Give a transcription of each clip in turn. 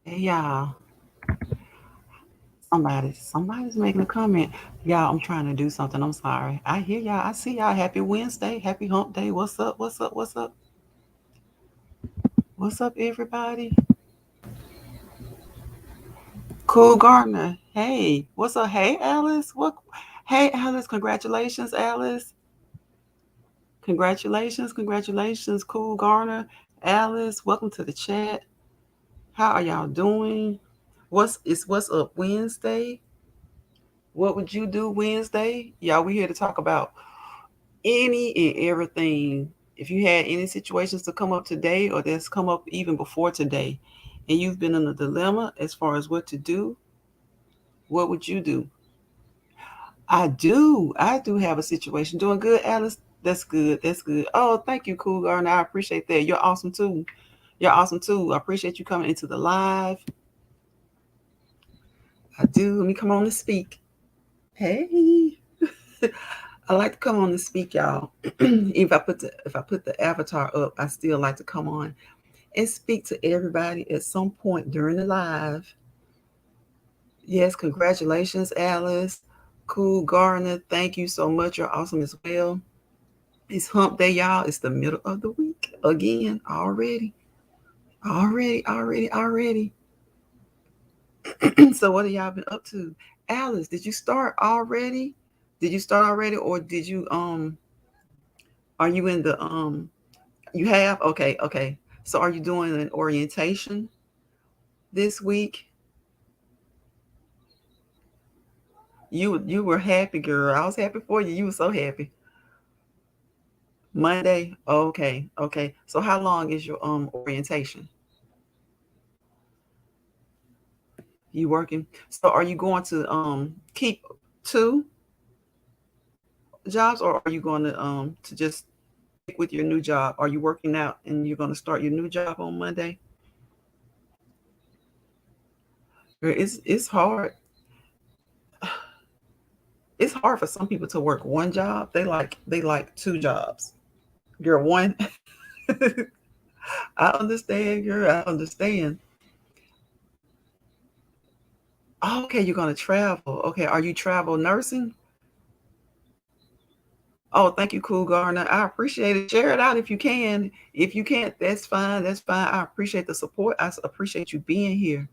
Hey y'all, somebody's making a comment. Y'all, I'm trying to do something. I'm sorry. I hear y'all. I see y'all. Happy Wednesday. Happy hump day. What's up? What's up? What's up? What's up, everybody? Cool Gardner. Hey, what's up? Hey, Alice. What? Hey, Alice. Congratulations, Alice. Congratulations. Congratulations, Cool Garner. Alice, welcome to the chat. How are y'all doing? What's up Wednesday? What would you do Wednesday? Y'all, we here to talk about any and everything. If you had any situations to come up today or that's come up even before today, and you've been in a dilemma as far as what to do, what would you do? I do. I do have a situation. Doing good, Alice. That's good. That's good. Oh, thank you, Cool Girl. And I appreciate that. You're awesome too. You're awesome too. I appreciate you coming into the live. I do. Let me come on and speak. Hey. I like to come on and speak, y'all. If I put the avatar up, I still like to come on and speak to everybody at some point during the live. Yes, congratulations, Alice. Cool Gardener. Thank you so much. You're awesome as well. It's hump day, y'all. It's the middle of the week again. Already. Already. So what have y'all been up to? Alice, did you start already? Did you start already or did you are you in the you have? Okay, okay. So are you doing an orientation this week? You were happy, girl. I was happy for you. You were so happy. Monday. Okay, okay. So how long is your orientation? You working? So are you going to keep two jobs or are you going to just stick with your new job? Are you working out and you're going to start your new job on Monday? Girl, it's hard. It's hard for some people to work one job. They like two jobs. Girl, one. I understand, girl. I understand. Okay, you're gonna travel. Okay, are you travel nursing? Oh, thank you, Cool Garner. I appreciate it. Share it out if you can. If you can't, that's fine. That's fine. I appreciate the support. Appreciate you being here.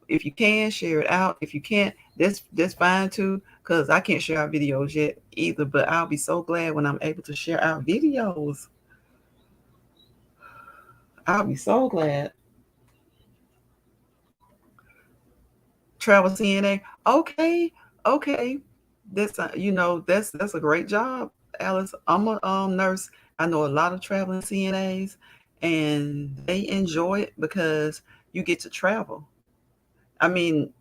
If you can, share it out. If you can't, that's fine too. Cause I can't share our videos yet either. But I'll be so glad when I'm able to share our videos. I'll be so glad. Travel CNA. Okay, okay. That's a great job, Alice. I'm a nurse. I know a lot of traveling CNAs, and they enjoy it because you get to travel. I mean,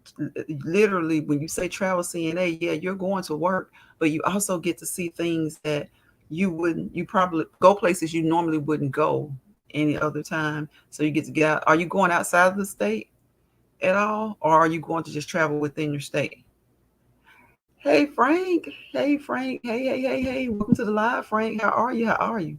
literally, when you say travel CNA, yeah, you're going to work, but you also get to see things that you probably go places you normally wouldn't go any other time. So you get to get out. Are you going outside of the state at all, or are you going to just travel within your state? Hey Frank. Hey Frank. Hey. Welcome to the live, Frank. How are you? How are you?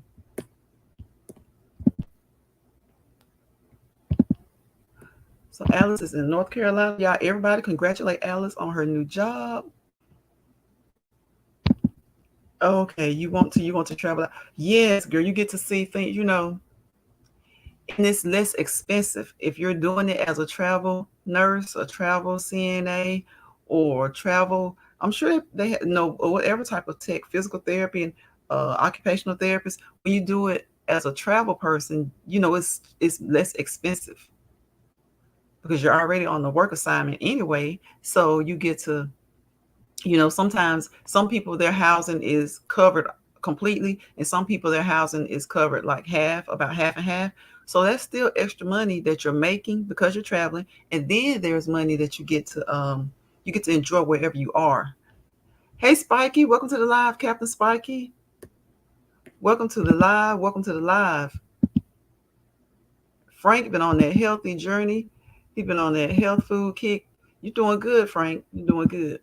So Alice is in North Carolina. Y'all, everybody congratulate Alice on her new job. Okay, you want to travel out. Yes, girl, you get to see things, and it's less expensive if you're doing it as a travel nurse, a travel CNA, or travel. I'm sure they know whatever type of tech, physical therapy, and occupational therapist. When you do it as a travel person, it's less expensive because you're already on the work assignment anyway. So you get to, sometimes some people their housing is covered completely, and some people their housing is covered like half, about half and half. So that's still extra money that you're making because you're traveling, and then there's money that you get to enjoy wherever you are. Hey Spiky, welcome to the live, Captain Spiky. Welcome to the live. Welcome to the live. Frank been on that healthy journey. He's been on that health food kick. You're doing good, Frank. You're doing good.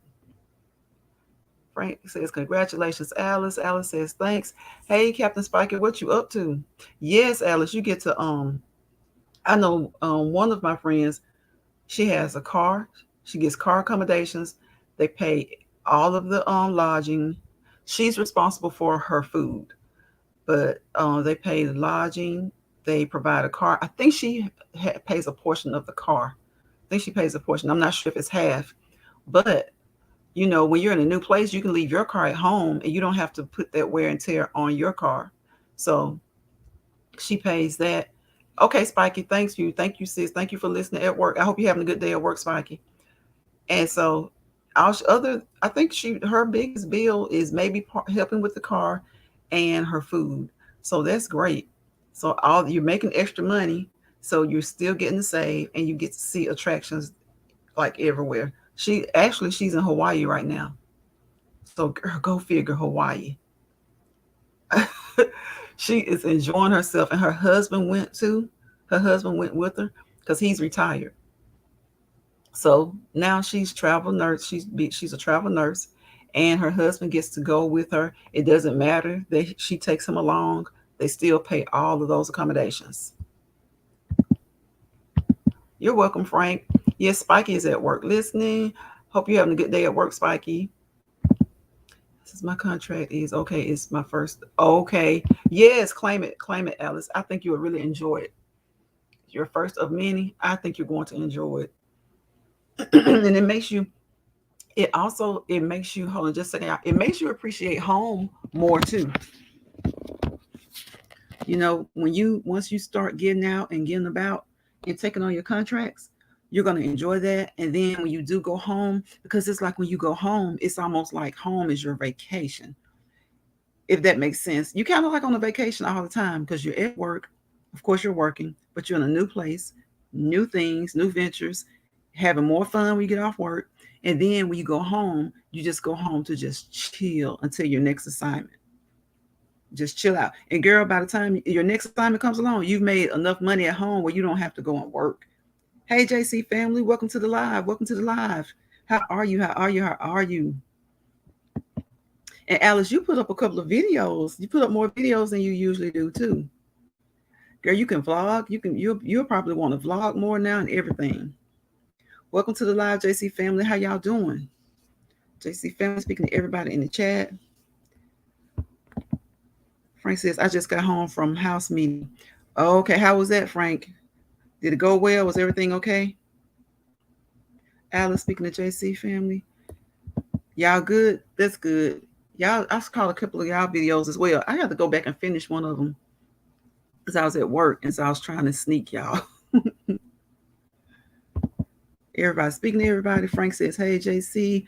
Frank says, congratulations, Alice. Alice says, thanks. Hey, Captain Spiker, what you up to? Yes, Alice, you get to I know one of my friends. She has a car. She gets car accommodations. They pay all of the lodging. She's responsible for her food, but they pay the lodging. They provide a car. I think she pays a portion of the car. I think she pays a portion. I'm not sure if it's half, but when you're in a new place, you can leave your car at home and you don't have to put that wear and tear on your car. So she pays that. Okay, Spiky, thanks you. Thank you, sis. Thank you for listening at work. I hope you're having a good day at work, Spiky. And so I think her biggest bill is maybe helping with the car and her food. So that's great. So all you're making extra money, so you're still getting to save and you get to see attractions like everywhere. She's in Hawaii right now. So girl, go figure Hawaii. She is enjoying herself, and her husband went too. Her husband went with her because he's retired. So now she's travel nurse. She's a travel nurse, and her husband gets to go with her. It doesn't matter that she takes him along. They still pay all of those accommodations. You're welcome, Frank. Yes, Spiky is at work listening. Hope you're having a good day at work, Spiky. Since my contract is okay, it's my first. Okay, yes, claim it, Alice. I think you will really enjoy it. Your first of many. I think you're going to enjoy it, and it makes you. It makes you hold on just a second. It makes you appreciate home more too. When you once you start getting out and getting about and taking on your contracts, you're going to enjoy that. And then when you do go home, because it's like when you go home, it's almost like home is your vacation, if that makes sense. You kind of like on a vacation all the time because you're at work. Of course, you're working, but you're in a new place, new things, new ventures, having more fun when you get off work. And then when you go home, you just go home to just chill until your next assignment. Just chill out. And girl, by the time your next assignment comes along, you've made enough money at home where you don't have to go and work. Hey, JC family, welcome to the live. Welcome to the live. How are you? How are you? How are you? And Alice, you put up a couple of videos. You put up more videos than you usually do too. Girl, you can vlog. You'll probably want to vlog more now and everything. Welcome to the live, JC family. How y'all doing? JC family, speaking to everybody in the chat. Frank says, I just got home from house meeting. Oh, okay, how was that, Frank? Did it go well? Was everything okay? Alice, speaking to JC family. Y'all good? That's good. Y'all, I caught a couple of y'all videos as well. I had to go back and finish one of them because I was at work and so I was trying to sneak y'all. Everybody speaking to everybody. Frank says, "Hey, JC,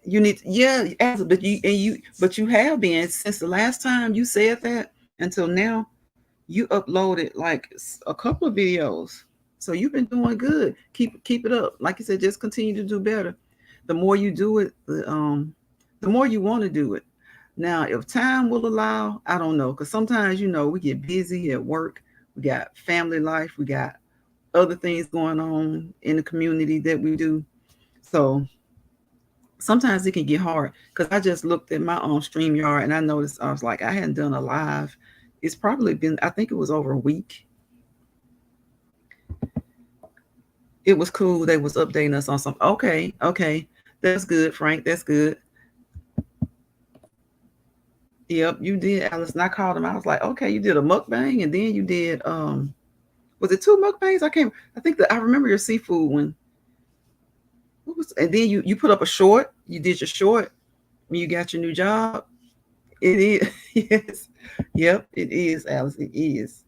you need yeah, but you have been since the last time you said that until now. You uploaded like a couple of videos, so you've been doing good. Keep it up. Like you said, just continue to do better. The more you do it, the more you want to do it. Now, if time will allow, I don't know, because sometimes we get busy at work. We got family life. We got other things going on in the community that we do. So sometimes it can get hard because I just looked at my own StreamYard and I noticed I was like, I hadn't done a live. It's probably been, I think it was over a week. It was cool. They was updating us on some. Okay. That's good, Frank. That's good. Yep, you did, Alice. And I called him. I was like, okay, you did a mukbang and then you did was it two mukbangs? I think that I remember your seafood one. And then you put up a short. You did your short when you got your new job. It is. Yes. Yep, it is, Alice. It is.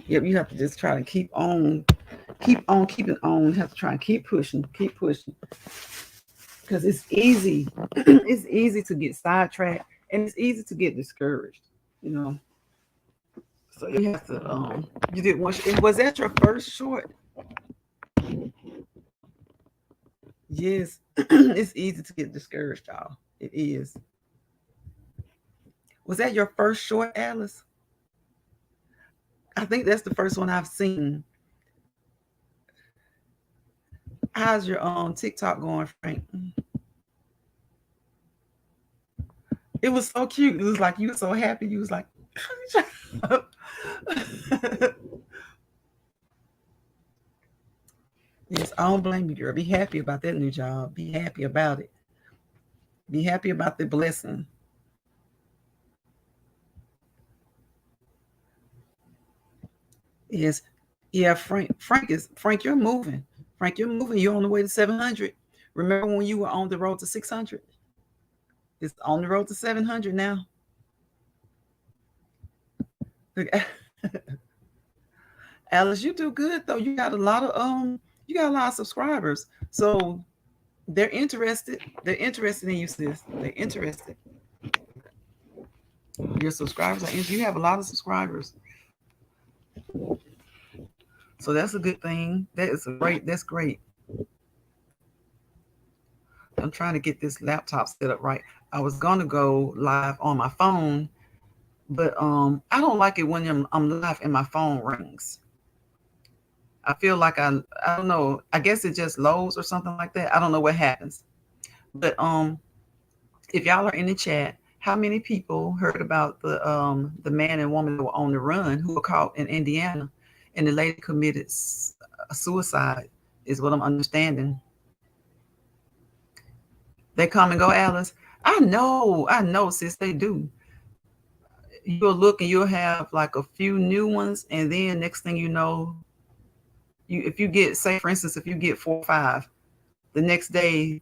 Yep, you have to just try to keeping on. You have to try and keep pushing, because it's easy. It's easy to get sidetracked, and it's easy to get discouraged. You know. So you have to. You did one. Was that your first short? Yes, it's easy to get discouraged, y'all. It is. Was that your first short, Alice? I think that's the first one I've seen. How's your TikTok going, Frank? It was so cute. It was like you were so happy. You was like, Yes, I don't blame you, girl. Be happy about that new job. Be happy about it. Be happy about the blessing. Yes. Yeah, Frank, you're moving. Frank, you're moving. You're on the way to 700. Remember when you were on the road to 600? It's on the road to 700 now. Alice, you do good though. You got a lot of subscribers. So they're interested. They're interested in you, sis. They're interested. Your subscribers are you have a lot of subscribers. So that's a good thing. That's great. I'm trying to get this laptop set up right. I was gonna go live on my phone, but I don't like it when I'm live and my phone rings. I feel like I don't know. I guess it just loads or something like that. I don't know what happens. But if y'all are in the chat, how many people heard about the man and woman that were on the run who were caught in Indiana, and the lady committed suicide? Is what I'm understanding. They come and go, Alice. I know, sis. They do. You'll look and you'll have like a few new ones, and then next thing you know, you if you get, say for instance, if you get 4 or 5, the next day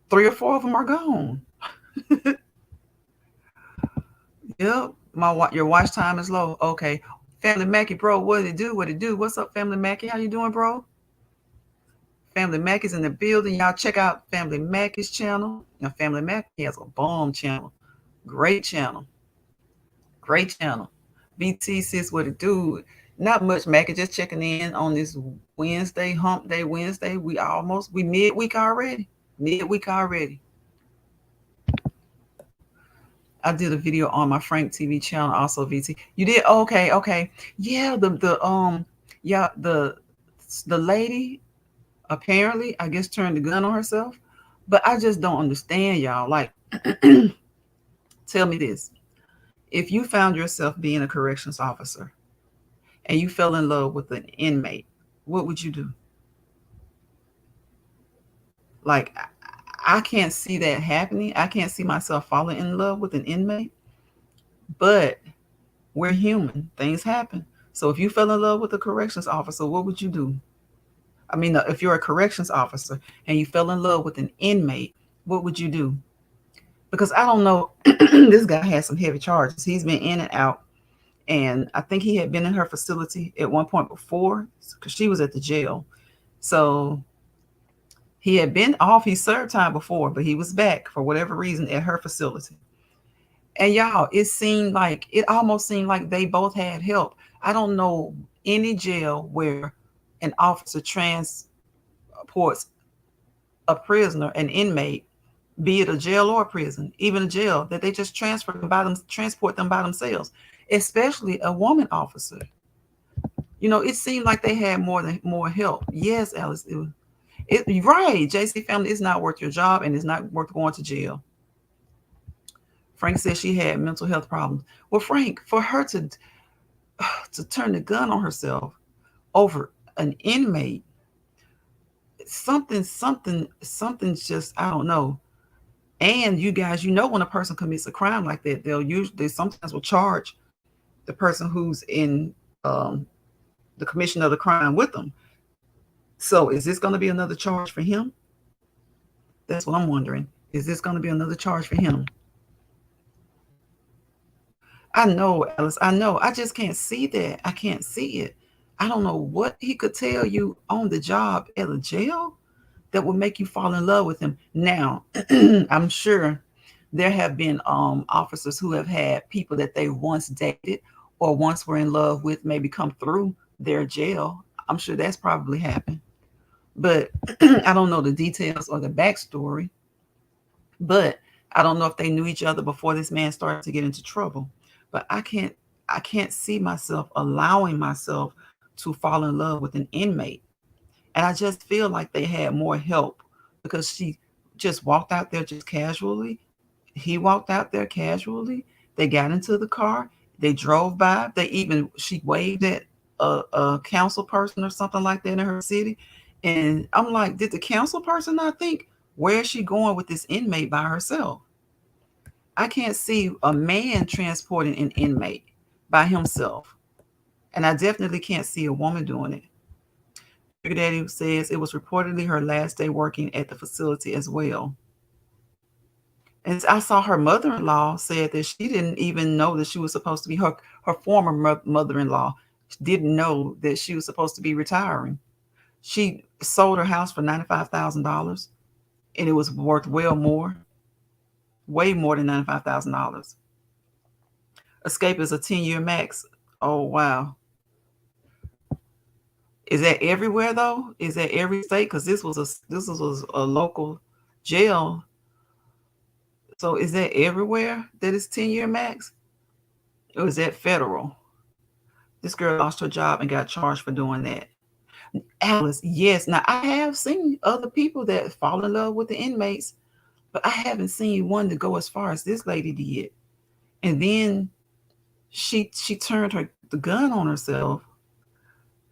3 or 4 of them are gone. Yep, your watch time is low. Okay, Family Mackie, bro, what did it do? What it do? What's up, Family Mackie? How you doing, bro? Family Mackie's in the building. Y'all check out Family Mackie's channel. Now, Family Mackie has a bomb channel. Great channel. Great channel. BT sis, what it do? Not much, Mackie. Just checking in on this Wednesday, Hump Day Wednesday. We midweek already. Midweek already. I did a video on my Frank TV channel, also VT. You did? Okay, okay. Yeah, yeah, the lady apparently, I guess, turned the gun on herself. But I just don't understand, y'all. Like, tell me this. If you found yourself being a corrections officer and you fell in love with an inmate, what would you do? Like, I can't see that happening. I can't see myself falling in love with an inmate, but we're human. Things happen. So if you fell in love with a corrections officer, what would you do? I mean, if you're a corrections officer and you fell in love with an inmate, what would you do? Because I don't know, this guy has some heavy charges. He's been in and out, and I think he had been in her facility at one point before because she was at the jail. So he had been off. He served time before, but he was back for whatever reason at her facility. And y'all, it almost seemed like they both had help. I don't know any jail where an officer transports a prisoner, an inmate, be it a jail or a prison, even a jail, that they just transport them by themselves, especially a woman officer. It seemed like they had more help. Yes, Alice, right. JC family, it's not worth your job, and it's not worth going to jail. Frank said she had mental health problems. Well, Frank, for her to turn the gun on herself over an inmate, something's just, I don't know. And you guys, when a person commits a crime like that, they sometimes will charge the person who's in um, the commission of the crime with them. So is this going to be another charge for him? That's what I'm wondering. Is this going to be another charge for him? I know, Alice. I know. I just can't see that. I can't see it. I don't know what he could tell you on the job at a jail that would make you fall in love with him. Now, I'm sure there have been officers who have had people that they once dated or once were in love with maybe come through their jail. I'm sure that's probably happened. But I don't know the details or the backstory. But I don't know if they knew each other before this man started to get into trouble. But I can't see myself allowing myself to fall in love with an inmate. And I just feel like they had more help because she just walked out there just casually. He walked out there casually. They got into the car. They drove by. She waved at a council person or something like that in her city. And I'm like, did the council person not think, where is she going with this inmate by herself? I can't see a man transporting an inmate by himself. And I definitely can't see a woman doing it. Sugar Daddy says it was reportedly her last day working at the facility as well. And I saw her mother-in-law said that she didn't even know that she was supposed to be her former mother-in-law didn't know that she was supposed to be retiring. She sold her house for $95,000, and it was worth well more, way more than $95,000. Escape is a 10-year max. Oh wow. Is that everywhere though? Is that every state? Because this was a local jail. So is that everywhere that it's 10-year max? Or is that federal? This girl lost her job and got charged for doing that. Alice, yes. Now I have seen other people that fall in love with the inmates, but I haven't seen one to go as far as this lady did. And then she turned her the gun on herself.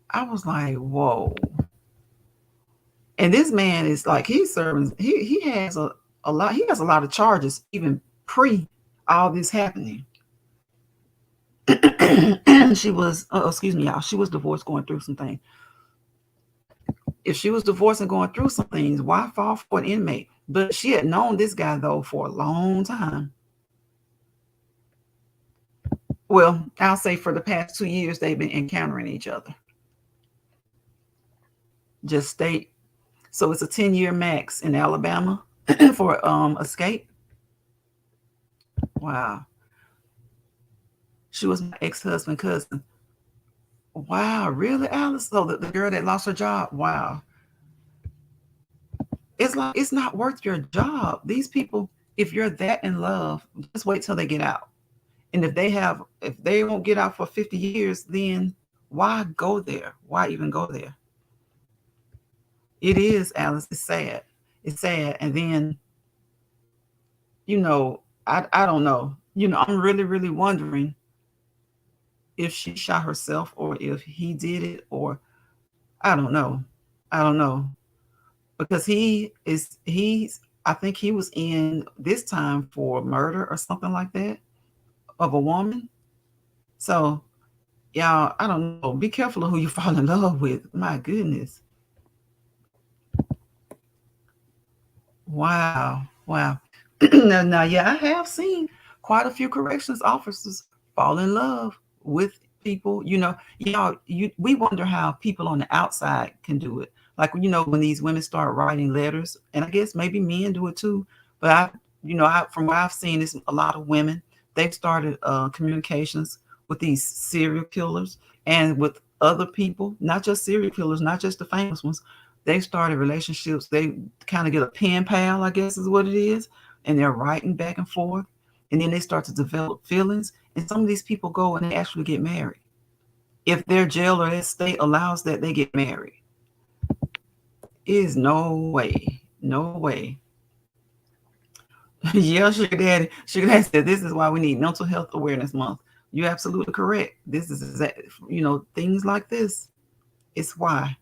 I was like, whoa. And this man is like he's serving. He has a lot. He has a lot of charges even pre all this happening. She was, excuse me, y'all. She was divorced, going through some things. If she was divorced and going through some things, why fall for an inmate? But she had known this guy though for a long time. Well, I'll say for the past 2 years they've been encountering each other. Just state. So it's a 10-year max in Alabama for escape. Wow. She was my ex-husband cousin. Wow, really, Alice? So the girl that lost her job. Wow. It's like it's not worth your job. These people, if you're that in love, just wait till they get out. And if they won't get out for 50 years, then why go there? Why even go there? It is, Alice. It's sad. It's sad. And then, I don't know. I'm really, really wondering if she shot herself or if he did it, or I don't know. I don't know. Because I think he was in this time for murder or something like that of a woman. So y'all, I don't know. Be careful of who you fall in love with. My goodness. Wow. Wow. Now, yeah, I have seen quite a few corrections officers fall in love with people. We wonder how people on the outside can do it. Like, when these women start writing letters, and I guess maybe men do it too. But from what I've seen, is a lot of women. They've started communications with these serial killers and with other people, not just serial killers, not just the famous ones. They started relationships. They kind of get a pen pal, I guess is what it is, and they're writing back and forth, and then they start to develop feelings. And some of these people go and they actually get married. If their jail or their state allows that, they get married. Is no way, no way. Yeah, Sugar Daddy. Sugar Daddy said this is why we need Mental Health Awareness Month. You're absolutely correct. This is things like this. It's why.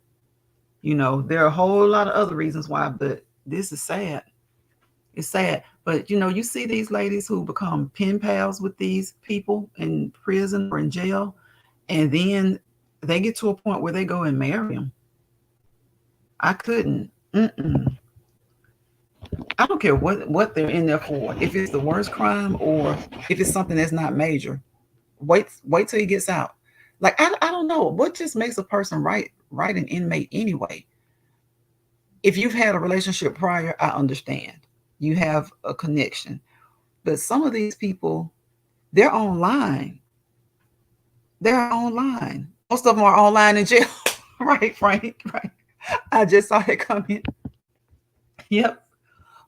There are a whole lot of other reasons why, but this is sad. It's sad. But you see these ladies who become pen pals with these people in prison or in jail, and then they get to a point where they go and marry them. I couldn't. Mm-mm. I don't care what they're in there for. If it's the worst crime or if it's something that's not major, wait till he gets out. Like I don't know what just makes a person write an inmate anyway. If you've had a relationship prior, I understand. You have a connection. But some of these people, they're online. They're online. Most of them are online in jail. Right, Frank? Right. I just saw that comment. Yep.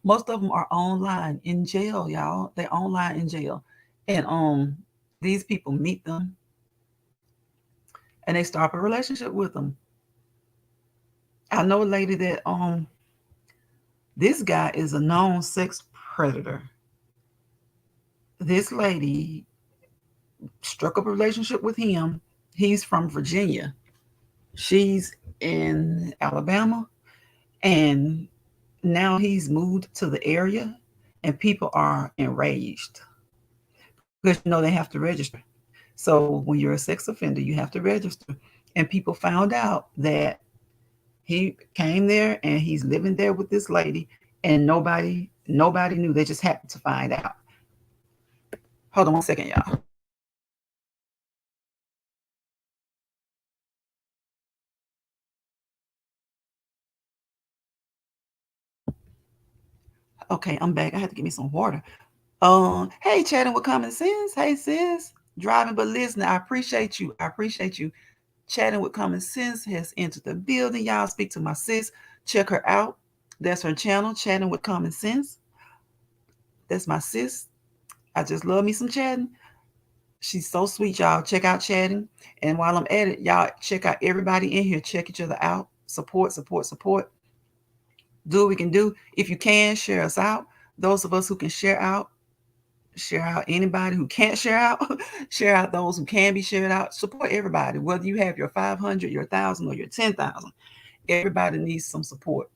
Most of them are online in jail, y'all. They're online in jail. And these people meet them and they start a relationship with them. I know a lady that this guy is a known sex predator. This lady struck up a relationship with him. He's from Virginia. She's in Alabama, and now he's moved to the area, and people are enraged because they have to register. So when you're a sex offender, you have to register. And people found out that he came there and he's living there with this lady, and nobody knew. They just happened to find out. Hold on one second, y'all. Okay, I'm back. I had to give me some water. Hey, chatting with common sense. Hey, sis. Driving but listening. I appreciate you. I appreciate you. Chatting with common sense has entered the building. Y'all speak to my sis. Check her out. That's her channel, Chatting with Common Sense. That's my sis. I just love me some chatting. She's so sweet, y'all. Check out chatting. And while I'm at it, y'all check out everybody in here. Check each other out. Support, support, support. Do what we can do. If you can, share us out. Those of us who can share out anybody who can't share out, share out those who can be shared out. Support everybody, whether you have your 500, your 1,000, or your 10,000. Everybody needs some support,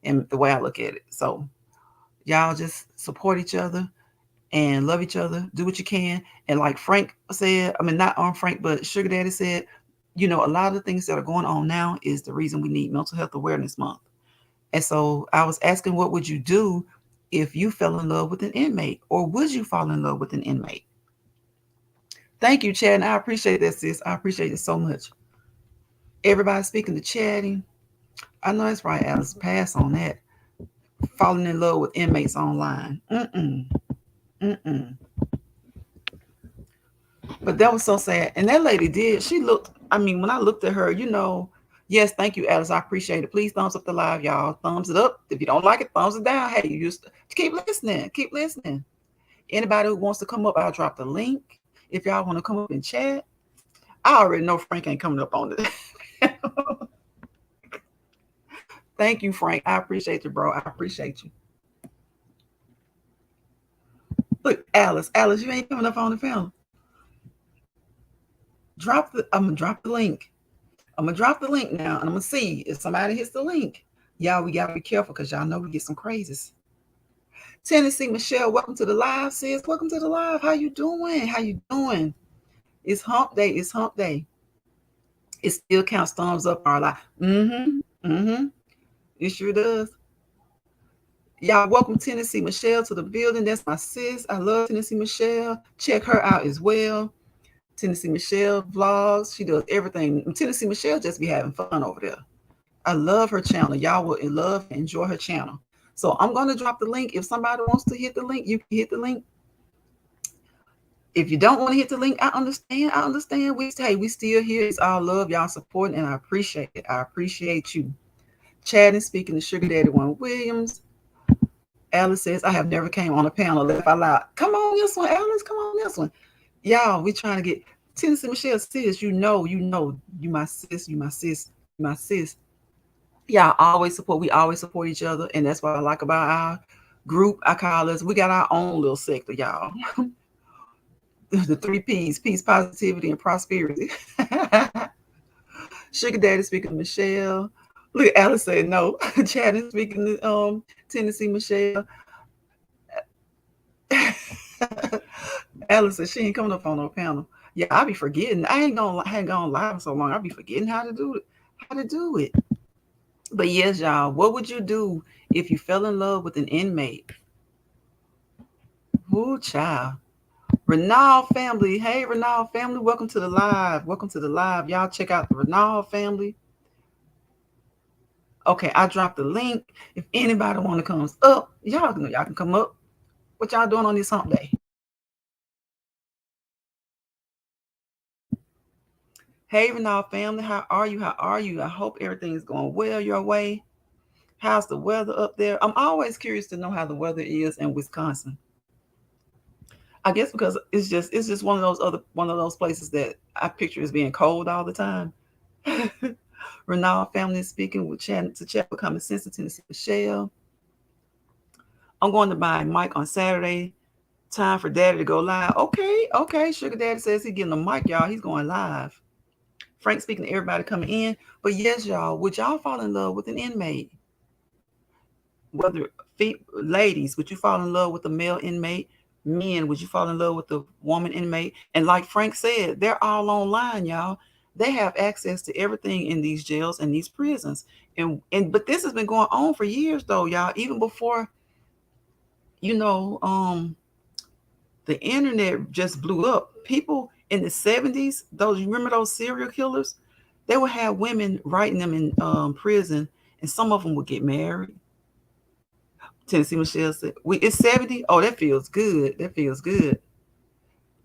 and the way I look at it. So y'all just support each other and love each other. Do what you can. And like Frank said, I mean, not on Frank, but Sugar Daddy said, a lot of the things that are going on now is the reason we need Mental Health Awareness Month. And so I was asking, what would you do if you fell in love with an inmate, or would you fall in love with an inmate? Thank you, Chad. And I appreciate that, sis. I appreciate it so much. Everybody speaking to chatting. I know that's right, Alice. Pass on that. Falling in love with inmates online. Mm-mm. Mm-mm. But that was so sad. And that lady did. She looked, I mean, when I looked at her, yes, thank you, Alice. I appreciate it. Please thumbs up the live, y'all. Thumbs it up. If you don't like it, thumbs it down. Hey, you just keep listening. Keep listening. Anybody who wants to come up, I'll drop the link. If y'all want to come up and chat, I already know Frank ain't coming up on it. Thank you, Frank. I appreciate you, bro. I appreciate you. Look, Alice, you ain't coming up on the panel. I'm gonna drop the link. I'm gonna drop the link now, and I'm gonna see if somebody hits the link. Y'all, we gotta be careful because y'all know we get some crazies. Tennessee Michelle, welcome to the live, sis. Welcome to the live. How you doing? How you doing? It's hump day. It's hump day. It still counts thumbs up our live. Mm-hmm. Mm-hmm. It sure does. Y'all, welcome Tennessee Michelle to the building. That's my sis. I love Tennessee Michelle. Check her out as well. Tennessee Michelle vlogs. She does everything. Tennessee Michelle just be having fun over there. I love her channel. Y'all will love and enjoy her channel. So I'm going to drop the link. If somebody wants to hit the link, you can hit the link. If you don't want to hit the link, I understand. I understand. We still here. It's all love. Y'all supporting, and I appreciate it. I appreciate you. Chatting, speaking to Sugar Daddy One Williams. Alice says, I have never came on a panel. Laugh out loud. Come on this one, Alice. Come on this one. Y'all, we trying to get Tennessee Michelle sis. You my sis, you my sis, you my sis. Y'all always support. We always support each other, and that's what I like about our group. I call us. We got our own little sector, y'all. The 3 P's: peace, positivity, and prosperity. Sugar Daddy speaking to Michelle. Look, Alice said no. Chad is speaking to Tennessee Michelle. Alice said she ain't coming up on no panel. Yeah, I be forgetting. I ain't gonna live so long. I be forgetting how to do it. How to do it. But yes, y'all, what would you do if you fell in love with an inmate? Ooh, child. Renal family. Hey, Renal family. Welcome to the live. Welcome to the live. Y'all check out the Renal family. Okay, I dropped the link. If anybody want to come up, y'all can come up. What y'all doing on this hump day? Hey, Renal family. How are you? How are you? I hope everything's going well your way. How's the weather up there? I'm always curious to know how the weather is in Wisconsin. I guess because it's just one of those places that I picture as being cold all the time. Renal family is speaking with chat with common sense in Tennessee Michelle. I'm going to buy Mike on Saturday. Time for Daddy to go live. Okay, okay. Sugar Daddy says he's getting a mic, y'all. He's going live. Frank speaking to everybody coming in. But yes, y'all, would y'all fall in love with an inmate? Whether ladies, would you fall in love with a male inmate? Men, would you fall in love with the woman inmate? And like Frank said, they're all online, y'all. They have access to everything in these jails and these prisons. And but this has been going on for years though, y'all. Even before, you know, the internet just blew up. People in the 70s, those, you remember those serial killers? They would have women writing them in prison, and some of them would get married. Tennessee Michelle said, it's 70. Oh, that feels good. That feels good.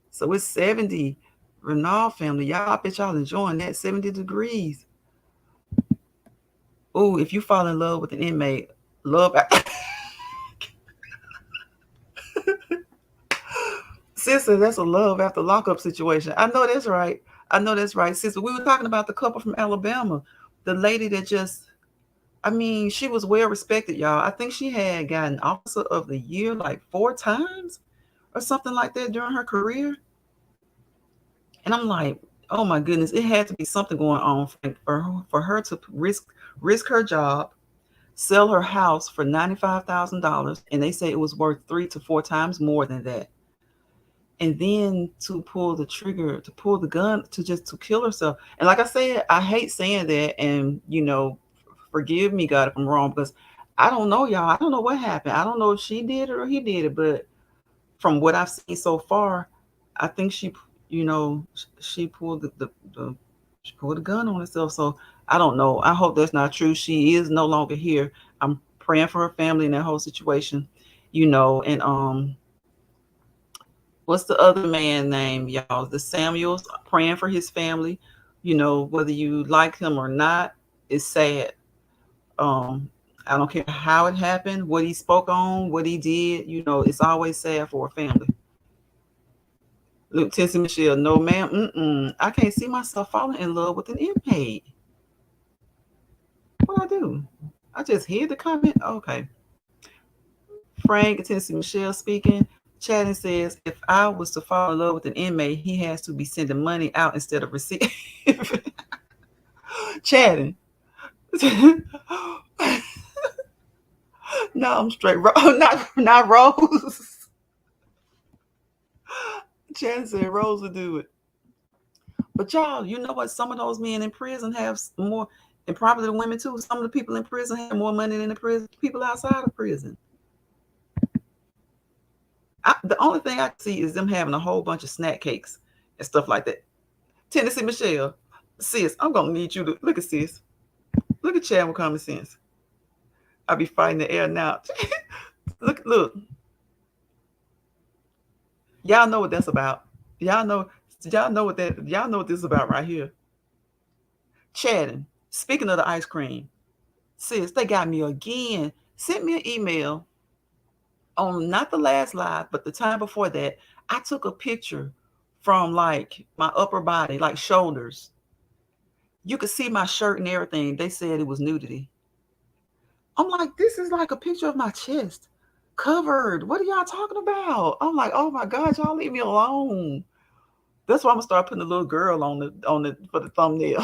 So it's 70. Renault family. Y'all, I bet y'all enjoying that. 70 degrees. Oh, if you fall in love with an inmate, love. Sister, that's a love after lockup situation. I know that's right. I know that's right. Sister, we were talking about the couple from Alabama. The lady that just, I mean, she was well respected, y'all. I think she had gotten Officer of the Year like 4 times or something like that during her career. And I'm like, oh my goodness, it had to be something going on for her to risk her job, sell her house for $95,000, and they say it was worth 3 to 4 times more than that. And then to pull the trigger, to pull the gun, to kill herself. And like I said, I hate saying that, and forgive me, God, if I'm wrong, because I don't know, y'all. I don't know what happened. I don't know if she did it or he did it, but from what I've seen so far, I think you know, she pulled the she pulled a gun on herself. So I don't know. I hope that's not true. She is no longer here. I'm praying for her family in that whole situation, and what's the other man name, y'all? The Samuels. Praying for his family. Whether you like him or not, it's sad. Um, I don't care how it happened, what he spoke on, what he did. It's always sad for a family. Look, Tennessee Michelle, no, ma'am. I can't see myself falling in love with an inmate. What I do? I just hear the comment. Okay. Frank, Tennessee Michelle speaking. Chatting says, if I was to fall in love with an inmate, he has to be sending money out instead of receiving. Chatting. No, I'm straight. Not Rose. Chatting said Rose would do it. But y'all, you know what? Some of those men in prison have more, and probably the women too. Some of the people in prison have more money than the prison people outside of prison. The only thing I see is them having a whole bunch of snack cakes and stuff like that. Tennessee Michelle, sis, I'm gonna need you to look at sis. Look at Chad with common sense. I be fighting the air now. look. Y'all know what that's about. Y'all know. Y'all know what this is about right here. Chatting. Speaking of the ice cream, sis, they got me again. Sent me an email on not the last live, but the time before that. I took a picture from like my upper body, like shoulders. You could see my shirt and everything. They said it was nudity. I'm like, this is like a picture of my chest covered. What are y'all talking about? I'm like, oh my God, y'all leave me alone. That's why I'm gonna start putting a little girl on the for the thumbnail.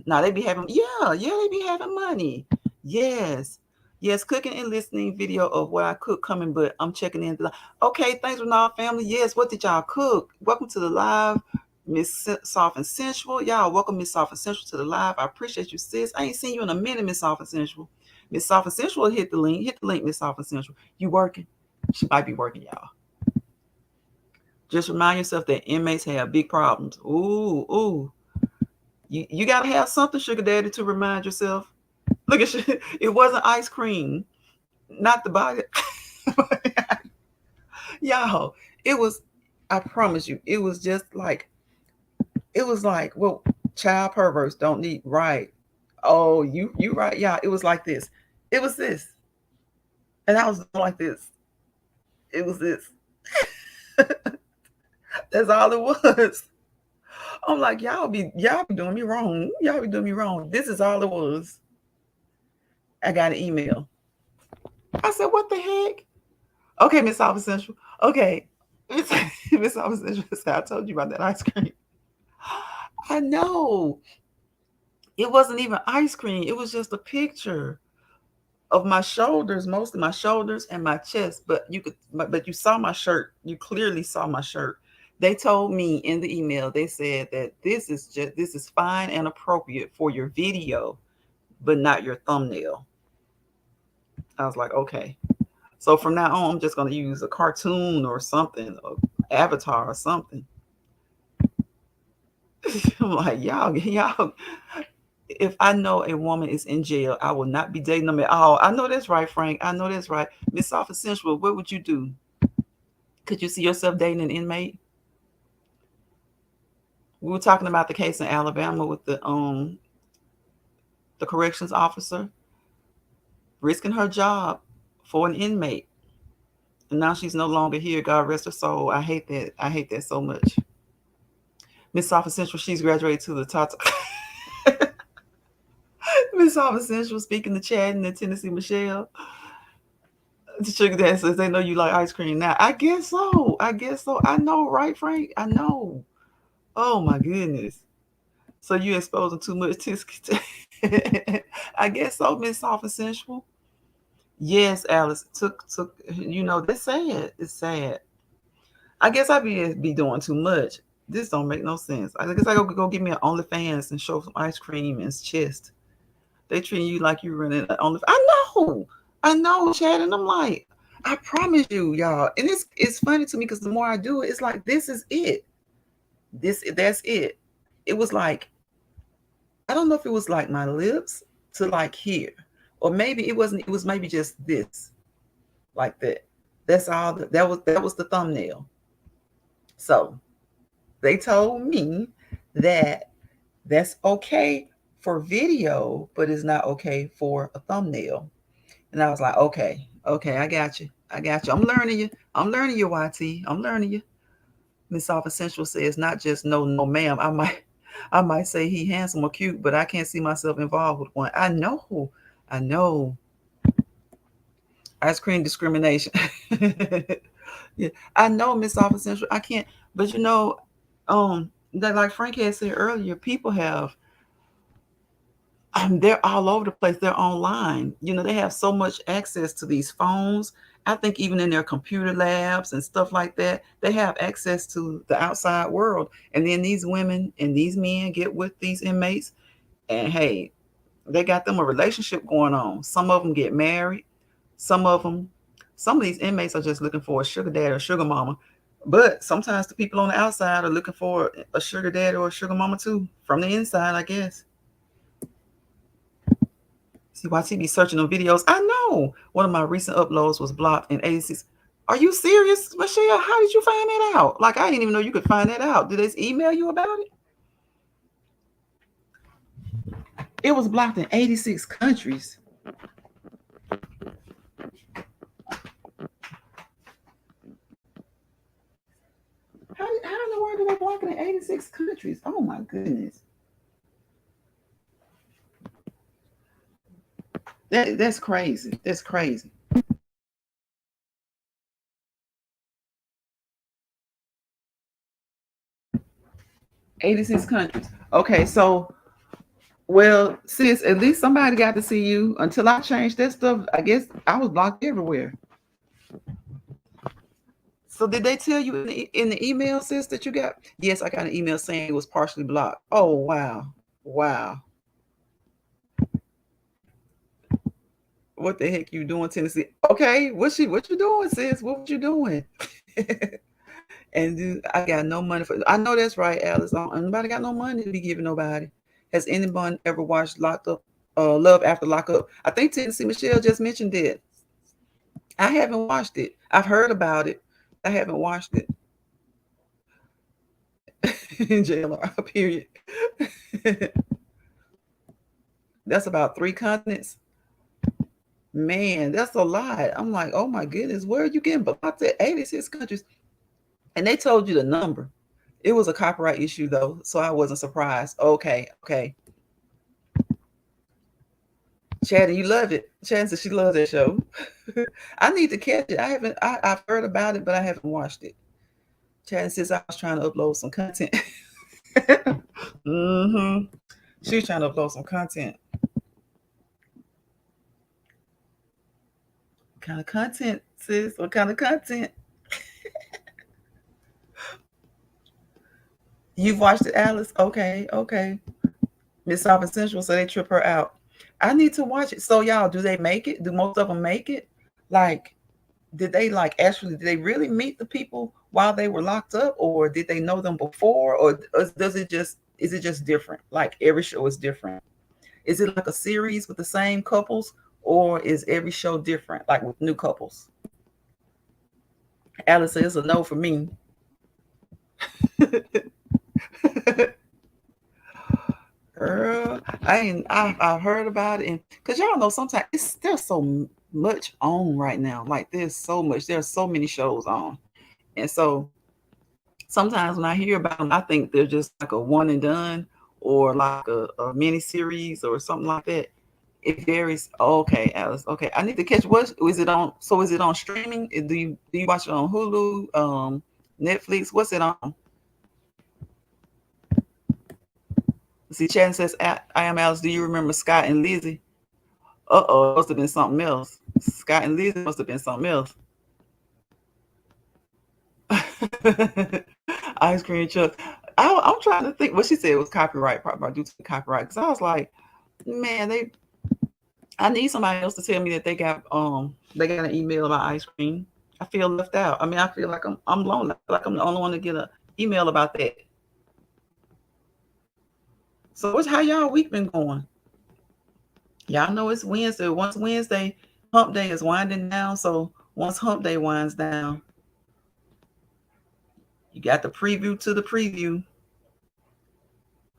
Now they be having, yeah, they be having money. Yes. Yes, cooking and listening video of what I cook coming, but I'm checking in. Okay, thanks for our family. Yes, what did y'all cook? Welcome to the live, Miss Soft and Sensual. Y'all, welcome Miss Soft and Sensual to the live. I appreciate you, sis. I ain't seen you in a minute, Miss Soft and Sensual. Miss Soft and Sensual, hit the link. Hit the link, Miss Soft and Sensual. You working? She might be working, y'all. Just remind yourself that inmates have big problems. Ooh. You gotta have something, sugar daddy, to remind yourself. Look at you. It wasn't ice cream, not the body. Y'all, it was. I promise you, it was just like it was like, well, child perverts don't need right. Oh, you right, yeah. It was like this. It was this, and I was like this. It was this. That's all it was. I'm like, y'all be doing me wrong. Y'all be doing me wrong. This is all it was. I got an email. I said, what the heck? Okay, Miss South Central. Okay. Miss Officer said, I told you about that ice cream. I know. It wasn't even ice cream. It was just a picture of my shoulders, mostly my shoulders and my chest. But you saw my shirt. You clearly saw my shirt. They told me in the email, they said that this is fine and appropriate for your video, but not your thumbnail. I was like, okay. So from now on, I'm just gonna use a cartoon or something, or avatar or something. I'm like, y'all. If I know a woman is in jail, I will not be dating them at all. I know that's right, Frank. I know that's right. Miss Officer Central, what would you do? Could you see yourself dating an inmate? We were talking about the case in Alabama with the corrections officer risking her job for an inmate. And now she's no longer here. God rest her soul. I hate that. I hate that so much. Miss Officer Central, she's graduated to the top. Miss Officer Central speaking to Chad and the Tennessee Michelle. The sugar dad says they know you like ice cream now. I guess so. I guess so. I know, right, Frank? I know. Oh my goodness. So you exposing too much tisk. I guess so, Miss Officer Central. Yes, Alice. Took that's sad. It's sad. I guess I be doing too much. This don't make no sense. I guess I go get me an OnlyFans and show some ice cream and chest. They treat you like you're running an OnlyFans. I know, Chad, and I'm like, I promise you, y'all. And it's funny to me because the more I do it, it's like this is it. That's it. It was like I don't know if it was like my lips to like here, or maybe it wasn't. It was maybe just this, like that. That's all. That was the thumbnail. So they told me that that's okay for video, but it's not okay for a thumbnail. And I was like, okay, I got you. I got you. I'm learning you. I'm learning you, YT. I'm learning you. Miss Officer Central says not just no, ma'am. I might say he handsome or cute, but I can't see myself involved with one. I know. Ice cream discrimination. Yeah, I know, Miss Officer Central. I can't, but that like Frank had said earlier, people have they're all over the place. They're online. They have so much access to these phones. I think even in their computer labs and stuff like that, they have access to the outside world. And then these women and these men get with these inmates, and hey, they got them a relationship going on. Some of them get married. Some of them, some of these inmates are just looking for a sugar daddy or sugar mama. But sometimes the people on the outside are looking for a sugar daddy or a sugar mama too, from the inside, I guess. See why she be searching on videos. I know one of my recent uploads was blocked in 86. Are you serious, Michelle? How did you find that out? Like, I didn't even know you could find that out. Did they email you about it? It was blocked in 86 countries. How in the world did they block it in 86 countries? Oh my goodness. That's crazy. That's crazy. 86 countries. Okay, so well, sis, at least somebody got to see you. Until I changed that stuff, I guess I was blocked everywhere. So did they tell you in the email, sis, that you got? Yes, I got an email saying it was partially blocked. Oh wow. Wow. What the heck you doing, Tennessee? Okay, what you doing, sis? What you doing? And dude, I got no money for. I know that's right, Alice. Nobody got no money to be giving nobody. Has anyone ever watched Locked Up? Love After Lockup. I think Tennessee Michelle just mentioned it. I haven't watched it. I've heard about it. I haven't watched it. JLR, period. That's about 3 continents. Man, that's a lot. I'm like, oh my goodness, where are you getting blocked at 86 countries? And they told you the number. It was a copyright issue though, so I wasn't surprised. Okay. Chad, you love it. Chad said she loves that show. I need to catch it. I've heard about it, but I haven't watched it. Chatting since I was trying to upload some content. Mm-hmm. She was trying to upload some content. What kind of content, sis? What kind of content? You've watched it, Alice? Okay, okay. Miss South Central, so they trip her out. I need to watch it. So y'all, do they make it? Do most of them make it? Like, did they like actually? Did they really meet the people while they were locked up, or did they know them before, or does it just is it just different? Like every show is different. Is it like a series with the same couples, or is every show different, like with new couples? Alice says a no for me. Girl, I ain't. I've heard about it, and because y'all know sometimes there's so much on right now. Like there's so much. There's so many shows on, and so sometimes when I hear about them, I think they're just like a one and done, or like a mini series or something like that. It varies. Okay, Alice. Okay, I need to catch. What is it on? So is it on streaming? Do you watch it on Hulu, Netflix? What's it on? See, Chan says, "I am Alice. Do you remember Scott and Lizzie?" Uh-oh, it must have been something else. Scott and Lizzie must have been something else. Ice cream truck. I'm trying to think. What she said was copyright, probably due to the copyright. Because I was like, man, I need somebody else to tell me that they got an email about ice cream. I feel left out. I mean, I feel like I'm lonely. I feel like I'm the only one to get an email about that. So what's how y'all week been going? Y'all know it's Wednesday. Once Wednesday, hump day is winding down. So once hump day winds down, you got the preview to the preview.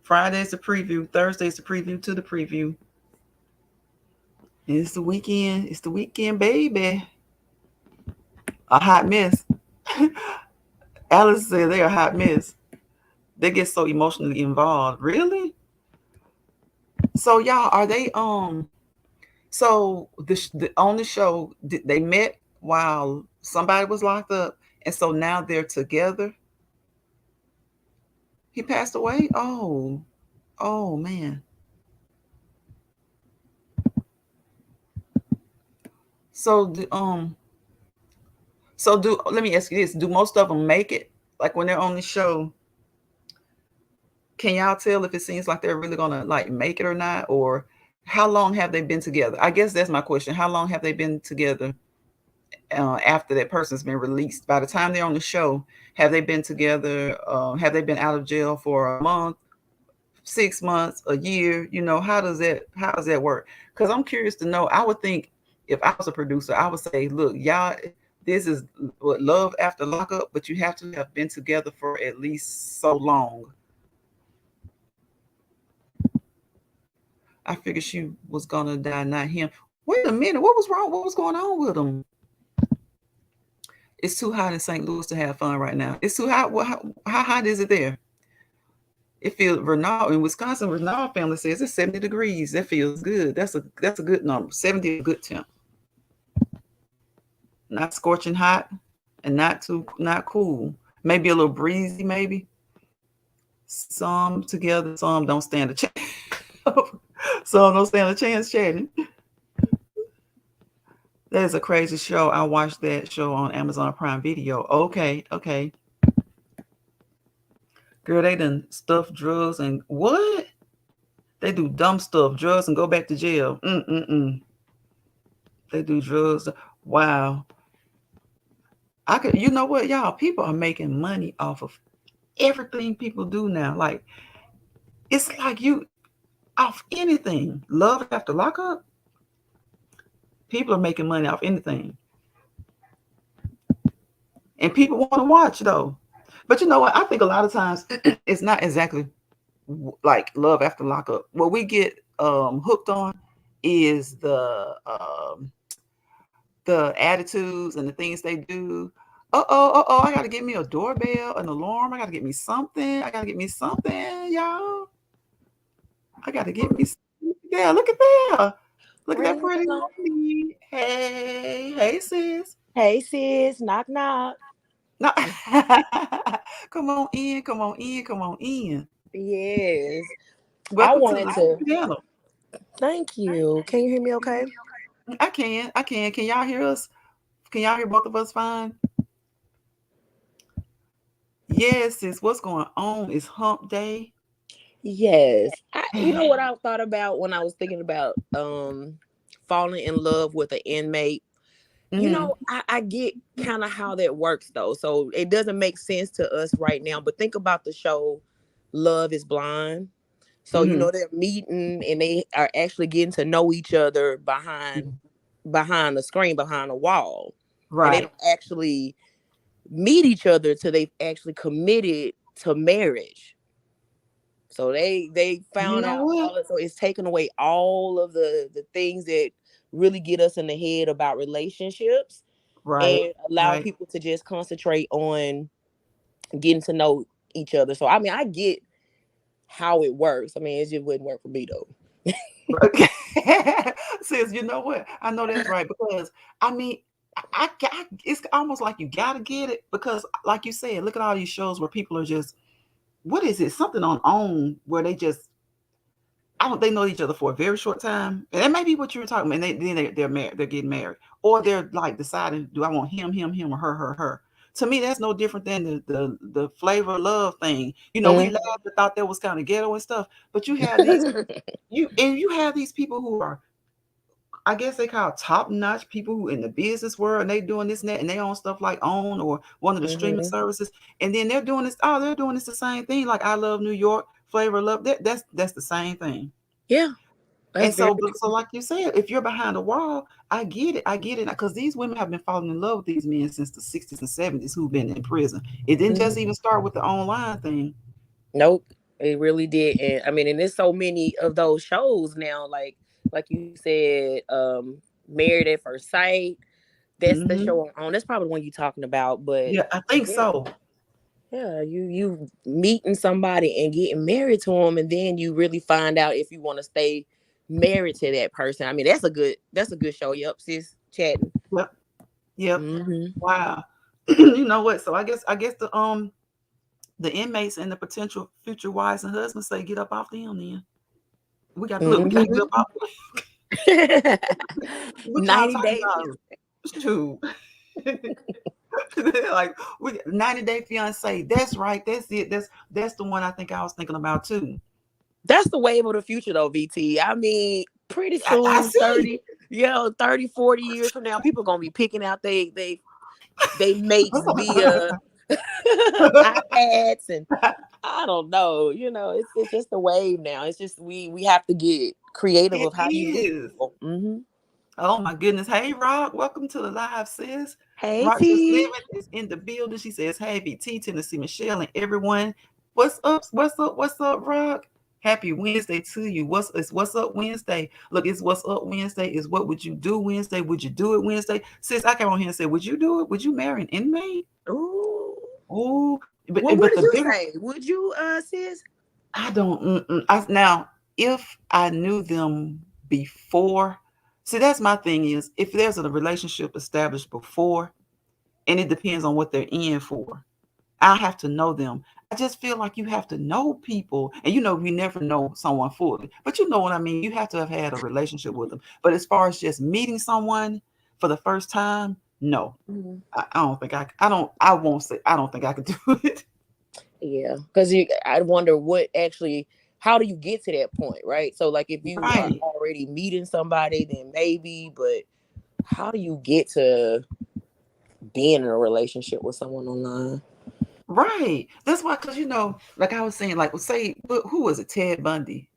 Friday's the preview. Thursday's the preview to the preview. And it's the weekend. It's the weekend, baby. A hot mess. Alice said they're a hot mess. They get so emotionally involved. Really? So y'all, are they so the on the show they met while somebody was locked up, and so now they're together. He passed away? Oh. Oh man. So do let me ask you this. Do most of them make it? Like when they're on the show, can y'all tell if it seems like they're really gonna like make it or not? Or how long have they been together? I guess that's my question. How long have they been together after that person's been released? By the time they're on the show, have they been together? Have they been out of jail for a month, 6 months, a year? You know, how does that work? Because I'm curious to know. I would think if I was a producer, I would say, look, y'all, this is what love after lockup, but you have to have been together for at least so long. I figured she was gonna die, not him. Wait a minute, what was wrong? What was going on with him? It's too hot in St. Louis to have fun right now. It's too hot. How hot is it there? It feels Renal in Wisconsin. Renal family says it's 70 degrees. That feels good. That's a good number. 70 is a good temp. Not scorching hot, and not cool. Maybe a little breezy. Maybe some together. Some don't stand a chance. Some don't stand a chance. Chatting. That is a crazy show. I watched that show on Amazon Prime Video. Okay, okay. Girl, they done stuff drugs and what? They do dumb stuff, drugs and go back to jail. Mm-mm-mm. They do drugs. Wow. I could, you know what, y'all? People are making money off of everything people do now. Like it's like you off anything. Love after lockup. People are making money off anything, and people want to watch though. But you know what? I think a lot of times it's not exactly like love after lockup. What we get hooked on is the attitudes and the things they do. Uh oh, I gotta get me a doorbell, an alarm. I gotta get me something. I gotta get me something, y'all. I gotta get me something. Yeah, look at that. Look at that Ring, pretty ring. lady. Hey, hey, sis. Hey sis, knock knock. No. Come on in, come on in, come on in. Yes. I Welcome to the wanted to channel. thank you. Can you hear me okay? I can, I can. Can y'all hear us? Can y'all hear both of us fine? Yes, sis. What's going on? It's hump day. Yes. You know what I thought about when I was thinking about falling in love with an inmate? You Mm-hmm. know, I get kind of how that works though. So it doesn't make sense to us right now, but think about the show Love is Blind. So, you Mm-hmm. know, they're meeting and they are actually getting to know each other behind the screen, behind a wall. And they Right. don't actually meet each other till they've actually committed to marriage. So they You found know out what? all of, so it's taken away all of the things that really get us in the head about relationships Right. and allow Right. people to just concentrate on getting to know each other. So I mean, I get how it works. I mean, it just wouldn't work for me though. Right. Sis, you know what? I know that's right because I mean, it's almost like you gotta get it because, like you said, look at all these shows where people are just what is it? Something on OWN where they just I don't they know each other for a very short time, and that may be what you were talking about. And they're married, they're getting married, or they're like deciding, do I want him, or her? To me, that's no different than the flavor of love thing. You know, we Mhm. laughed and thought that was kind of ghetto and stuff, but you have these you have these people who are I guess they call top notch people who in the business world and they doing this and that and they own stuff like OWN or one of the streaming Mhm. services and then they're doing this. Oh, they're doing this the same thing. Like I Love New York, Flavor of Love. That's the same thing. Yeah, that's And very so true. like you said, if you're behind a wall, I get it, because these women have been falling in love with these men since the 60s and 70s who've been in prison. It didn't just Mhm. even start with the online thing. Nope, it really did. And I mean, and there's so many of those shows now. Like you said, Married at First Sight. That's the Hmm. show on. That's probably the one you're talking about. But Yeah, I think yeah, so. yeah, you meeting somebody and getting married to them, and then you really find out if you want to stay married to that person. I mean, that's a good show. Yup, sis, chatting. Yep. Yep. Mm-hmm. Wow. You know what? So I guess the inmates and the potential future wives and husbands say get up off them then. We gotta get Mm-hmm. up off. What y'all 90 talking days. about? Shoot. Like we 90-day fiance. That's right. That's it. That's the one I think I was thinking about too. That's the wave of the future though, VT. I mean, pretty I soon, see. 30, 30, 40 years from now, people gonna be picking out they mates via iPads and I don't know. You know, it's just a wave now. It's just we have to get creative It of how you meet is. people. Mm-hmm. Oh my goodness. Hey Rock, welcome to the live, sis. Hey Rock just T. living is in the building. She says, hey BT, Tennessee Michelle, and everyone. What's up? What's up? What's up, Rock? Happy Wednesday to you. What's up Wednesday? Look, it's what's up Wednesday. Is what would you do Wednesday? Would you do it Wednesday? Sis, I came on here and said, would you do it? Would you marry an inmate? Ooh. Oh, but Well, what but did the you bigger say? Would you sis? I don't. Now, if I knew them before, see, that's my thing is if there's a relationship established before, and it depends on what they're in for, I have to know them. I just feel like you have to know people, and we never know someone fully, but you know what I mean. You have to have had a relationship with them. But as far as just meeting someone for the first time, no, Mhm. I don't think I don't. I won't say I don't think I could do it. Yeah, because I wonder what actually. How do you get to that point, right? So, like, if you are Right. already meeting somebody, then maybe. But how do you get to being in a relationship with someone online? Right. That's why, because like I was saying, like, say, who was it? Ted Bundy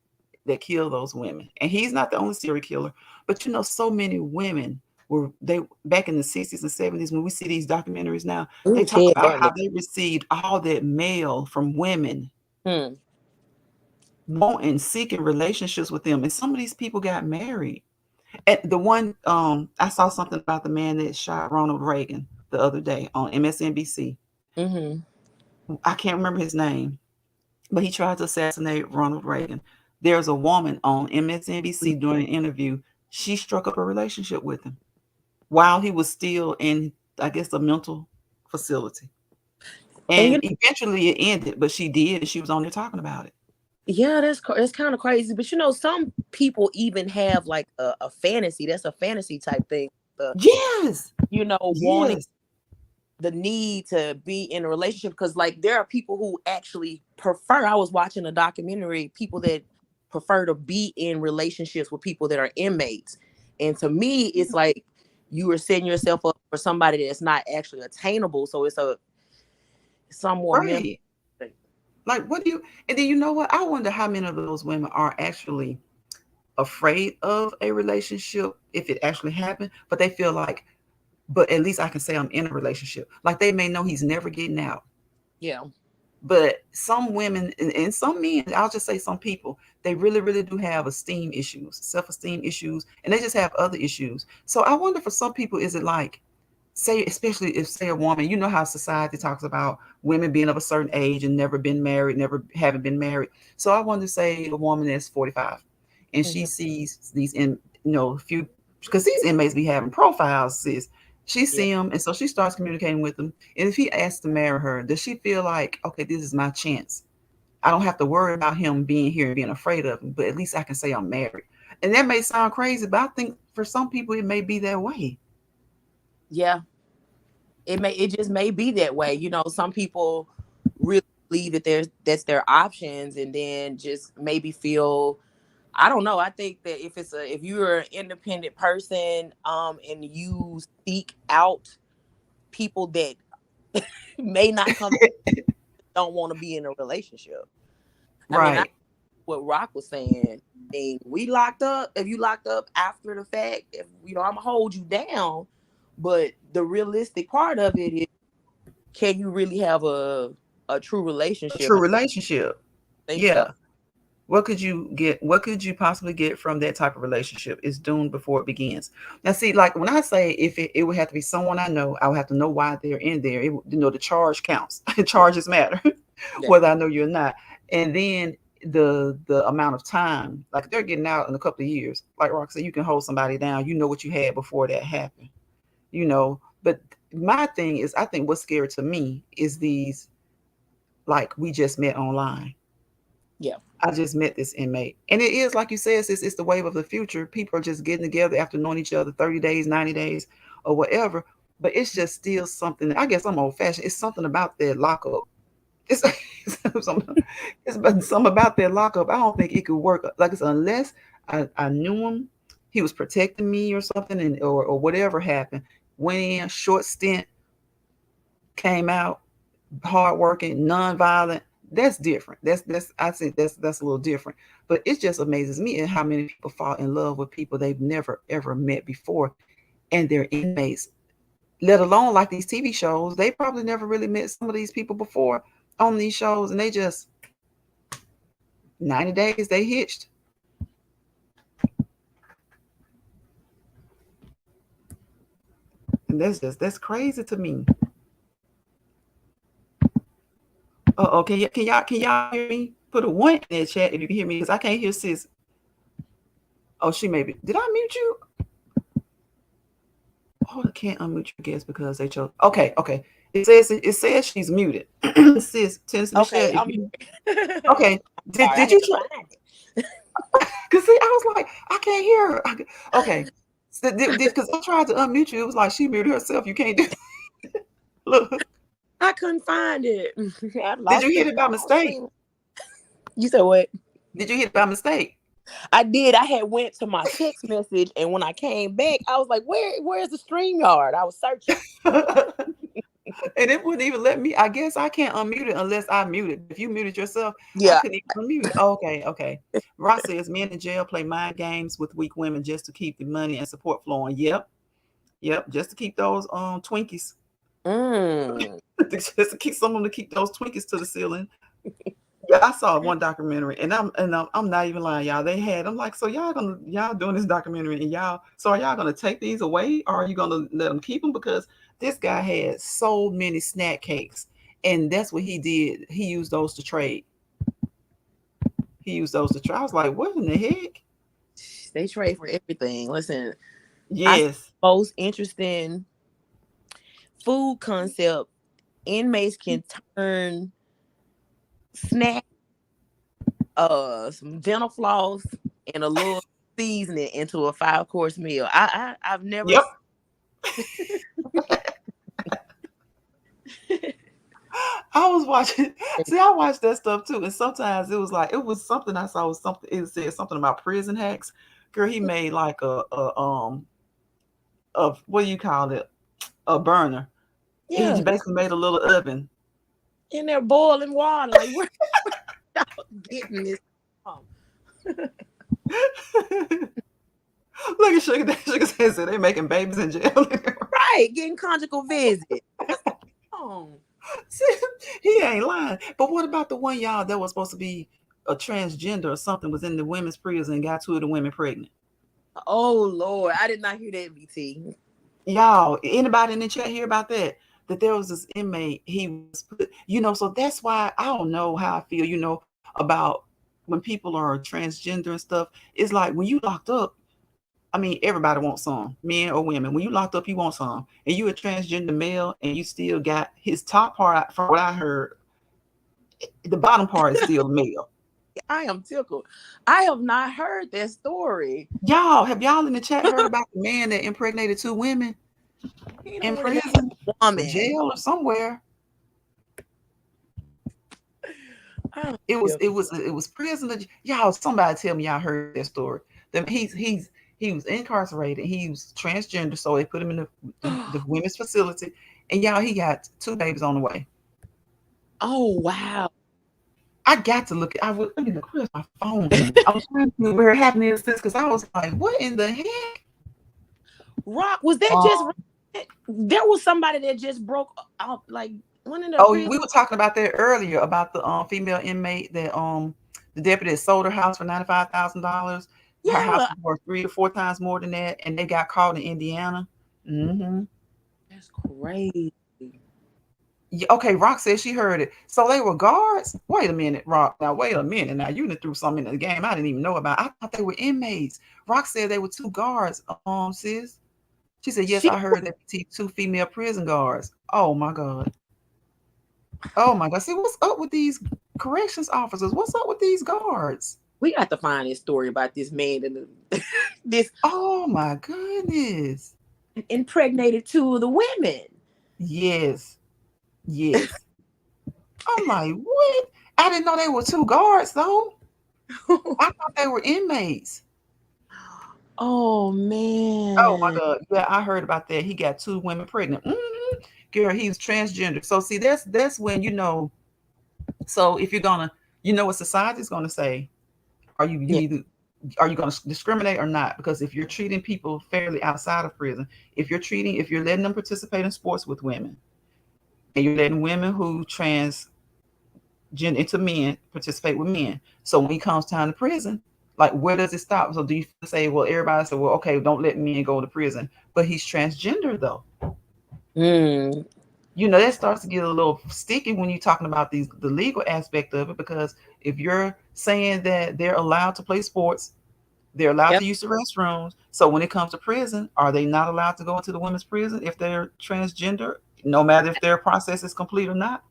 that killed those women, and he's not the only serial killer. But so many women were they back in the 60s and 70s. When we see these documentaries now, they Ooh, talk Ted about how Bundy. they received all that mail from women Hmm. wanting, seeking relationships with them, and some of these people got married. And the one, I saw something about the man that shot Ronald Reagan the other day on MSNBC. Mm-hmm. I can't remember his name, but he tried to assassinate Ronald Reagan. There's a woman on MSNBC during an interview. She struck up a relationship with him while he was still in, I guess, a mental facility. And And eventually it ended, but she did, and she was on there talking about it. yeah, that's kind of crazy. But some people even have like a fantasy. That's a fantasy type thing. The Yes, wanting yes, the need to be in a relationship, because like there are people who actually prefer. I was watching a documentary, people that prefer to be in relationships with people that are inmates, and to me it's like you are setting yourself up for somebody that's not actually attainable, so it's some more mental right. thing. Like, what do you? And then you know what? I wonder how many of those women are actually afraid of a relationship if it actually happened, but they feel like, but at least I can say I'm in a relationship. Like they may know he's never getting out. Yeah, But some women and some men, I'll just say some people, they really, really do have esteem issues, self-esteem issues, and they just have other issues. So I wonder for some people, is it like, say, especially if, say, a woman, you know how society talks about women being of a certain age and never been married, never haven't been married. So I wonder, say, a woman that's 45 and she hmm, sees these in, few, because these inmates be having profiles, sis. She yeah, see him, and so she starts communicating with him. And if he asks to marry her, does she feel like, okay, this is my chance? I don't have to worry about him being here and being afraid of him, but at least I can say I'm married. And that may sound crazy, but I think for some people it may be that way. yeah. It just may be that way. Some people really believe that that's their options, and then just maybe feel, I don't know. I think that if you're an independent person, and you seek out people that may not come, don't want to be in a relationship. I mean, I Right. what Rock was saying. I mean, we locked up. If you locked up after the fact, if I'm gonna hold you down. But the realistic part of it is, can you really have a true A relationship? true And relationship. I think Yeah. so. What could you get? What could you possibly get from that type of relationship? It's doomed before it begins. Now, see, like when I say if it would have to be someone I know, I would have to know why they're in there. The charge counts. Yeah, Charges matter, yeah, whether I know you or not. And then the amount of time, like they're getting out in a couple of years. Like Rock said, you can hold somebody down. You know what you had before that happened. But my thing is, I think what's scary to me is these, like, we just met online. yeah, I just met this inmate. And it is, like you said, it's the wave of the future. People are just getting together after knowing each other 30 days, 90 days, or whatever. But it's just still something. I guess I'm old fashioned. It's something about that lockup. It's, it's something about that lockup. I don't think it could work. Like it's unless I knew him, he was protecting me or something, and or whatever happened. Went in, short stint, came out, hardworking, non-violent. That's different. That's I think that's a little different. But it just amazes me at how many people fall in love with people they've never ever met before, and they're inmates. Let alone like these TV shows, they probably never really met some of these people before on these shows, and they just 90 days they hitched, and that's crazy to me. Oh, can y'all hear me? Put a one in the chat if you can hear me, because I can't hear sis. Oh, she maybe did I mute you? Oh, I can't unmute your guest because they chose. Okay, okay. It says she's muted. Sis, Tennessee Michelle. okay. If I'm you here. okay, did Sorry, I did you had to try? find Cause see, I was like, I can't hear her. Okay, so, because I tried to unmute you, it was like she muted herself. You can't do. Look, I couldn't find it. I did you lost hit it. it by mistake? You said what? Did you hit it by mistake? I did. I had went to my text message, and when I came back, I was like, Where's the stream yard?" I was searching. And it wouldn't even let me. I guess I can't unmute it unless I mute it. If you muted yourself, I Yeah. couldn't even unmute it. Okay, okay. Ross says men in jail play mind games with weak women just to keep the money and support flowing. Yep, yep, just to keep those Twinkies, Mm. just to keep someone to keep those Twinkies to the ceiling. Yeah, I saw one documentary, and I'm not even lying, y'all. They had. I'm like, so y'all doing this documentary, and so are y'all gonna take these away, or are you gonna let them keep them? Because this guy had so many snack cakes, and that's what he did. He used those to trade. He used those to trade. I was like, what in the heck? They trade for everything. Listen, I see Yes. the most interesting food concept inmates can turn snack, some dental floss, and a little seasoning into a 5 course meal. I've never. Yep. I was watching. See, I watched that stuff too, and sometimes it was like it was something I saw was something. It said something about prison hacks. Girl, he made like a what do you call it? A burner. He Yeah, basically made a little oven. in there boiling water. Like where y'all getting this from? Look at Sugar. Sugar says that they making babies in jail. Right, getting conjugal visit. What's wrong? See, he ain't lying. But what about the one y'all that was supposed to be a transgender or something was in the women's prison and got two of the women pregnant? Oh Lord, I did not hear that, BT. Y'all, anybody in the chat hear about that? That there was this inmate, he was put, so that's why I don't know how I feel, about when people are transgender and stuff. It's like when you locked up, I mean, everybody wants some, men or women. When you locked up, you want some. And you a transgender male and you still got his top part, from what I heard, the bottom part is still male. I am tickled. I have not heard that story. Y'all, have y'all in the chat heard about the man that impregnated two women He in done went and got prison a or woman. jail or somewhere? I am It was it tickled. was it was prison. Y'all, somebody tell me y'all heard that story. That he was incarcerated. He was transgender, so they put him in the women's facility. And y'all, he got two babies on the way. Oh wow. I got to look. I was looking at where's my phone. I was trying to see where it happened is this because I was like, what in the heck? Rock, was that just Um, there was somebody that just broke out like one in the oh, prison? we were talking about that earlier about the female inmate that the deputy sold her house for $95,000. Her house Yeah. was worth 3 to 4 times more than that, and they got caught in Indiana. Mm-hmm. That's crazy. Yeah, okay, Rock said she heard it. So they were guards. Wait a minute, Rock. Now wait a minute. Now you done threw something in the game I didn't even know about. I thought they were inmates. Rock said they were two guards. Sis. She said yes. She I heard that two female prison guards. Oh my god. Oh my god. See what's up with these corrections officers? What's up with these guards? we got to find this story about this man and this Oh my goodness. impregnated two of the women. Yes. Yes. I'm like, what? I didn't know they were two guards though. I thought they were inmates. Oh Oh my man. God. Yeah, I heard about that. He got two women pregnant. Girl, he was transgender. So see, that's when so if you're gonna, what society's gonna say, you Yeah. either are you gonna discriminate or not? Because if you're treating people fairly outside of prison, if you're letting them participate in sports with women, and you're letting women who transgender into men participate with men. So when it comes time to prison, like where does it stop? So do you say, well, everybody said, well, okay, don't let men go to prison, but he's transgender though. Mm. That starts to get a little sticky when you're talking about the legal aspect of it, because if you're saying that they're allowed to play sports, they're allowed Yep. to use the restrooms. So when it comes to prison, are they not allowed to go into the women's prison if they're transgender, no matter if their process is complete or not?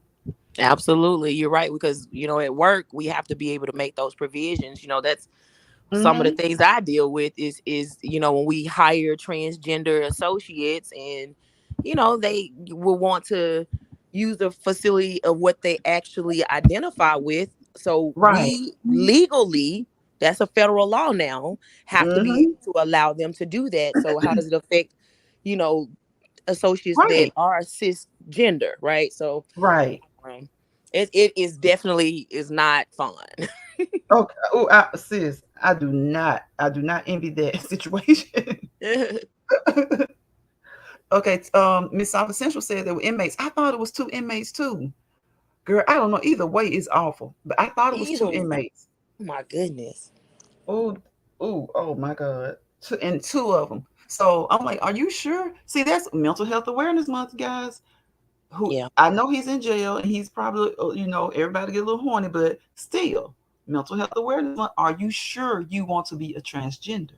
Absolutely. You're right. Because, at work, we have to be able to make those provisions. That's some of the Mm-hmm. things I deal with is when we hire transgender associates and they will want to use the facility of what they actually identify with. So Right. we legally, that's a federal law now, have to be Mm-hmm. able to allow them to do that. So how does it affect, you know, associates that Right. are cisgender, right? So Right. it is definitely is not fun. Okay. Oh, sis, I do not envy that situation. Okay. Miss South Central said there were inmates. I thought it was two inmates too. Girl, I don't know. Either way is awful, but I thought it was two Either way, inmates. oh my goodness. Oh, oh my God. And two of them. So I'm like, are you sure? See, that's Mental Health Awareness Month, guys. Who Yeah. I know he's in jail and he's probably, everybody get a little horny, but still, Mental Health Awareness Month. Are you sure you want to be a transgender?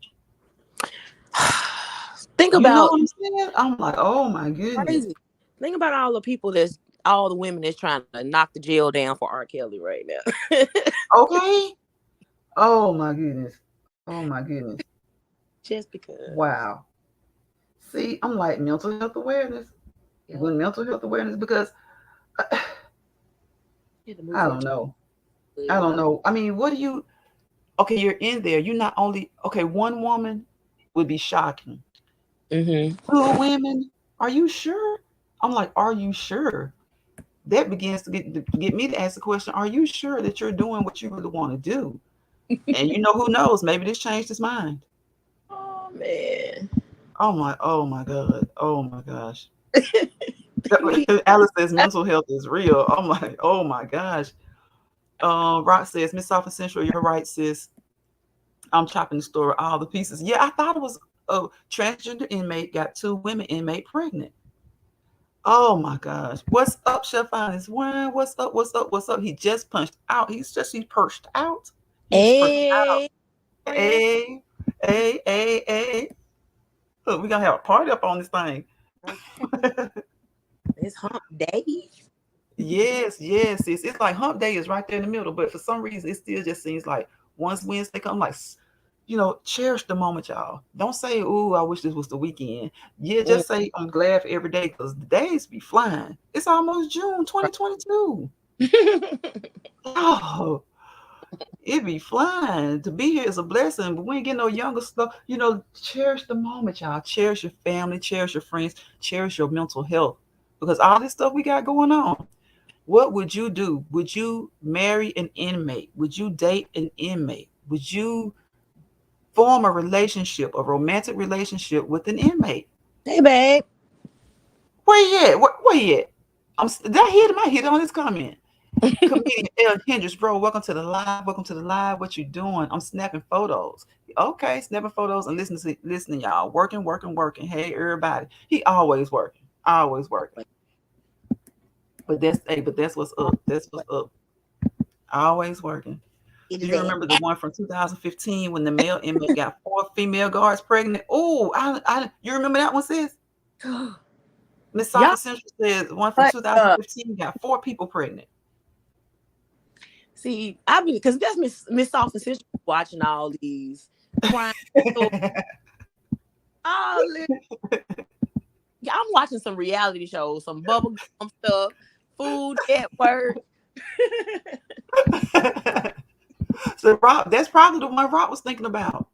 Think You know about what I'm saying? I'm like, oh my goodness. crazy. Think about all the people that's all the women that's trying to knock the jail down for R. Kelly right now. Okay. Oh my goodness. Oh my goodness. Just because. Wow. See, I'm like mental health awareness. Yep. When mental health awareness, because uh, You had to move I her don't to know. I the don't know. I mean, what do you? Okay, you're in there. You're not only okay. One woman would be shocking. Mm-hmm. Two women? Are you sure? I'm like, are you sure? That begins to get me to ask the question: are you sure that you're doing what you really want to do? And who knows? Maybe this changed his mind. Oh man. Oh my God. Oh my gosh. Me. Alice says mental health is real. I'm like, oh my gosh. Rock says, Miss Soft and Central, you're right, sis. I'm chopping the story all the pieces. Yeah, I thought it was a transgender inmate got two women inmate pregnant. Oh my gosh. What's up, Chef Honest? Wine? What's up? What's up? What's up? He just punched out. He perched out. He's perched out. Hey, friend. Hey, hey. Look, we're gonna have a party up on this thing. Okay. It's hump day. Yes. It's like hump day is right there in the middle, but for some reason it still just seems like once Wednesday come, like cherish the moment, y'all. Don't say, "Ooh, I wish this was the weekend." Yeah, Mm, just say, "I'm glad for every day," because the days be flying. It's almost June 2022. Oh, it be flying. To be here is a blessing, but we ain't getting no younger stuff. Cherish the moment, y'all. Cherish your family, cherish your friends, cherish your mental health, because all this stuff we got going on. What would you do? Would you marry an inmate? Would you date an inmate? Would you form a relationship, a romantic relationship with an inmate? hey, babe. Where you at? Where you at? Did I hit him? I hit on his comment. Comedian L. Hendricks, bro, welcome to the live. Welcome to the live. What you doing? I'm snapping photos. Okay, snapping photos and listening, y'all. Working. Hey, everybody. He always working. Always working. But that's what's up. That's what's up. Always working. It Do is you that. remember the one from 2015 when the male inmate got four female guards pregnant? Oh, you remember that one, sis? Miss Y'all, Soft Central says one from but 2015 got four people pregnant. see, I be because that's Miss Soft and Sister watching all these crime stories. All this. Yeah, I'm watching some reality shows, some bubblegum stuff, Food Network. So Rob, that's probably the one Rob was thinking about.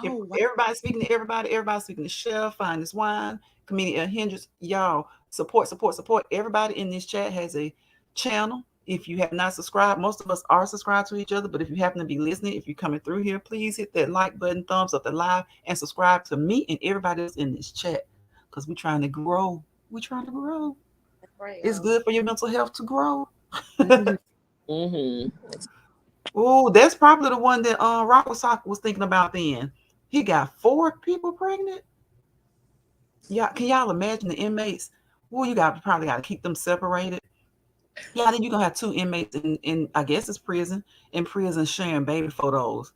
If Oh wow. everybody's speaking to everybody speaking to Chef, Find This Wine, comedian Hendricks, y'all support. Everybody in this chat has a channel. If you have not subscribed, most of us are subscribed to each other, but if you happen to be listening, if you're coming through here, please hit that like button, thumbs up the live, and subscribe to me and everybody else in this chat because we're trying to grow. We're trying to grow. That's right, It's y'all. good for your mental health to grow. Mm-hmm. Mm-hmm. Oh, that's probably the one that Rock was thinking about then. He got four people pregnant. Yeah, can y'all imagine the inmates? Well, probably got to keep them separated. Yeah, then you're gonna have two inmates in I guess it's prison sharing baby photos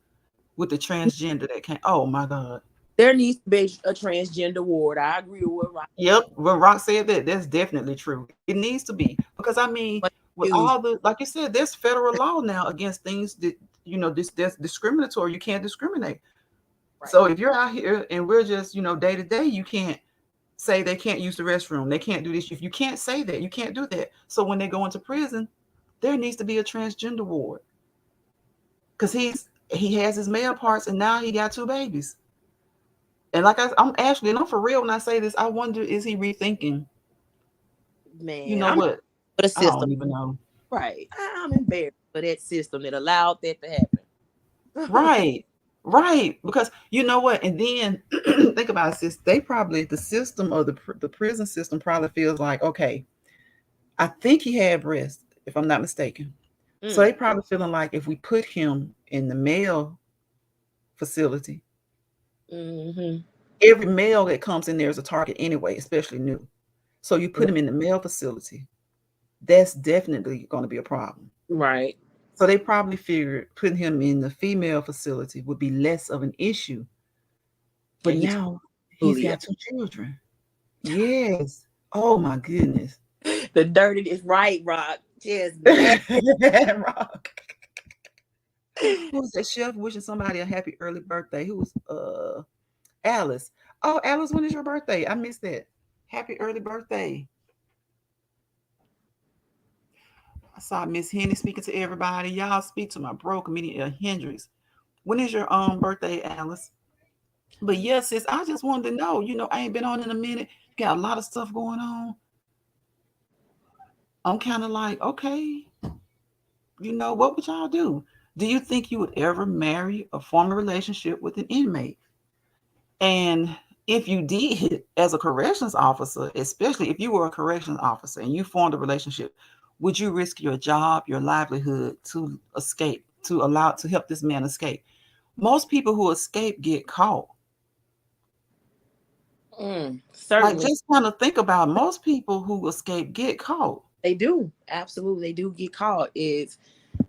with the transgender that came. Oh my God. There needs to be a transgender ward. I agree with what Rock Yep. When Rock said that, that's definitely true. It needs to be because I mean, was with all used. the like you said, there's federal law now against things that this that's discriminatory. You can't discriminate. Right. So if you're out here and we're just day to day, you can't say they can't use the restroom. They can't do this. If you can't say that, you can't do that. So when they go into prison, there needs to be a transgender ward because he has his male parts and now he got two babies. And I'm Ashley, and I'm for real when I say this. I wonder, is he rethinking? You Man, know I'm what? for the I system. don't even know. Right. I'm embarrassed for that system that allowed that to happen. Right, right. Because you know what? And then think about it, sis. They probably the system or the prison system probably feels like, okay, I think he had breast, if I'm not mistaken. So Mm. they probably feeling like if we put him in the male facility, Mm-hmm. every male that comes in there is a target anyway, especially new. So you put him in the male facility, that's definitely going to be a problem. Right. So they probably figured putting him in the female facility would be less of an issue. But And he now he's totally. got two children. Yes. Oh my goodness. The dirty is right, Rock. Just man. Rock. Who's that chef wishing somebody a happy early birthday? Who's Alice? Oh, Alice, when is your birthday? I missed that. Happy early birthday. I saw Miss Henny speaking to everybody. Y'all speak to my bro comedian Hendrix. When is your birthday, Alice? But yes, sis, I just wanted to know. I ain't been on in a minute. Got a lot of stuff going on. I'm kind of like, okay, what would y'all do? Do you think you would ever marry or form a relationship with an inmate? And if you did, as a corrections officer, especially if you were a corrections officer and you formed a relationship, would you risk your job, your livelihood to escape, to help this man escape? Most people who escape get caught. Like, Certainly. just kind of think about most people who escape get caught. They do. Absolutely. They do get caught. It's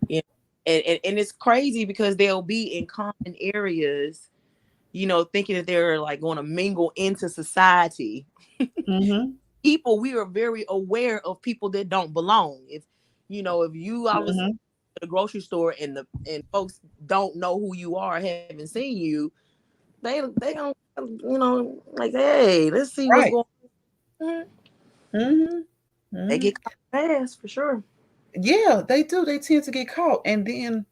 you know, and it's crazy because they'll be in common areas, thinking that they're like going to mingle into society. Mm-hmm. People, we are very aware of people that don't belong. If you all of a sudden Mm-hmm. at the grocery store and folks don't know who you are, haven't seen you, they don't like, hey, let's see what's Right. going on. Mm-hmm. They Mm-hmm. get caught fast for sure. Yeah, they do. They tend to get caught. And then,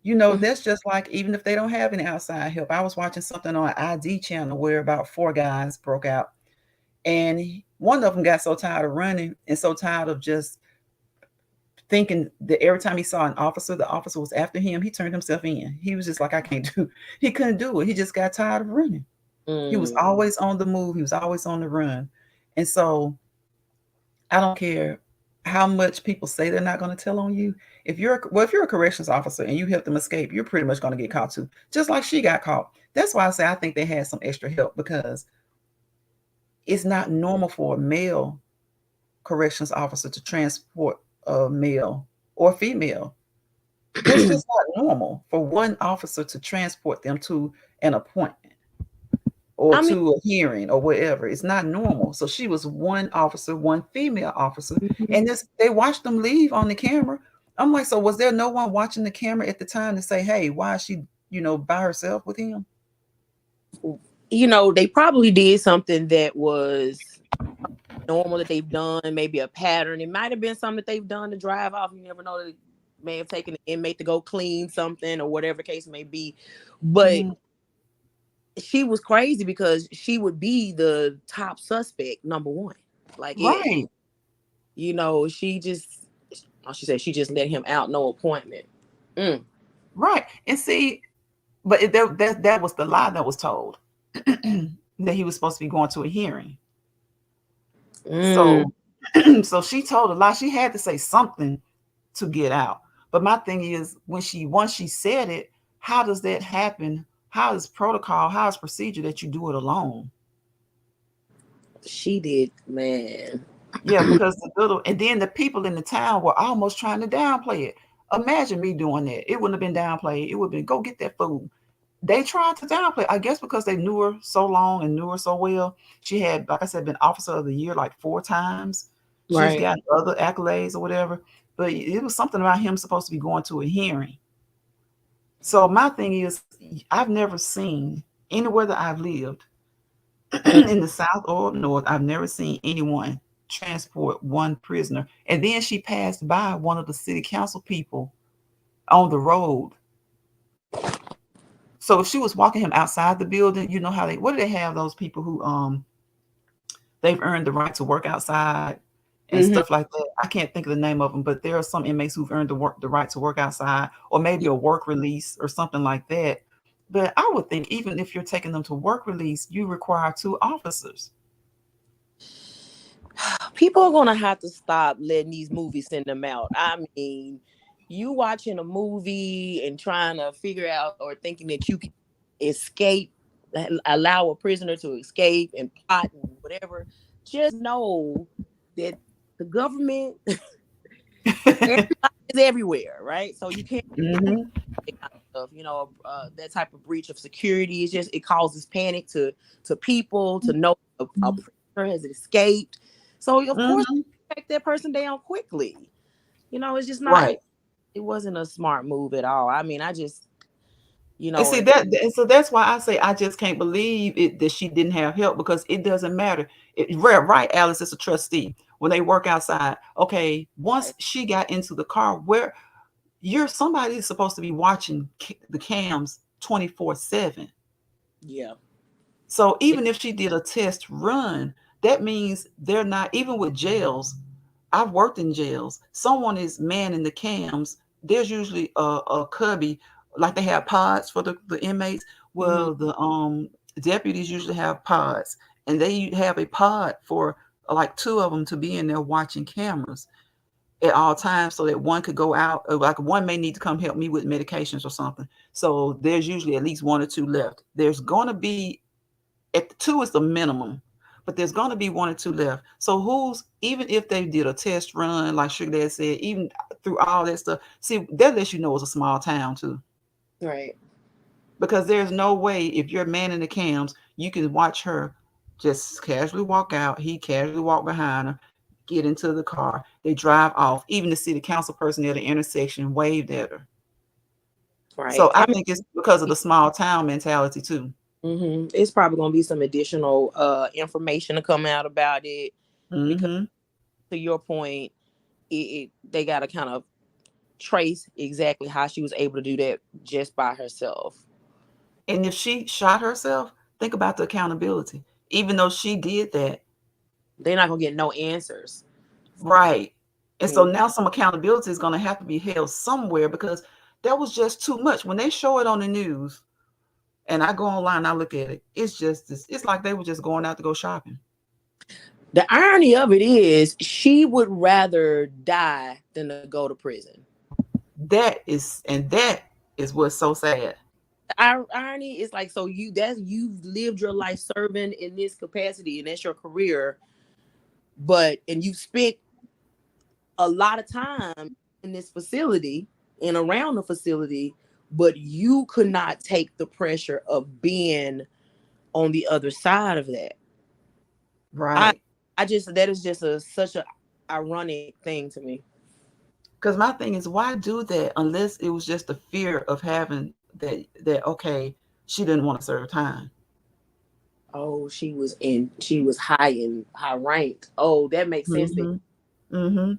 that's just like, even if they don't have any outside help. I was watching something on ID channel where about four guys broke out. And one of them got so tired of running and so tired of just thinking that every time he saw an officer, the officer was after him, he turned himself in. He was just like, I can't do. He couldn't do it. He just got tired of running. He was Mm. always on the move. He was always on the run. And so I don't care how much people say they're not going to tell on you. If you're a corrections officer and you help them escape, you're pretty much going to get caught too. Just like she got caught. That's why I say I think they had some extra help, because it's not normal for a male corrections officer to transport a male or female. That's just not normal for one officer to transport them to an appointment or I mean, to a hearing or whatever. It's not normal. So she was one officer, one female officer, mhm. and they watched them leave on the camera. I'm like, so was there no one watching the camera at the time to say, hey, why is she, by herself with him? They probably did something that was normal that they've done, maybe a pattern. It might have been something that they've done to drive off. You never know. They may have taken an inmate to go clean something or whatever case may be. But Mm, she was crazy because she would be the top suspect, number one. Like it, right, she just, she said she just let him out, no appointment. Mm. right. And see, but that was the lie that was told, that he was supposed to be going to a hearing. Mm. So, so she told a lie. She had to say something to get out. But my thing is, once she said it, how does that happen? How is protocol? How is procedure that you do it alone? She did, man. Yeah, because and then the people in the town were almost trying to downplay it. Imagine me doing that. It wouldn't have been downplayed. It would have been, go get that food. They tried to downplay. I guess because they knew her so long and knew her so well. She had, like I said, been officer of the year like 4 times. She's Right. got other accolades or whatever. But it was something about him supposed to be going to a hearing. So my thing is, I've never seen anywhere that I've lived Mm. in the South or North, I've never seen anyone transport one prisoner. And then she passed by one of the city council people on the road. So if she was walking him outside the building, you know how what do they have, those people who they've earned the right to work outside and Hmm. stuff like that. I can't think of the name of them, but there are some inmates who've earned the right to work outside, or maybe a work release or something like that. But I would think even if you're taking them to work release, you require two officers. People are gonna have to stop letting these movies send them out. I mean, you watching a movie and trying to figure out or thinking that you can escape, allow a prisoner to escape and plot and whatever. Just know that the government, everybody is everywhere, right? So you can't Hmm. that kind of stuff. That type of breach of security is just, it causes panic to people to know a prisoner has escaped. So of course Hmm. track that person down quickly. It's just not. Right. It wasn't a smart move at all. I mean, I just, And see and and so that's why I say I just can't believe it that she didn't have help, because it doesn't matter. Right, Alice is a trustee. When they work outside, okay, once right, she got into the car, where you're somebody is supposed to be watching the cams 24/7. yeah, So even if she did a test run, that means they're not, even with jails. I've worked in jails. Someone is manning the cams. There's usually a cubby, like they have pods for the inmates. hmm, Well, the deputies usually have pods, and they have a pod for like two of them to be in there watching cameras at all times, so that one could go out. Like one may need to come help me with medications or something. So there's usually at least one or two left. There's going to be, at the two is the minimum, but there's going to be one or two left. So who's, even if they did a test run, like Sugar Dad said, even through all that stuff, see, that lets you know it's a small town too. right, Because there's no way, if you're manning the cams, you can watch her just casually walk out, he casually walk behind her, get into the car, they drive off. Even the city council person at the intersection waved at her. right. So I I think it's because of the small town mentality too. mean, it's probably gonna be some additional information to come out about it because, Hmm. to your point, they got to kind of trace exactly how she was able to do that just by herself. And if she shot herself, think about the accountability. Even though she did that, They're not gonna get no answers. right. And so Mm. now some accountability is going to have to be held somewhere, because that was just too much. When they show it on the news and I go online, I look at it, it's just this, it's like they were just going out to go shopping. The irony of it is, she would rather die than to go to prison. That is what's so sad. Irony is like, so you've lived your life serving in this capacity, and that's your career, and you've spent a lot of time in this facility and around the facility, but you could not take the pressure of being on the other side of that. I Right. I just that is just such a ironic thing to me. Because my thing is, why do that unless it was just the fear of having that okay, she didn't want to serve time. Oh, she was high ranked. Oh, that makes sense. Mm-hmm. Mm-hmm.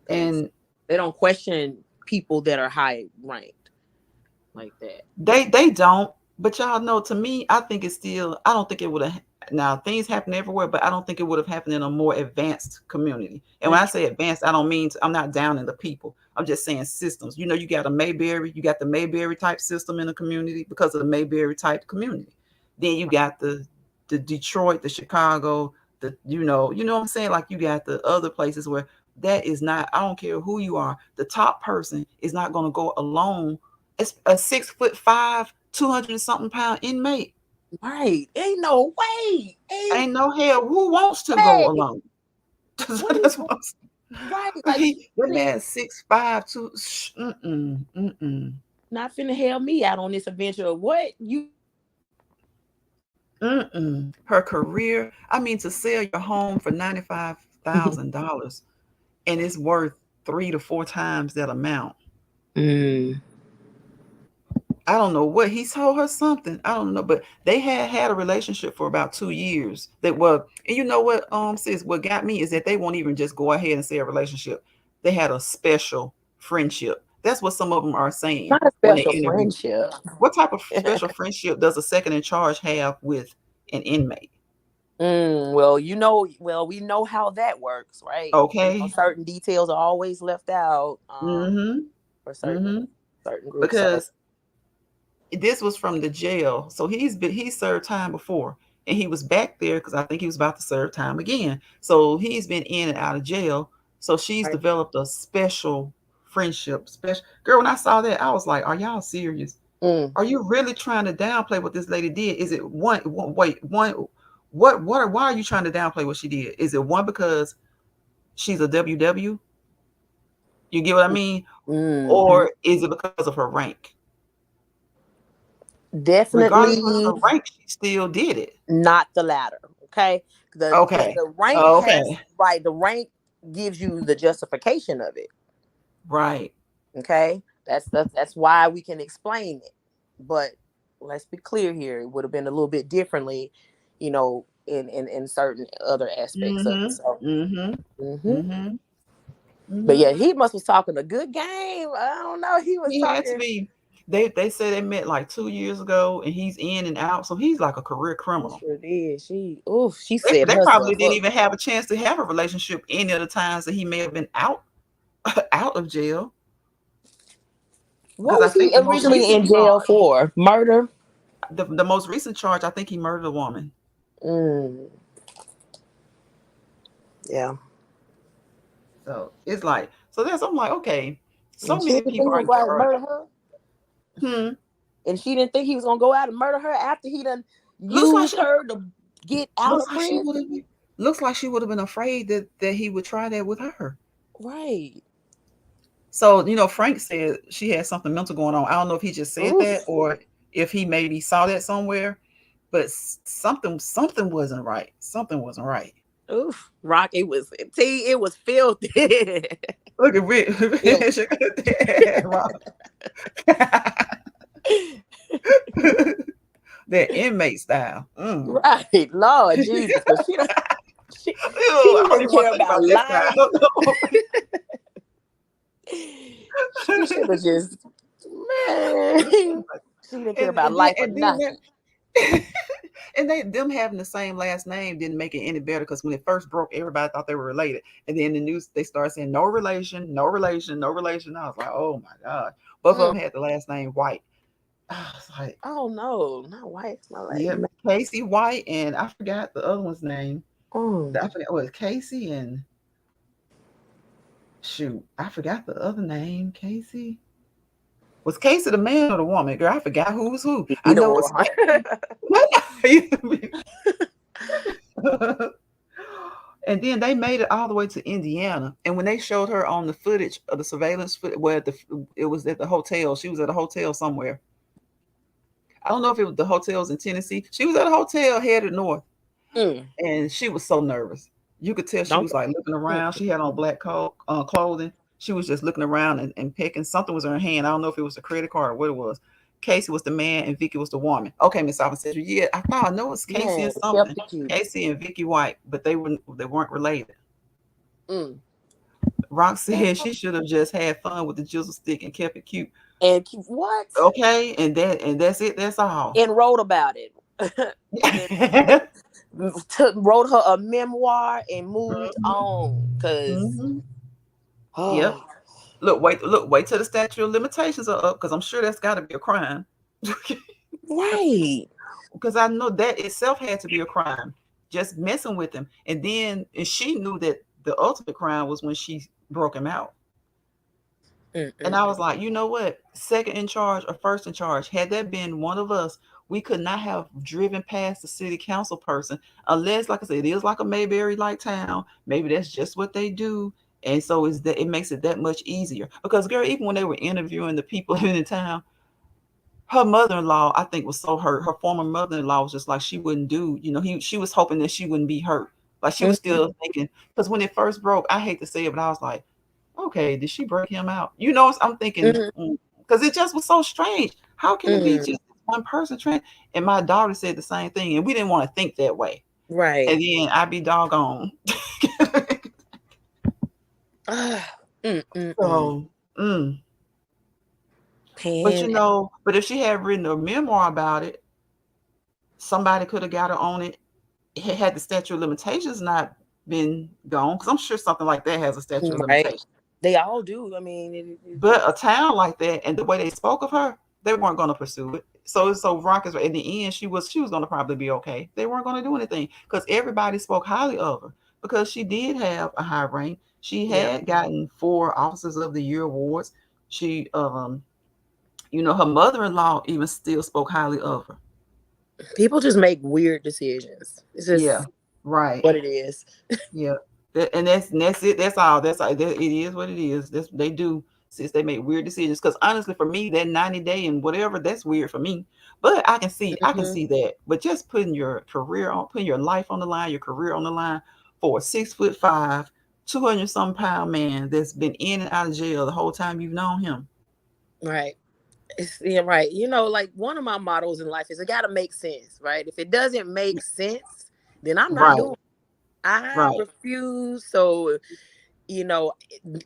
That makes And They don't question people that are high ranked like that. they don't. But y'all know, to me, I think it's still. I don't think it would have. Now things happen everywhere, but I don't think it would have happened in a more advanced community. And when I That's say advanced, I don't mean I'm not down in the people. I'm just saying systems. You got a Mayberry, you got the Mayberry type system in the community because of the Mayberry type community. Then you got the Detroit, the Chicago, you know what I'm saying? Like you got the other places where that is not. I don't care who you are. The top person is not going to go alone. It's a 6'5", 200 and something pound inmate. right. Ain't no way. Ain't Ain't no hell. Who wants to go way. alone? What is That's what I'm right? saying. Like, That man 6'5", two. Mm-mm, mm-mm, not finna help me out on this adventure. What you mm-mm. Her career. I mean, to sell your home for $95,000 and it's worth 3 to 4 times that amount. mm, I don't know what he told her, something. I don't know, but they had a relationship for about 2 years. That were, and you know what, sis, what got me is that they won't even just go ahead and say a relationship. They had a special friendship. That's what some of them are saying not a when they special interview. friendship. What type of special friendship does a second in charge have with an inmate? Well, we know how that works, right? Okay. Certain details are always left out Mm-hmm. for Mm-hmm. certain groups. So, Because this was from the jail. So he served time before, and he was back there because I think he was about to serve time again. So he's been in and out of jail. So she's right. developed a special friendship. Special girl. When I saw that, I was like, "Are y'all serious? Mm, Are you really trying to downplay what this lady did? Is it wait, one? Why are you trying to downplay what she did? Is it one because she's a WW? You get what I mean, mm, or is it because of her rank? Regardless of Definitely her rank, she still did it. not the latter. Okay. Okay. The rank has, Okay. right, the rank gives you the justification of it. Right. Okay. That's why we can explain it. But let's be clear here. It would have been a little bit differently, in certain other aspects of it. Mm-hmm. So Mm-hmm. hmm Mm-hmm. but Mm-hmm. yeah, he must was talking a good game. I don't know. He was He had to talking. be. They said they met like 2 years ago, and he's in and out, so he's like a career He criminal. sure did. She They, set they probably herself didn't up. even have a chance to have a relationship any of the times that he may have been out out of jail. What Because I was he think the most originally recent in jail charge, for? Murder. the most recent charge, I think he murdered a woman. Mm, yeah. So it's like, so that's, I'm like, okay, so And she many didn't think people he was are, going to murder her. hmm, And she didn't think he was gonna go out and murder her after he done looks like used she, her to get out looks of like she prison. would have been, looks like she would have been afraid that he would try that with her. Right. So, Frank said she had something mental going on. I don't know if he just said that Oof. or if he maybe saw that somewhere, but something wasn't right. Something wasn't right. Oof. Rock, it was it was filthy. Look at Rick. Filthy. That inmate style. Mm. Right. Lord Jesus. Cause she Ew, I don't didn't even want care to think about about that life. style. No. She should have just, man. She didn't care and, about and then life or and then nothing. that, and them having the same last name didn't make it any better because when it first broke, everybody thought they were related, and then the news they started saying no relation, no relation, no relation. I was like, oh my god, both of Mm. them had the last name White. I was like, Oh no, not white. It's not like yep, Casey White, and I forgot the other one's name. mm. I forgot what Casey and shoot, I forgot the other name. Casey. Was Casey the man or the woman? Girl, I forgot who was who. I Either know it's or. Casey. And then they made it all the way to Indiana. And when they showed her on the footage of the surveillance where it was at the hotel, she was at a hotel somewhere. I don't know if it was the hotels in Tennessee. She was at a hotel headed north, Mm. and she was so nervous. You could tell she Don't. was like looking Mm. around. She had on black clothing. She was just looking around and picking. Something was in her hand. I don't know if it was a credit card or what it was. Casey was the man and Vicky was the woman. Okay, Miss Alvin said, yeah, I thought I know it was Casey Man, and something. kept it cute. Casey and Vicky White, but they weren't related. Mm. Rock said she should have just had fun with the jizzle stick and kept it cute. And what? Okay, and that's it. That's all. And wrote about it. And wrote her a memoir and moved on. Cause Mm-hmm. Yep. oh Wait till the statute of limitations are up, because I'm sure that's got to be a crime. right. Because I know that itself had to be a crime, just messing with him. And she knew that the ultimate crime was when she broke him out. And I Mm-mm. was like, you know what? Second in charge or first in charge, had that been one of us, we could not have driven past the city council person unless, like I said, it is like a Mayberry like town. Maybe that's just what they do. And so is that it makes it that much easier. Because girl, even when they were interviewing the people in the town, her mother-in-law, I think, was so hurt. Her former mother-in-law was just like she wouldn't do, she was hoping that she wouldn't be hurt. Like she was Mm-mm. still thinking, because when it first broke, I hate to say it, but I was like, okay, did she break him out? I'm thinking, Mm-mm. because it just was so strange. How can it be Mm. just one person trying? And my daughter said the same thing, and we didn't want to think that way. Right. And then I be doggone. Mm-mm-mm. So, mm. But Pan. but if she had written a memoir about it, somebody could have got her on it. Had the statute of limitations not been gone, because I'm sure something like that has a statute of Right. limitations. They all do. I mean, But a town like that, and the way they spoke of her, they weren't going to pursue it. So Rock is in the end, she was going to probably be okay. They weren't going to do anything because everybody spoke highly of her because she did have a high rank. She yeah. had gotten 4 Officers of the Year awards. She, her mother-in-law even still spoke highly of her. People just make weird decisions. It's Yeah, just right. what it is. Yeah, and that's it. That's all. It is what it is. They do since they make weird decisions. Because honestly, for me, that 90 day and whatever, that's weird for me. But I can Mhm. see that. But just putting your career on, putting your life on the line, your career on the line for a 6'5", 200 some pound man that's been in and out of jail the whole time you've known him. Right. Yeah, right. You know, like one of my mottos in life is it got to make sense, right? If it doesn't make sense, then I'm not Right, doing it. I right. refuse. So, you know,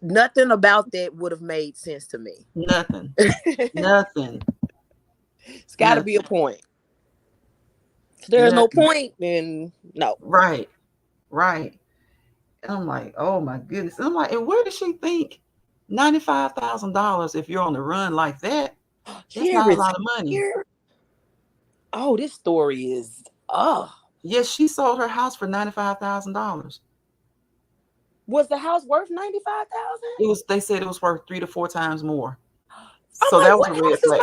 nothing about that would have made sense to me. Nothing. It's Nothing. got to be a Nothing. point. If there's no Nothing. point, then no. Right. Right. And I'm like, oh my goodness. And I'm like, and where does she think $95,000 if you're on the run like that? That's She not a lot of money. retired. Oh, this story is Yes, she sold her house for $95,000. Was the house worth 95,000? It was. They said it was worth 3 to 4 times more. I'm So like, that was what a red house is flag.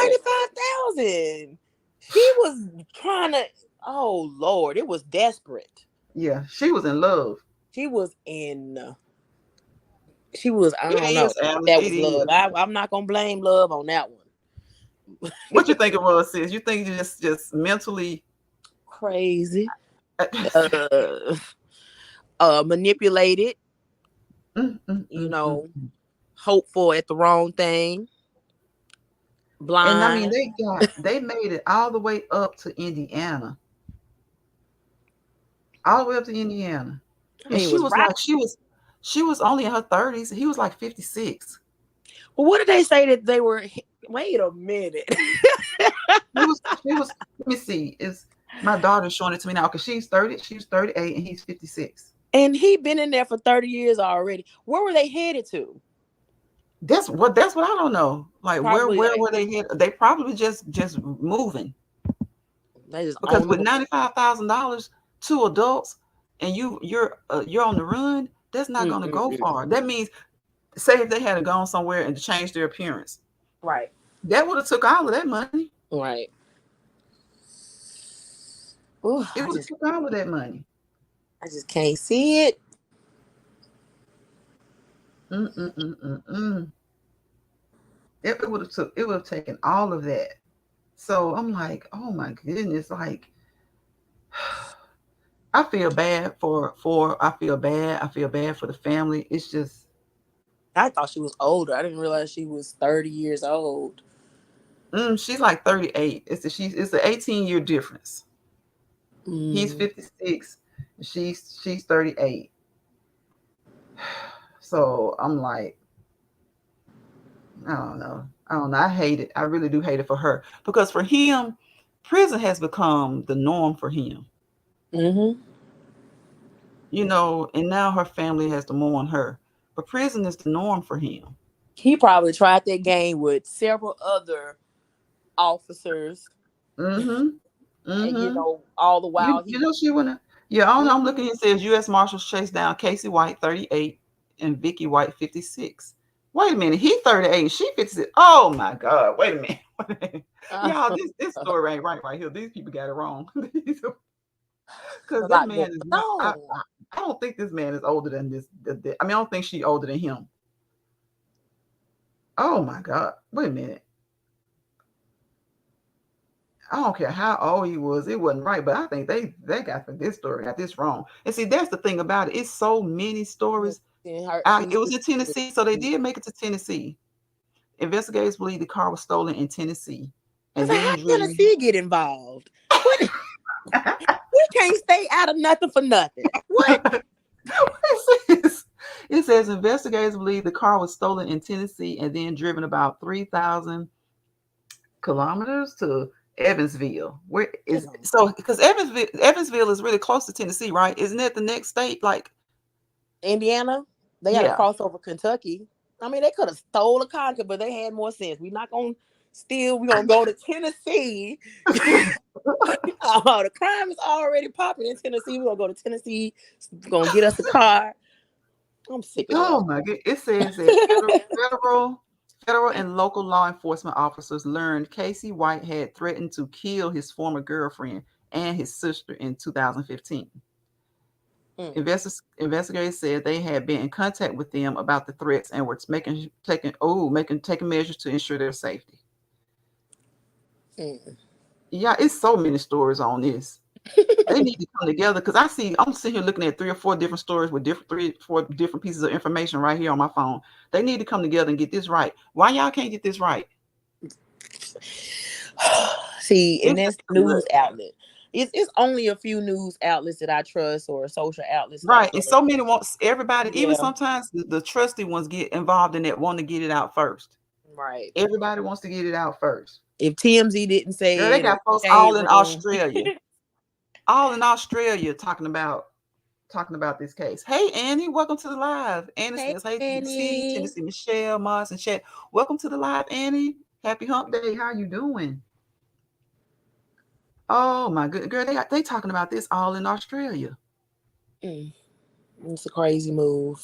95,000? She was trying to. Oh Lord, it was desperate. Yeah, she was in love. She was in. She was. I It don't know. is, Alice. That It was love. is. I'm not gonna blame love on that one. What you think it was, sis? You think you just mentally Crazy. mm, Uh, manipulated. mm, mm, You mm. know, hopeful at the wrong thing. And I mean Blind. they made it all the way up to Indiana. All the way up to Indiana. I And mean, it she was was right. like she was only in her 30s. He was like 56. Well, what did they say that they were? Wait a minute. She was let me see. Is my daughter's showing it to me now because she's 30, she's 38 and he's 56. And he been in there for 30 years already. Where were they headed to? That's what I don't know. Like where Probably where like were they hit? They probably just moving they just because own with the $95,000, two adults, and you're on the run. That's not going to go Mm-mm-mm. far. That means say if they had gone somewhere and changed their appearance, Right. that would have took all of that money. Right. Ooh, It would have took all of that money. I just can't see it. Mm-mm-mm-mm-mm. It would have taken all of that. So I'm like, oh my goodness, like I feel bad for the family. It's just I thought she was older. I didn't realize she was 30 years old. she's like 38. It's the 18-year difference. He's Mm. 56, she's 38. So I'm like, I don't know. I don't know. I hate it. I really do hate it for her because for him, prison has become the norm for him. Mm-hmm. And now her family has to mourn her. But prison is the norm for him. He probably tried that game with several other officers, Mm-hmm. and Mm-hmm. all the You while he you was. know she wanna Yeah, I don't know. I'm Mhm. looking. It says U.S. Marshals chased down Casey White, 38, and Vicky White, 56. Wait a minute, he 38 and she 56. Oh my God! Wait a minute, wait a minute. Y'all. This story ain't right here. These people got it wrong. A Because this lot man going is not. on. I don't think this man is older than this. I mean, I don't think she older than him. Oh my God! Wait a minute. I don't care how old he was, it wasn't right. But I think they got this story, got this wrong. And see, that's the thing about it. It's so many stories. And her, It was in Tennessee, so they did make it to Tennessee. Investigators believe the car was stolen in Tennessee I was and like, how then driven. Tennessee get involved? What? We can't stay out of nothing for nothing. What? it says, it says investigators believe the car was stolen in Tennessee and then driven about 3,000 kilometers to Evansville. Where is so because Evansville is really close to Tennessee, right? Isn't that the next state? Like, Indiana, they got to yeah. cross over Kentucky. I mean, they could have stole a conquer, but they had more sense. We're not gonna steal. We're gonna go to Tennessee. Oh, the crime is already popping in Tennessee. We're gonna go to Tennessee. We're gonna get us a car. I'm sick of that. Oh my god! It says that federal and local law enforcement officers learned Casey White had threatened to kill his former girlfriend and his sister in 2015. Mm, Investigators said they had been in contact with them about the threats and were taking measures to ensure their safety. mm. Yeah, it's so many stories on this. They need to come together because I'm sitting here looking at 3 or 4 different stories with different 3 or 4 different pieces of information right here on my phone. They need to come together and get this right. Why y'all can't get this right? See, and It's that's just the too news much. outlet. It's only a few news outlets that I trust or social outlets that I Right. And trust. so many wants everybody, even Yeah, sometimes the trusty ones get involved in that, want to get it out first. right. Everybody wants to get it out first. If TMZ didn't Girl, they say it or got folks Shade all in Room, Australia. All in Australia talking about this case. Hey Annie, welcome to the live. Annie hey says, hey Tennessee, Annie, Tennessee Michelle, Mars and Chat. Welcome to the live, Annie. Happy hump day. How you doing? Oh my good girl, they talking about this all in Australia. mm, it's a crazy move.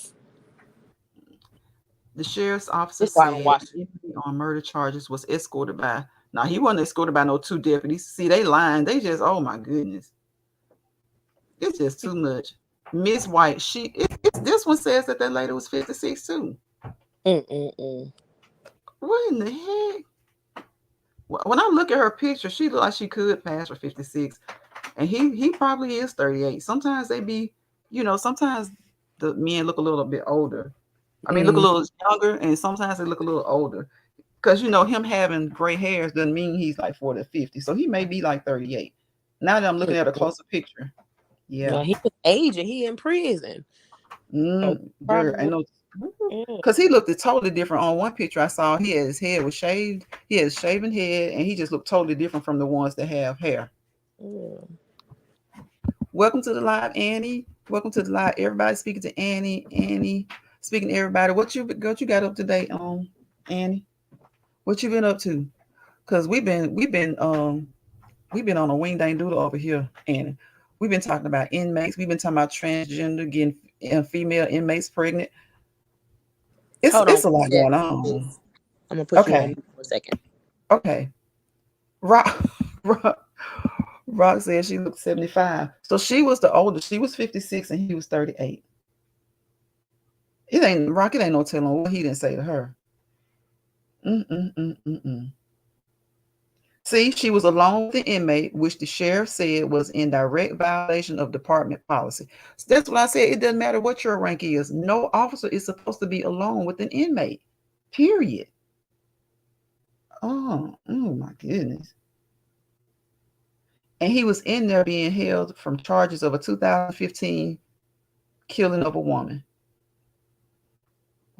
The sheriff's officer It's why I don't said watch. the inmate on murder charges was escorted by. Now he wasn't escorted by no 2 deputies. See, they lying. They just, oh my goodness, it's just too much. Miss White, this one says that that lady was 56 too. Mm-mm-mm. What in the heck? When I look at her picture, she look like she could pass for 56, and he probably is 38. Sometimes they be, sometimes the men look a little bit older. I mean, look a Mm, little younger, and sometimes they look a little older. Because him having gray hairs doesn't mean he's like 40 or 50. So he may be like 38. Now that I'm looking at a mm-mm. closer picture, yeah. No, he was aging. He in prison. So Girl, I probably. know. Yeah. Because he looked totally different on one picture I saw. His head was shaved. He has shaven head, and he just looked totally different from the ones that have hair. Yeah. Welcome to the live, Annie. Welcome to the live. Everybody speaking to Annie. Annie speaking to everybody. What you got up today, Annie? What you been up to? Cause we've been on a wing dang doodle over here, Annie. We've been talking about inmates. We've been talking about transgender, getting female inmates pregnant. It's Hold on it's a one lot second. going on. Sis. I'm gonna put you on Okay, mute for a second. okay. Rock, Rock, Rock said she looked 75. So she was the oldest. She was 56 and he was 38. It ain't no telling what he didn't say to her. Mm-mm-mm-mm-mm. See, she was alone with the inmate, which the sheriff said was in direct violation of department policy. So that's what I said. It doesn't matter what your rank is. No officer is supposed to be alone with an inmate. Period. Oh my goodness. And he was in there being held from charges of a 2015 killing of a woman.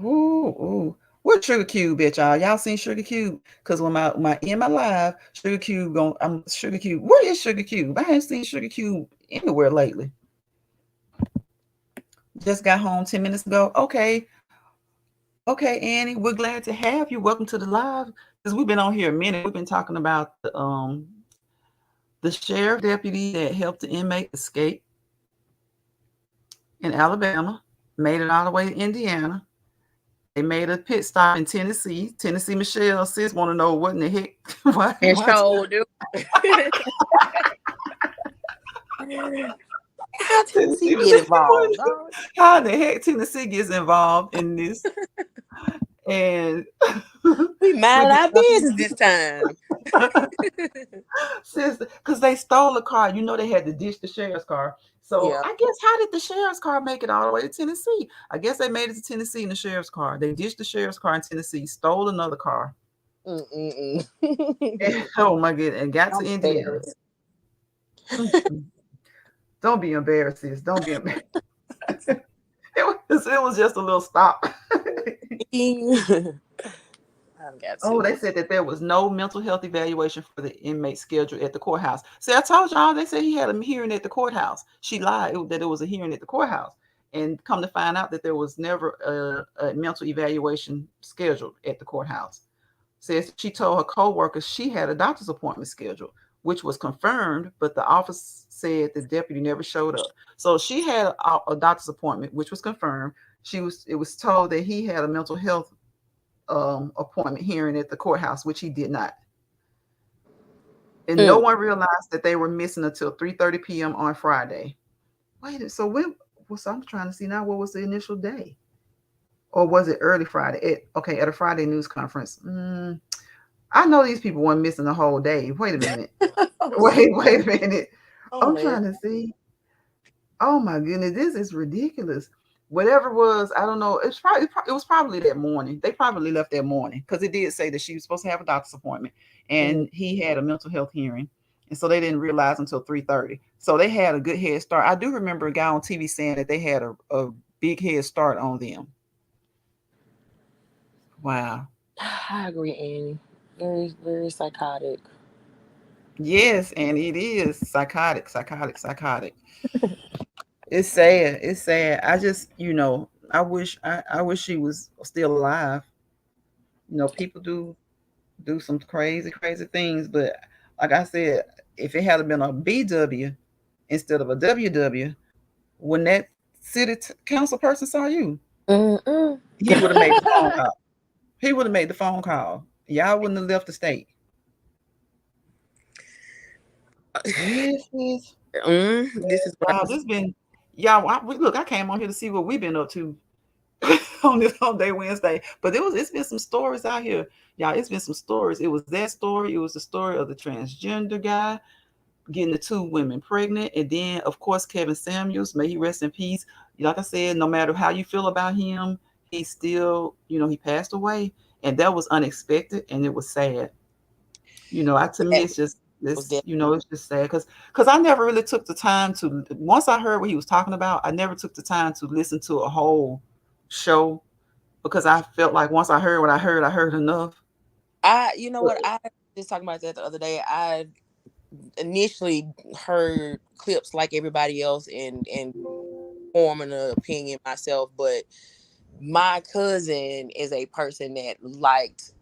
Ooh, ooh. What Sugar Cube, bitch, y'all? Y'all seen Sugar Cube? Cause when my in my live, Sugar Cube I'm Sugar Cube. Where is Sugar Cube? I haven't seen Sugar Cube anywhere lately. Just got home 10 minutes ago. Okay, Annie, we're glad to have you. Welcome to the live. Because we've been on here a minute. We've been talking about the sheriff deputy that helped the inmate escape in Alabama, made it all the way to Indiana. They made a pit stop in Tennessee. Tennessee Michelle sis want to know what in the heck And why show do. How Tennessee Tennessee get Michelle involved, dog? how the heck Tennessee gets involved in this and We with minded the our business this time. says because they stole a car. They had to ditch the sheriff's car. So Yeah. I guess how did the sheriff's car make it all the way to Tennessee? I guess they made it to Tennessee in the sheriff's car. They ditched the sheriff's car in Tennessee, stole another car. Mm-mm-mm. And, oh my goodness, and got to I'm Indiana. embarrassed. Mm-mm. Don't be embarrassed, sis. Don't be embarrassed. It was just a little stop. I've got Oh, to. they said that there was no mental health evaluation for the inmate scheduled at the courthouse. See, I told y'all they said he had a hearing at the courthouse. She lied that it was a hearing at the courthouse. And come to find out that there was never a mental evaluation scheduled at the courthouse. Says she told her coworkers she had a doctor's appointment scheduled, which was confirmed, but the office said the deputy never showed up. So she had a doctor's appointment, which was confirmed. It was told that he had a mental health appointment hearing at the courthouse, which he did not. And no Mm. one realized that they were missing until 3:30 p.m. on Friday. Wait, so when? Well, so I'm trying to see now. What was the initial day, or was it early Friday? At a Friday news conference. I know these people weren't missing the whole day. Wait a minute. I'm Wait, just wait a minute. I'm I'm laughing. trying to see. Oh my goodness, this is ridiculous. Whatever it was, I don't know. It was probably that morning. They probably left that morning because it did say that she was supposed to have a doctor's appointment, Mhm. and he had a mental health hearing, and so they didn't realize until 3:30. So they had a good head start. I do remember a guy on TV saying that they had a big head start on them. Wow. I agree, Annie. Very, very psychotic. Yes, and it is psychotic, psychotic, psychotic. It's sad. It's sad. I just, I wish she was still alive. People do some crazy, crazy things, but like I said, if it had been a BW instead of a WW, when that council person saw you, Mm-mm. he would have made the phone call. He would have made the phone call. Y'all wouldn't have left the state. Yes, yes. This is what Wow, this been y'all. Look, I came on here to see what we've been up to on this on day Wednesday. But it's been some stories out here. Y'all, it's been some stories. It was that story. It was the story of the transgender guy getting the two women pregnant. And then of course Kevin Samuels, may he rest in peace. Like I said, no matter how you feel about him, he still, he passed away. And that was unexpected and it was sad. To me that it's just was this, that. it's just sad because I never really took the time to once I heard what he was talking about, I never took the time to listen to a whole show because I felt like once I heard what I heard enough. You know But what? I just talking about that the other day. I initially heard clips like everybody else and forming an opinion myself, but my cousin is a person that liked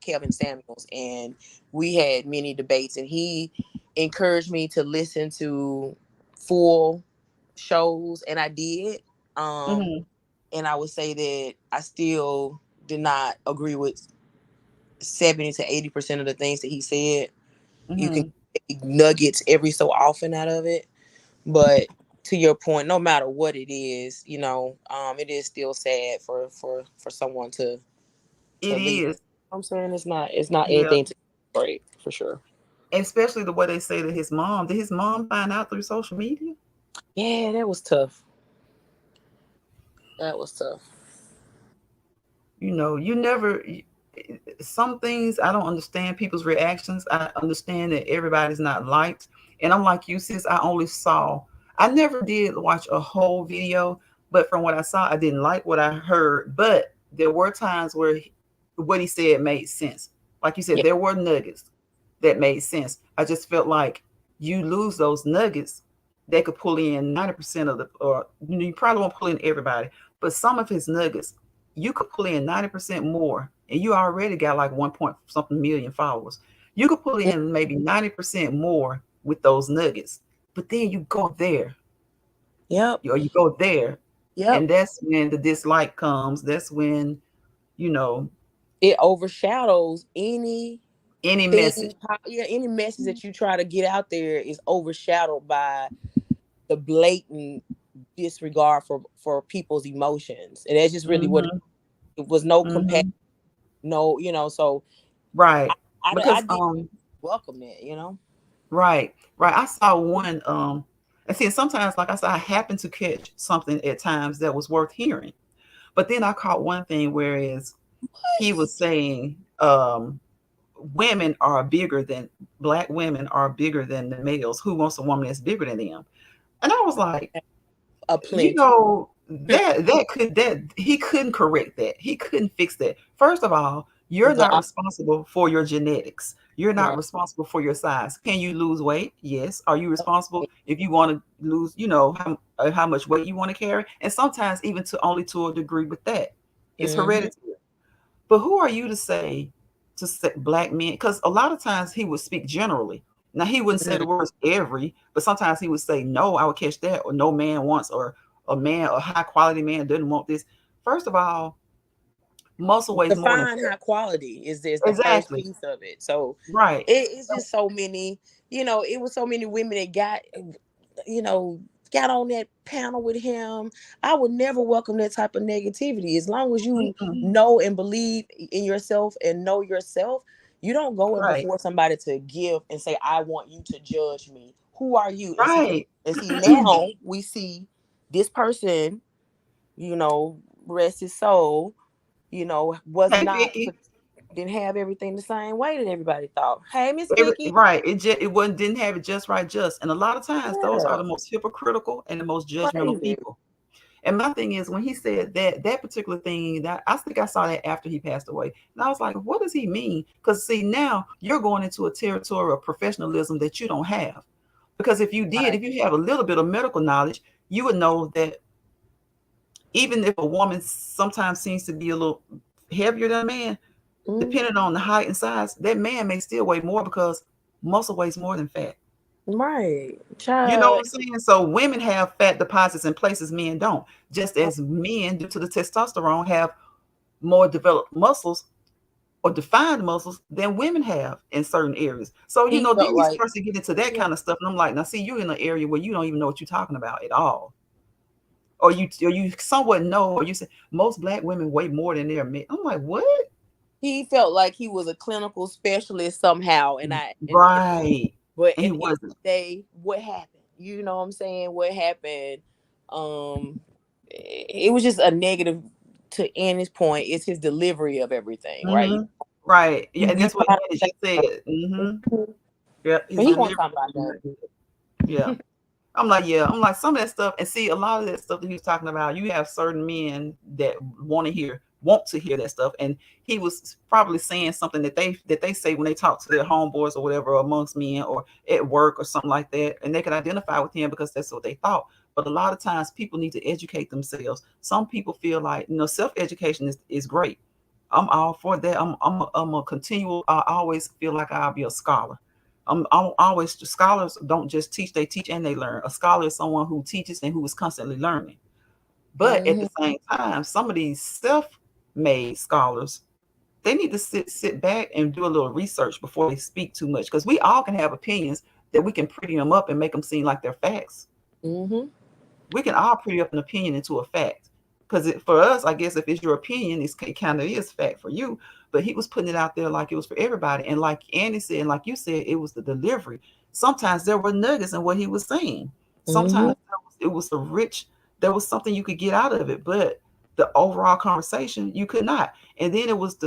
Kevin Samuels, and we had many debates, and he encouraged me to listen to full shows, and I did. Um, mhm, and I would say that I still did not agree with 70 to 80% of the things that he said. You can mhm. get nuggets every so often out of it, but to your point, no matter what it is, it is still sad for someone to It leave. is. I'm saying it's not Yeah. anything to celebrate for sure. And especially the way they say that did his mom find out through social media? Yeah, that was tough. That was tough. You never some things I don't understand people's reactions. I understand that everybody's not liked. And I'm like you, sis, I never did watch a whole video, but from what I saw, I didn't like what I heard. But there were times where what he said made sense. Like you said, Yeah, there were nuggets that made sense. I just felt like you lose those nuggets, they could pull in 90% of the, or you probably won't pull in everybody, but some of his nuggets you could pull in 90% more, and you already got like 1 point something million followers. You could pull yeah, in maybe 90% more with those nuggets, but then you go there, yep, or you go there, yep. and that's when the dislike comes. That's when, you know, It overshadows anything. any message. Yeah, any message that you try to get out there is overshadowed by the blatant disregard for people's emotions, and that's just really what Hmm. it was. No compassion, Hmm. no, so Right. I Because did welcome that. right, right. I saw one and see sometimes like I said, I happen to catch something at times that was worth hearing. But then I caught one thing whereas he was saying women are bigger than black women are bigger than the males. Who wants a woman that's bigger than them? And I was like, A you plenty. know, that he couldn't correct that. He couldn't fix that. First of all, you're not God, responsible for your genetics. You're not right. responsible for your size. Can you lose weight? Yes. Are you responsible if you want to lose, how much weight you want to carry? And sometimes even to a degree with that. It's Hmm. hereditary. But who are you to say black men? Because a lot of times he would speak generally. Now he wouldn't say the words every, but sometimes he would say, "No, I would catch that," or "No man wants," or a high quality man doesn't want this. First of all, muscle weighs more than Define fat. high quality is the first Exactly. piece of it. So Right. it's just so many. It was so many women that you know got on that panel with him. I would never welcome that type of negativity. As long as you Mm-mm. know and believe in yourself and know yourself, You don't go in Right. before somebody to give and say, I want you to judge me. Who are you? Right. And see now we see this person, you know, rest his soul, you know, was Hey, not Vicky. didn't have everything the same way that everybody thought. Hey, Miss Vicky. Right. It wasn't didn't have it just right, just. And a lot of times those are Yeah, the most hypocritical and the most judgmental crazy. people. And my thing is, when he said that particular thing, that I think I saw that after he passed away, and I was like, what does he mean? Because see, now you're going into a territory of professionalism that you don't have. Because if you did, Right. if you have a little bit of medical knowledge, you would know that even if a woman sometimes seems to be a little heavier than a man, Mm, depending on the height and size, that man may still weigh more because muscle weighs more than fat. right. You know what Child. I'm saying? So women have fat deposits in places men don't. Just as men, due to the testosterone, have more developed muscles or defined muscles than women have in certain areas. So, He then felt you like, start to get into that yeah, kind of stuff. And I'm like, now see, you're in an area where you don't even know what you're talking about at all. Or you somewhat know, or you say most black women weigh more than their men. I'm like, what? he felt like he was a clinical specialist somehow. Right. But And he at the end of wasn't. the day, what happened? You know what I'm saying? What happened? Um, it was just a negative to Annie's point. It's his delivery of everything, right? Hmm. Right. Yeah, and You that's what trying Annie to just said. Hmm. say, Yeah, but his he wasn't delivery. talking about that. Yeah. I'm like, yeah, I'm like some of that stuff, and see a lot of that stuff that he was talking about. You have certain men that want to hear that stuff, and he was probably saying something that they say when they talk to their homeboys or whatever amongst men or at work or something like that, and they can identify with him because that's what they thought. But a lot of times, people need to educate themselves. Some people feel like self education is great. I'm all for that. I'm a continual. I always feel like I'll be a scholar. I'm always scholars don't just teach; they teach and they learn. A scholar is someone who teaches and who is constantly learning. But at Hmm. the same time, some of these self-made scholars, they need to sit back and do a little research before they speak too much, because we all can have opinions that we can pretty them up and make them seem like they're facts. Hmm. We can all pretty up an opinion into a fact. Because for us, I guess if it's your opinion, it kind of is fact for you. But he was putting it out there like it was for everybody. And like Annie said, and like you said, it was the delivery. Sometimes there were nuggets in what he was saying. Hmm. Sometimes it was a rich, there was something you could get out of it. But the overall conversation, you could not. And then it was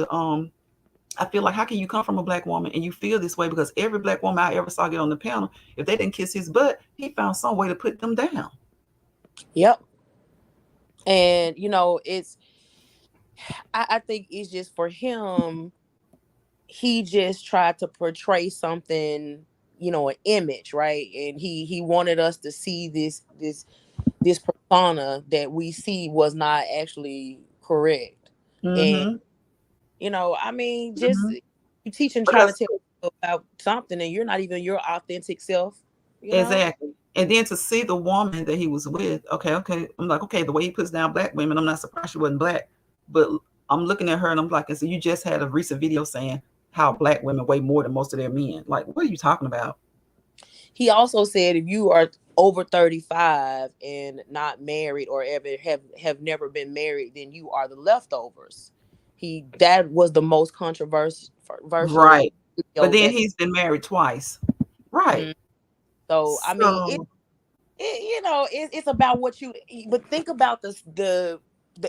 I feel like, how can you come from a black woman and you feel this way? Because every black woman I ever saw get on the panel, if they didn't kiss his butt, he found some way to put them down. Yep. And I think it's just for him. He just tried to portray something, an image, right? And he wanted us to see this persona that we see was not actually correct. And Mm-hmm. I mean, just Mm-hmm. you teaching, trying to Because tell people about something, and you're not even your authentic self. You know. exactly. And then to see the woman that he was with, okay, okay. I'm like, okay, the way he puts down black women, I'm not surprised she wasn't black. But I'm looking at her and I'm like, and so you just had a recent video saying how black women weigh more than most of their men. Like, what are you talking about? He also said if you are over 35 and not married or ever have never been married, then you are the leftovers. That was the most controversial Right. But video then that. he's been married twice. Right. Mhm. So I mean, So it's about what you. But think about the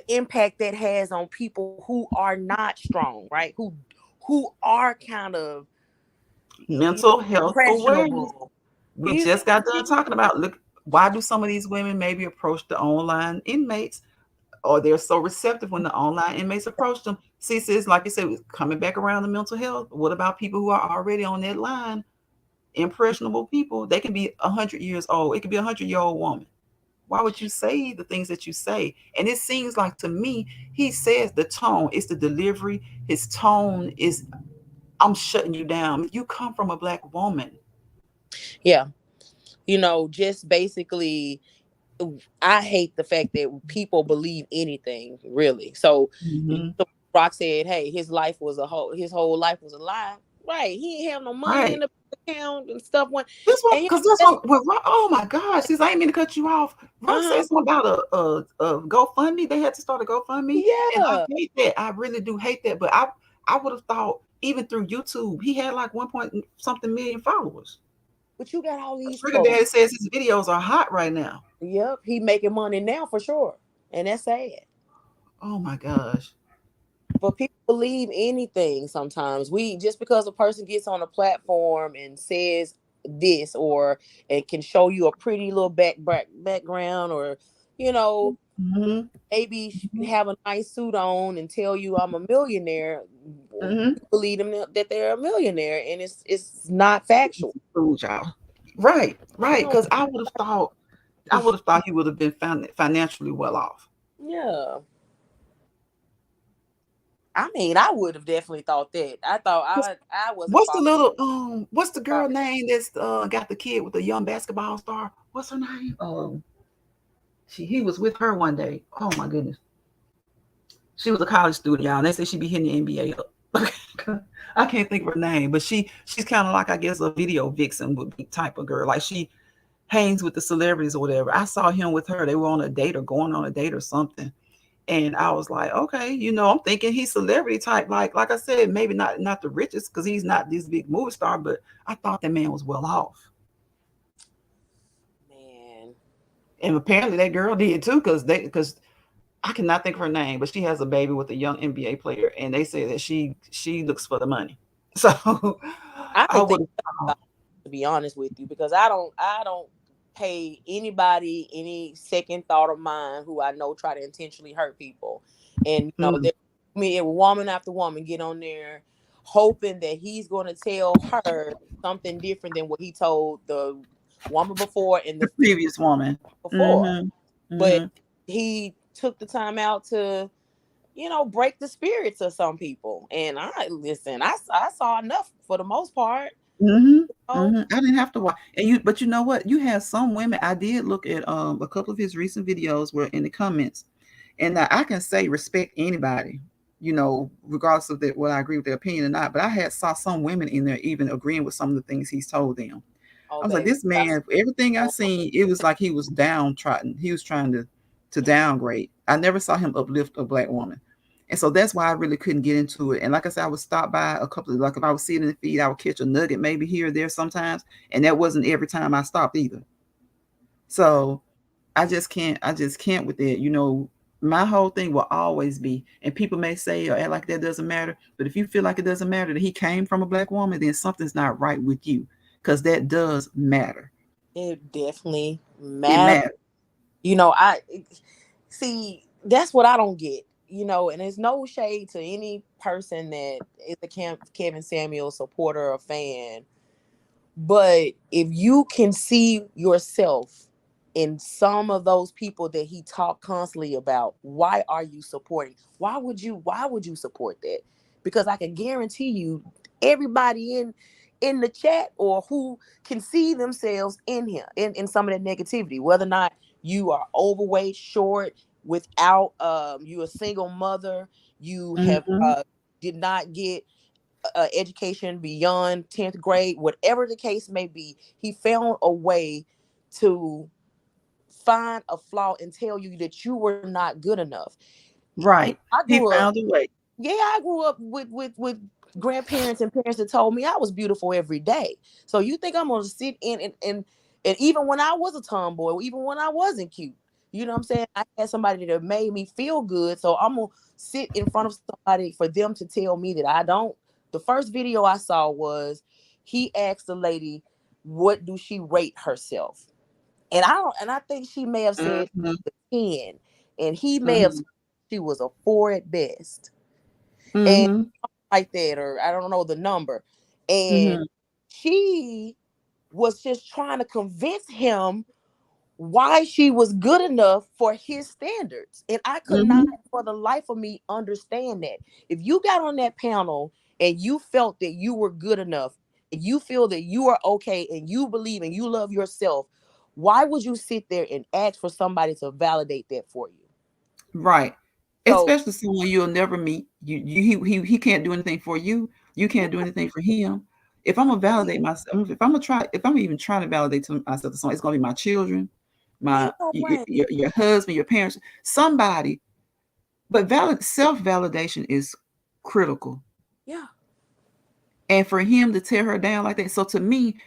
impact that has on people who are not strong, right? Who are kind of mental health awareness. impressionable. We You just got see? done talking about, look, why do some of these women maybe approach the online inmates, or they're so receptive when the online inmates approach them? See, sis, like you said, coming back around the mental health. What about people who are already on that line? Impressionable people. They can be 100 years old. It could be 100-year-old woman. Why would you say the things that you say? And it seems like to me, he says the tone, it's the delivery. His tone is, I'm shutting you down. You come from a black woman. Yeah. Just basically, I hate the fact that people believe anything, really. Mm-hmm. So Rock said, "Hey, his whole life was a lie." Right? He ain't have no money in Right. the account and stuff. This one, And because this that's one with Rock. Oh my gosh, sis, I ain't mean to cut you off. Rock said uh something about a GoFundMe. They had to start a GoFundMe, and I yeah. hate that. I really do hate that. But I would have thought even through YouTube, he had like one point something million followers. But you got all these Sugar folks. Daddy says his videos are hot right now. Yep, he making money now for sure, and that's sad. Oh my gosh. But people believe anything sometimes. We just because a person gets on a platform and says this or and can show you a pretty little background or you know Mm-hmm. maybe Mm-hmm. have a nice suit on and tell you I'm a millionaire, Mm-hmm. you believe them that they're a millionaire and it's not factual. Food, y'all. Right, right. No. Because I would have thought he would have been financially well off. Yeah. I mean, I would have definitely thought that. I thought I wasn't What's the following. little what's the girl name that's got the kid with the young basketball star? What's her name? He was with her one day. Oh my goodness. She was a college student, y'all. And they said she'd be hitting the NBA up. I can't think of her name, but she's kind of like, I guess, a video vixen would be type of girl. Like she hangs with the celebrities or whatever. I saw him with her. They were on a date or going on a date or something. And I was like, okay, I'm thinking he's celebrity type. Like I said, maybe not the richest because he's not this big movie star, but I thought that man was well off. Man. And apparently that girl did too, because I cannot think of her name, but she has a baby with a young NBA player, and they say that she looks for the money. So I I don't would think have thought, to be honest with you because I don't pay anybody any second thought of mine who I know try to intentionally hurt people. And mm, there me woman after woman get on there hoping that he's going to tell her something different than what he told the woman before and the the previous woman. before. Hmm. But Hmm. he took the time out to break the spirits of some people. And I listen, I saw enough for the most part. Hmm. Oh, Hmm. I didn't have to watch, but you know what? You have some women. I did look at a couple of his recent videos where in the comments, and I can say respect anybody, regardless of what I agree with their opinion or not. But I had saw some women in there even agreeing with some of the things he's told them. oh, I was like, baby. this man, everything I seen, it was like he was downtrodden. He was trying to Yeah. downgrade. I never saw him uplift a black woman. And so that's why I really couldn't get into it. And like I said, I would stop by a couple of, like if I was sitting in the feed, I would catch a nugget maybe here or there sometimes. And that wasn't every time I stopped either. So I just can't with it. My whole thing will always be, and people may say or act like that doesn't matter, but if you feel like it doesn't matter that he came from a black woman, then something's not right with you, because that does matter. It definitely It matters. matters. I see that's what I don't get. And there's no shade to any person that is a Kevin Samuel supporter or fan. But if you can see yourself in some of those people that he talked constantly about, why are you supporting? Why would you support that? Because I can guarantee you everybody in the chat or who can see themselves in him in some of that negativity, whether or not you are overweight, short, without you a single mother, you have Mm-hmm. did not get education beyond 10th grade, whatever the case may be, he found a way to find a flaw and tell you that you were not good enough. Right. I He grew up, found a way. yeah, I grew up with grandparents and parents that told me I was beautiful every day. So you think I'm gonna sit in and even when I was a tomboy, even when I wasn't cute, you know what I'm saying? I had somebody that made me feel good. So I'm gonna sit in front of somebody for them to tell me that I don't. The first video I saw was he asked the lady, what do she rate herself? And I think she may have said Mm-hmm. 10. And he may have Mm-hmm. said she was a 4 at best. And Mm-hmm. like that, or I don't know the number. And Mm-hmm. she was just trying to convince him why she was good enough for his standards. And I could not Mm-hmm. for the life of me understand that. If you got on that panel and you felt that you were good enough, and you feel that you are okay and you believe and you love yourself, why would you sit there and ask for somebody to validate that for you? Right. So Especially someone you'll never meet. He can't do anything for you. You yeah, can't do anything for him. If I'm gonna validate myself, if I'm even trying to validate myself to someone, it's gonna be my children, ain't no your, brain. your husband, your parents, somebody. But self validation is critical. Yeah. And for him to tear her down like that, so to me,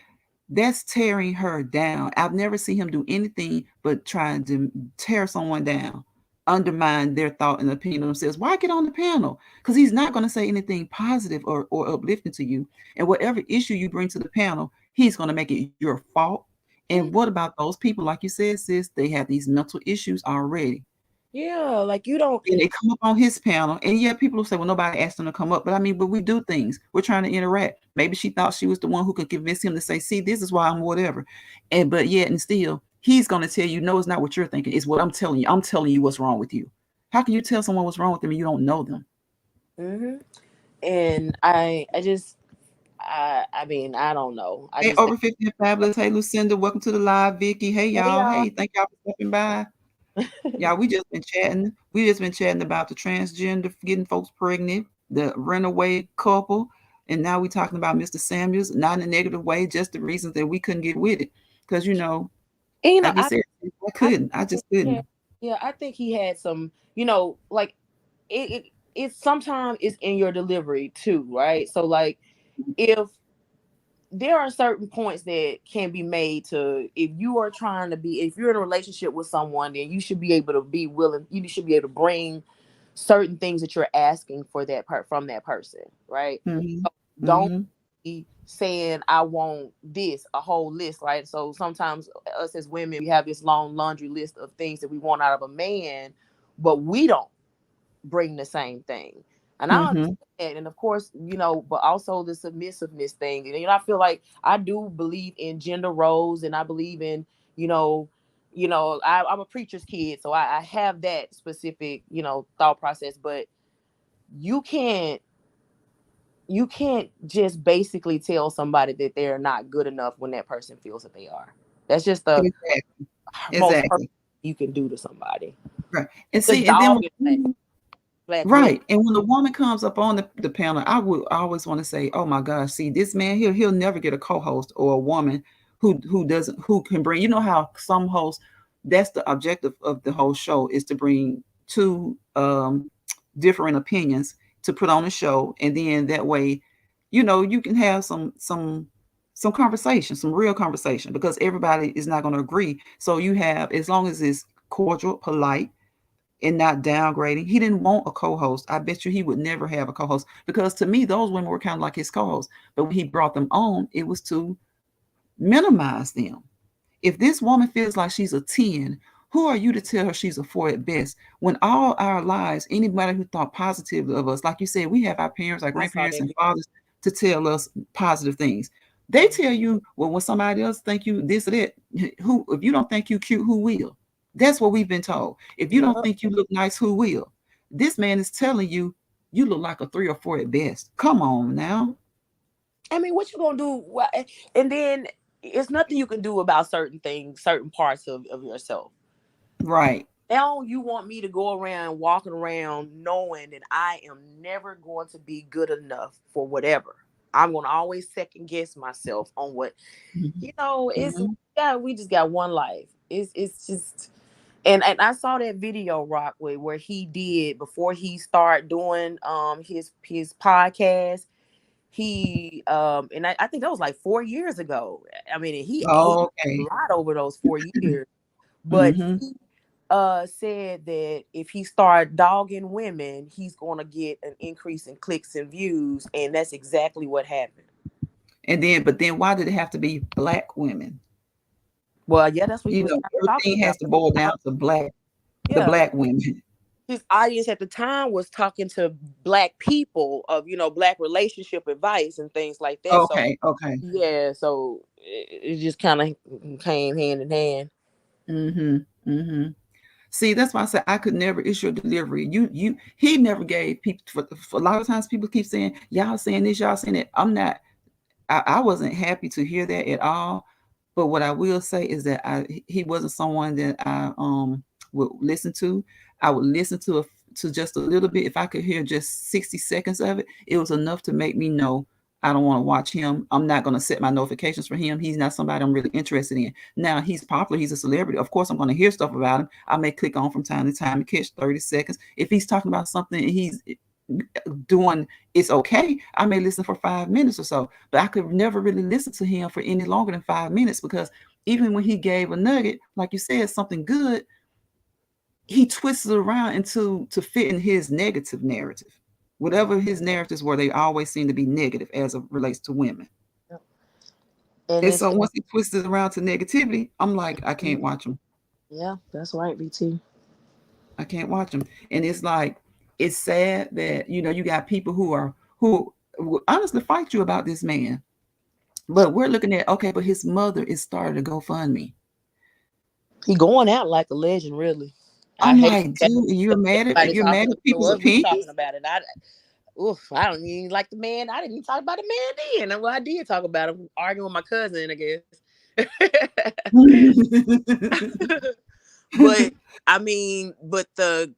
that's tearing her down. I've never seen him do anything but trying to tear someone down, undermine their thought and opinion of themselves. Why get on the panel? Because he's not going to say anything positive or uplifting to you. And whatever issue you bring to the panel, he's going to make it your fault. And Mm, what about those people, like you said, sis? They have these mental issues already. yeah, like you don't. And they come up on his panel, and yeah, people will say, "Well, nobody asked them to come up." But I mean, but we do things. We're trying to interact. Maybe she thought she was the one who could convince him to say, "See, this is why I'm whatever," and but yet and still, he's going to tell you, "No, it's not what you're thinking. It's what I'm telling you. I'm telling you what's wrong with you." How can you tell someone what's wrong with them and you don't know them? Hmm. And I just, I mean, I don't know. I Hey, just think, over 50 and fabulous. Hey, Lucinda, welcome to the live. Vicky, hey hey y'all. y'all. Hey, thank y'all for stopping by. Yeah, we just been chatting. We just been chatting about the transgender getting folks pregnant, the runaway couple, and now we talking about Mr. Samuels, not in a negative way, just the reasons that we couldn't get with it. Because And, like you said, I I couldn't. I just think couldn't. yeah, I think he had some, like it's sometimes it's in your delivery too, right? So like if there are certain points that can be made to, if you are trying to be, if you're in a relationship with someone, then you should be able to be willing, you should be able to bring certain things that you're asking for that part from that person, right? Mm-hmm. So don't Mm-hmm. be saying I want this, a whole list, right? So sometimes us as women, we have this long laundry list of things that we want out of a man, but we don't bring the same thing. And I Mm-hmm. understand that. And of course, but also the submissiveness thing. And I feel like I do believe in gender roles, and I believe in, you know, I'm a preacher's kid, so I have that specific, thought process. But you can't you can't just basically tell somebody that they're not good enough when that person feels that they are. That's just the Exactly. most hurt Exactly. you can do to somebody. Right. And Just see, and then dog it, black women. right. And when the woman comes up on the panel, I would always want to say, "Oh my gosh, see this man here, he'll never get a co-host or a woman who doesn't who can bring, you know how some hosts, that's the objective of the whole show is to bring two different opinions to put on a show, and then that way, you can have some conversation, some real conversation, because everybody is not going to agree. So you have, as long as it's cordial, polite, and not downgrading. He didn't want a co-host. I bet you he would never have a co-host, because to me those women were kind of like his co-hosts. But when he brought them on, it was to minimize them. If this woman feels like she's a 10, who are you to tell her she's a 4 at best? When all our lives, anybody who thought positively of us, like you said, we have our parents, our I saw grandparents, that and video. fathers to tell us positive things. They tell you, well, when somebody else think you this or that, who, if you don't think you cute, who will? That's what we've been told. If you don't Yep. think you look nice, who will? This man is telling you you look like a 3 or 4 at best. Come on now. I mean, what you gonna do? And then it's nothing you can do about certain things, certain parts of yourself. Right. Now you want me to go around walking around knowing that I am never going to be good enough for whatever. I'm gonna always second guess myself on what it's Mm-hmm. yeah, we just got one life. It's just, and I saw that video, Rock, where he did before he started doing his podcast. He and I think that was like 4 years ago. I mean, he ate Oh, a okay. lot over those 4 years. But Mm-hmm. he said that if he started dogging women, he's gonna get an increase in clicks and views, and that's exactly what happened. And then, but then why did it have to be black women? Well, yeah, that's what he was talking Everything about. has to boil down to the Yeah, black women. his audience at the time was talking to black people of black relationship advice and things like that. So Okay, okay. yeah, so it just kind of came hand in hand. Mm-hmm. Mm-hmm. See, that's why I said I could never issue a delivery. He never gave people, for a lot of times people keep saying, y'all saying this, y'all saying that. I wasn't happy to hear that at all. But what I will say is that he wasn't someone that I would listen to. I would listen to just a little bit. If I could hear just 60 seconds of it, it was enough to make me know I don't want to watch him. I'm not going to set my notifications for him. He's not somebody I'm really interested in. Now he's popular. He's a celebrity. Of course, I'm going to hear stuff about him. I may click on from time to time to catch 30 seconds. If he's talking about something, he's doing it's okay. I may listen for 5 minutes or so, but I could never really listen to him for any longer than 5 minutes because even when he gave a nugget, like you said, something good, he twists it around into to fit in his negative narrative. Yeah. Whatever his narratives were, they always seem to be negative as it relates to women. Yep. And And it's so once he twists it around to negativity, I'm like, I can't watch him. yeah, that's right, BT. I can't watch him. And it's like, it's sad that you got people who will honestly fight you about this man. But we're looking at, okay, but his mother is starting to GoFundMe. He going out like a legend, really. I I'm hate like, that dude, you're mad at everybody you're mad talking at to people's us. We talking opinions. about it. I don't even like the man. I didn't even talk about the man then. Well, I did talk about him arguing with my cousin, I guess. But I mean, but the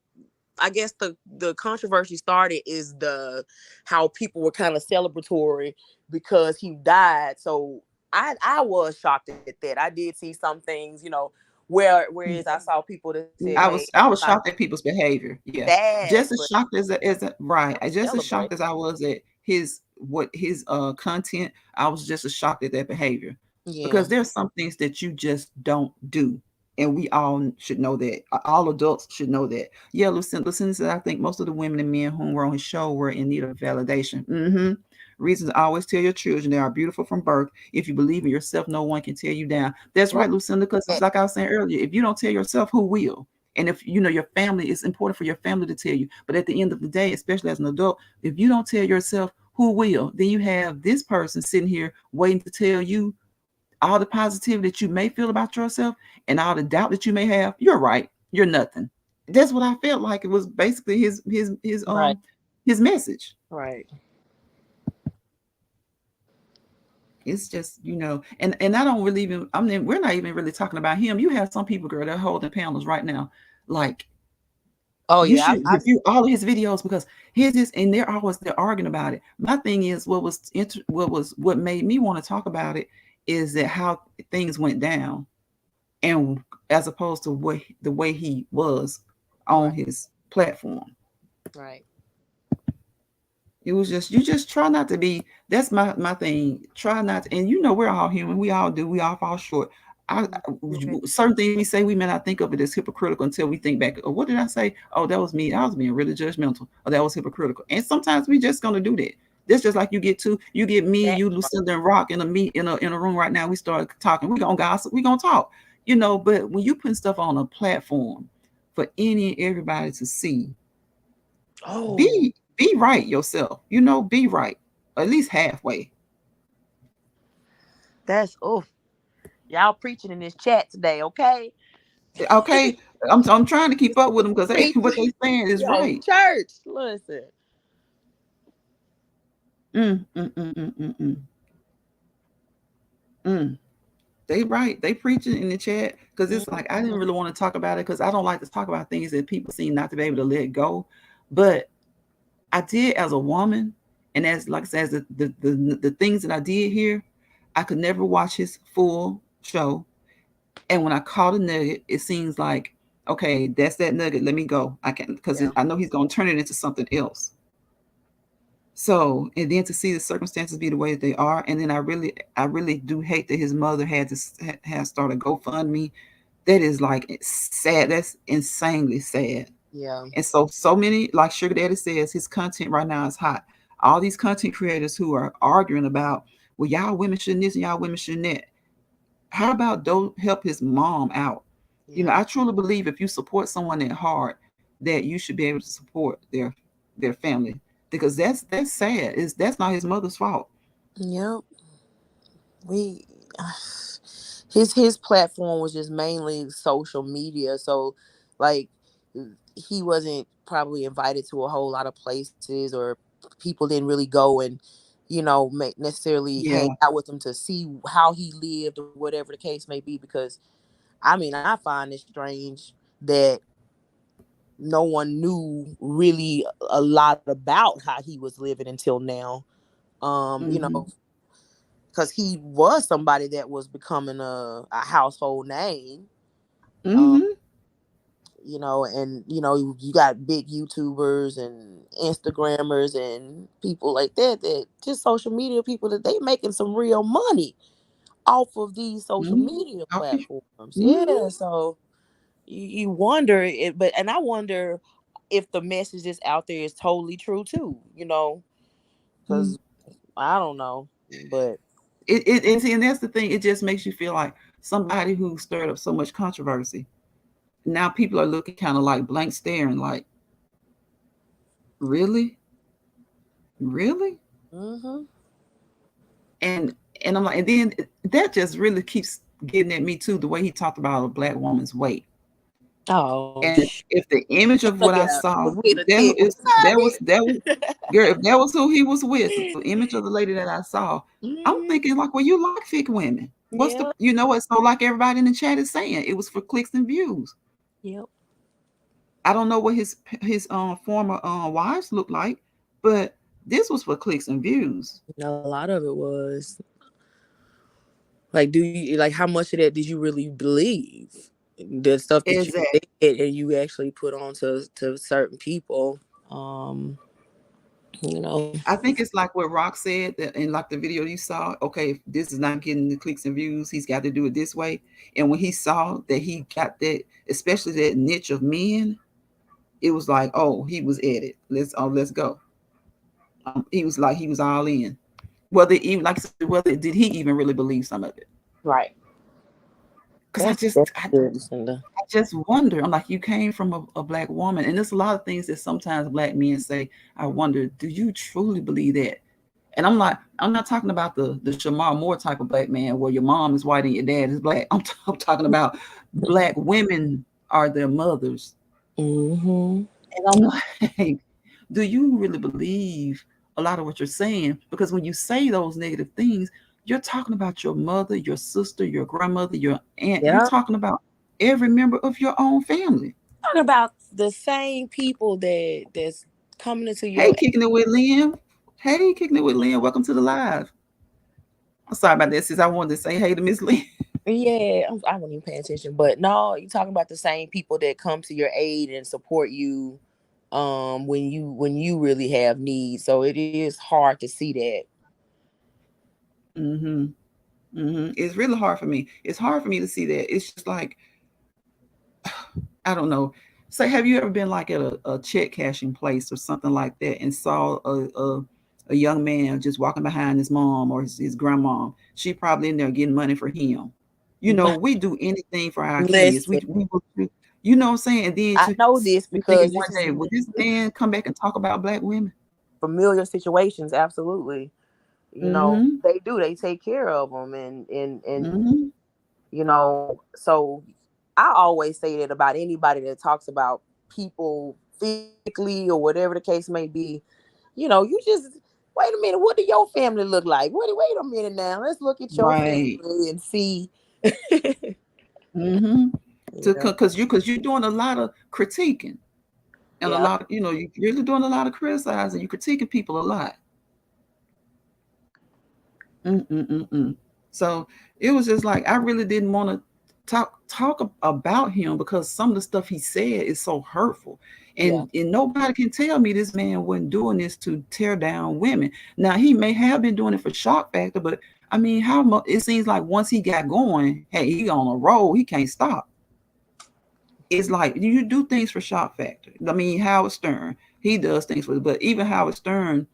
I guess the controversy started is the how people were kind of celebratory because he died. So I was shocked at that. I did see some things, whereas I saw people that said, "Hey, I I'm was not shocked at people's behavior. Yeah, sad, just as but shocked right. don't Just as celebrate." shocked as I was at his content. I was just as shocked at that behavior Yeah, because there's some things that you just don't do, and we all should know that. All adults should know that. Yeah, Lucinda said I think most of the women and men who were on his show were in need of validation. Reasons to always tell your children they are beautiful from birth. If you believe in yourself, no one can tear you down. That's right. right, Lucinda, because it's like I was saying earlier, if you don't tell yourself, who will? And if you know your family, it's important for your family to tell you. But at the end of the day, especially as an adult, if you don't tell yourself, who will? Then you have this person sitting here waiting to tell you all the positivity that you may feel about yourself and all the doubt that you may have. You're right. You're nothing. That's what I felt like. It was basically Right, his message. right. It's just, and I don't really even, I mean, we're not even really talking about him. You have some people, girl, that are holding panels right now. Like, Oh you yeah, should review all of his videos because here's this, and they're arguing about it. My thing is, what made me want to talk about it is that how things went down, and as opposed to the way he was on right, his platform. right. It was just you just try not to be. That's my thing. Try not to, and we're all human. We all do. We all fall short. Mhm. Certain things we say we may not think of it as hypocritical until we think back. Oh, what did I say? Oh, that was me. I was being really judgmental. Or that was hypocritical. And sometimes we just gonna do that. That's just like you get me and That you, part. Lucinda and Rock in a room right now. We start talking. We gonna gossip. We gonna talk. But when you put stuff on a platform for any and everybody to see, Oh, be right yourself. Be right at least halfway. that's y'all preaching in this chat today, okay? Okay, I'm trying to keep up with them because what Preaching. they saying is Yo, right. church. Listen. Mm, mm, mm, mm, mm, mm, mm. They right. They preaching in the chat because it's like I didn't Mhm. really want to talk about it because I don't like to talk about things that people seem not to be able to let go. But I did as a woman, and as like I said, as the things that I did here, I could never watch his full show. And when I caught a nugget, it seems like, okay, that's that nugget. Let me go. I can because Yeah. I know he's going to turn it into something else. So, and then to see the circumstances be the way that they are, and then I really do hate that his mother had to have started GoFundMe. That is like sad. That's insanely sad. Yeah. And so many, like Sugar Daddy says, his content right now is hot. All these content creators who are arguing about, well, y'all women shouldn't this and y'all women shouldn't that. How about don't help his mom out? Yeah. I truly believe if you support someone that hard, that you should be able to support their family because that's sad. That's not his mother's fault. Yep. We his platform was just mainly social media, so like he wasn't probably invited to a whole lot of places, or people didn't really go and make necessarily hang Yeah, out with him to see how he lived or whatever the case may be. Because I mean, I find it strange that no one knew really a lot about how he was living until now. hmm Because he was somebody that was becoming a household name. Um, hmm and you got big YouTubers and Instagrammers and people like that just social media people that they making some real money off of these social Mhm. media Okay. platforms. Mhm. Yeah, so you wonder it, and I wonder if the message that's out there is totally true too. Mm. Because I don't know, but And that's the thing. It just makes you feel like somebody who stirred up so much controversy. Now people are looking kind of like blank staring, like, really, really, hmm and and I'm like, and then that just really keeps getting at me too. The way he talked about a black woman's weight, oh, and if the image of what I yeah, saw, was with a that thick is that was beside girl, if that was who he was with, the image of the lady that I saw, I'm hmm thinking like, well, you like thick women. What's the Yeah. what? So like everybody in the chat is saying, it was for clicks and views. Yep. I don't know what his former wives look like, but this was for clicks and views. A lot of it was like, do you like how much of that did you really believe? The stuff that you Exactly. said and you actually put on to certain people. Um, you know. I think it's like what Rock said that in like the video you saw. Okay, if this is not getting the clicks and views, he's got to do it this way. And when he saw that he got that, especially that niche of men, it was like, oh, he was at it. Let's go. He was like he was all in. Whether even like I said, whether did he even really believe some of it? Right. Because That's good, Lucinda. I just wonder. I'm like, you came from a black woman, and there's a lot of things that sometimes black men say. I wonder, do you truly believe that? And I'm like, I'm not talking about the Shamar Moore type of black man where your mom is white and your dad is black. I'm talking about black women are their mothers. Mm-hmm. And I'm like, do you really believe a lot of what you're saying? Because when you say those negative things, you're talking about your mother, your sister, your grandmother, your aunt. You're Yeah. talking about every member of your own family. Talking about the same people that's coming into Hey, your kicking it with Lynn. Hey, kicking it with Lynn. Welcome to the live. I'm sorry about that, sis. I wanted to say hey to Miss Lynn. yeah, I wasn't even paying attention, but no, you're talking about the same people that come to your aid and support you when you really have needs. So it is hard to see that. Mm-hmm. Mm-hmm. It's really hard for me. It's hard for me to see that. It's just like, I don't know. Say, have you ever been like at a check cashing place or something like that and saw a young man just walking behind his mom or his grandma? She probably in there getting money for him. We do anything for our kids. Listen, We will do, you know what I'm saying? And then I know this we thinking because one this is day, will this man come back and talk about black women? familiar situations. Absolutely, Mm-hmm. they do. They take care of them, and Mm-hmm. So I always say that about anybody that talks about people physically or whatever the case may be. You just wait a minute. What do your family look like? Wait a minute now. Let's look at your Right. family and see. Mm-hmm. Yeah, Because you're doing a lot of critiquing. And a yeah, lot of, you're really doing a lot of criticizing. You're critiquing people a lot. Mm-mm-mm-mm. So it was just like I really didn't want to talk about him because some of the stuff he said is so hurtful, yeah. and nobody can tell me this man wasn't doing this to tear down women. Now he may have been doing it for shock factor, but I mean, how much it seems like once he got going, hey, he on a roll, he can't stop. It's like you do things for shock factor. I mean, Howard Stern, he does things for, but even Howard Stern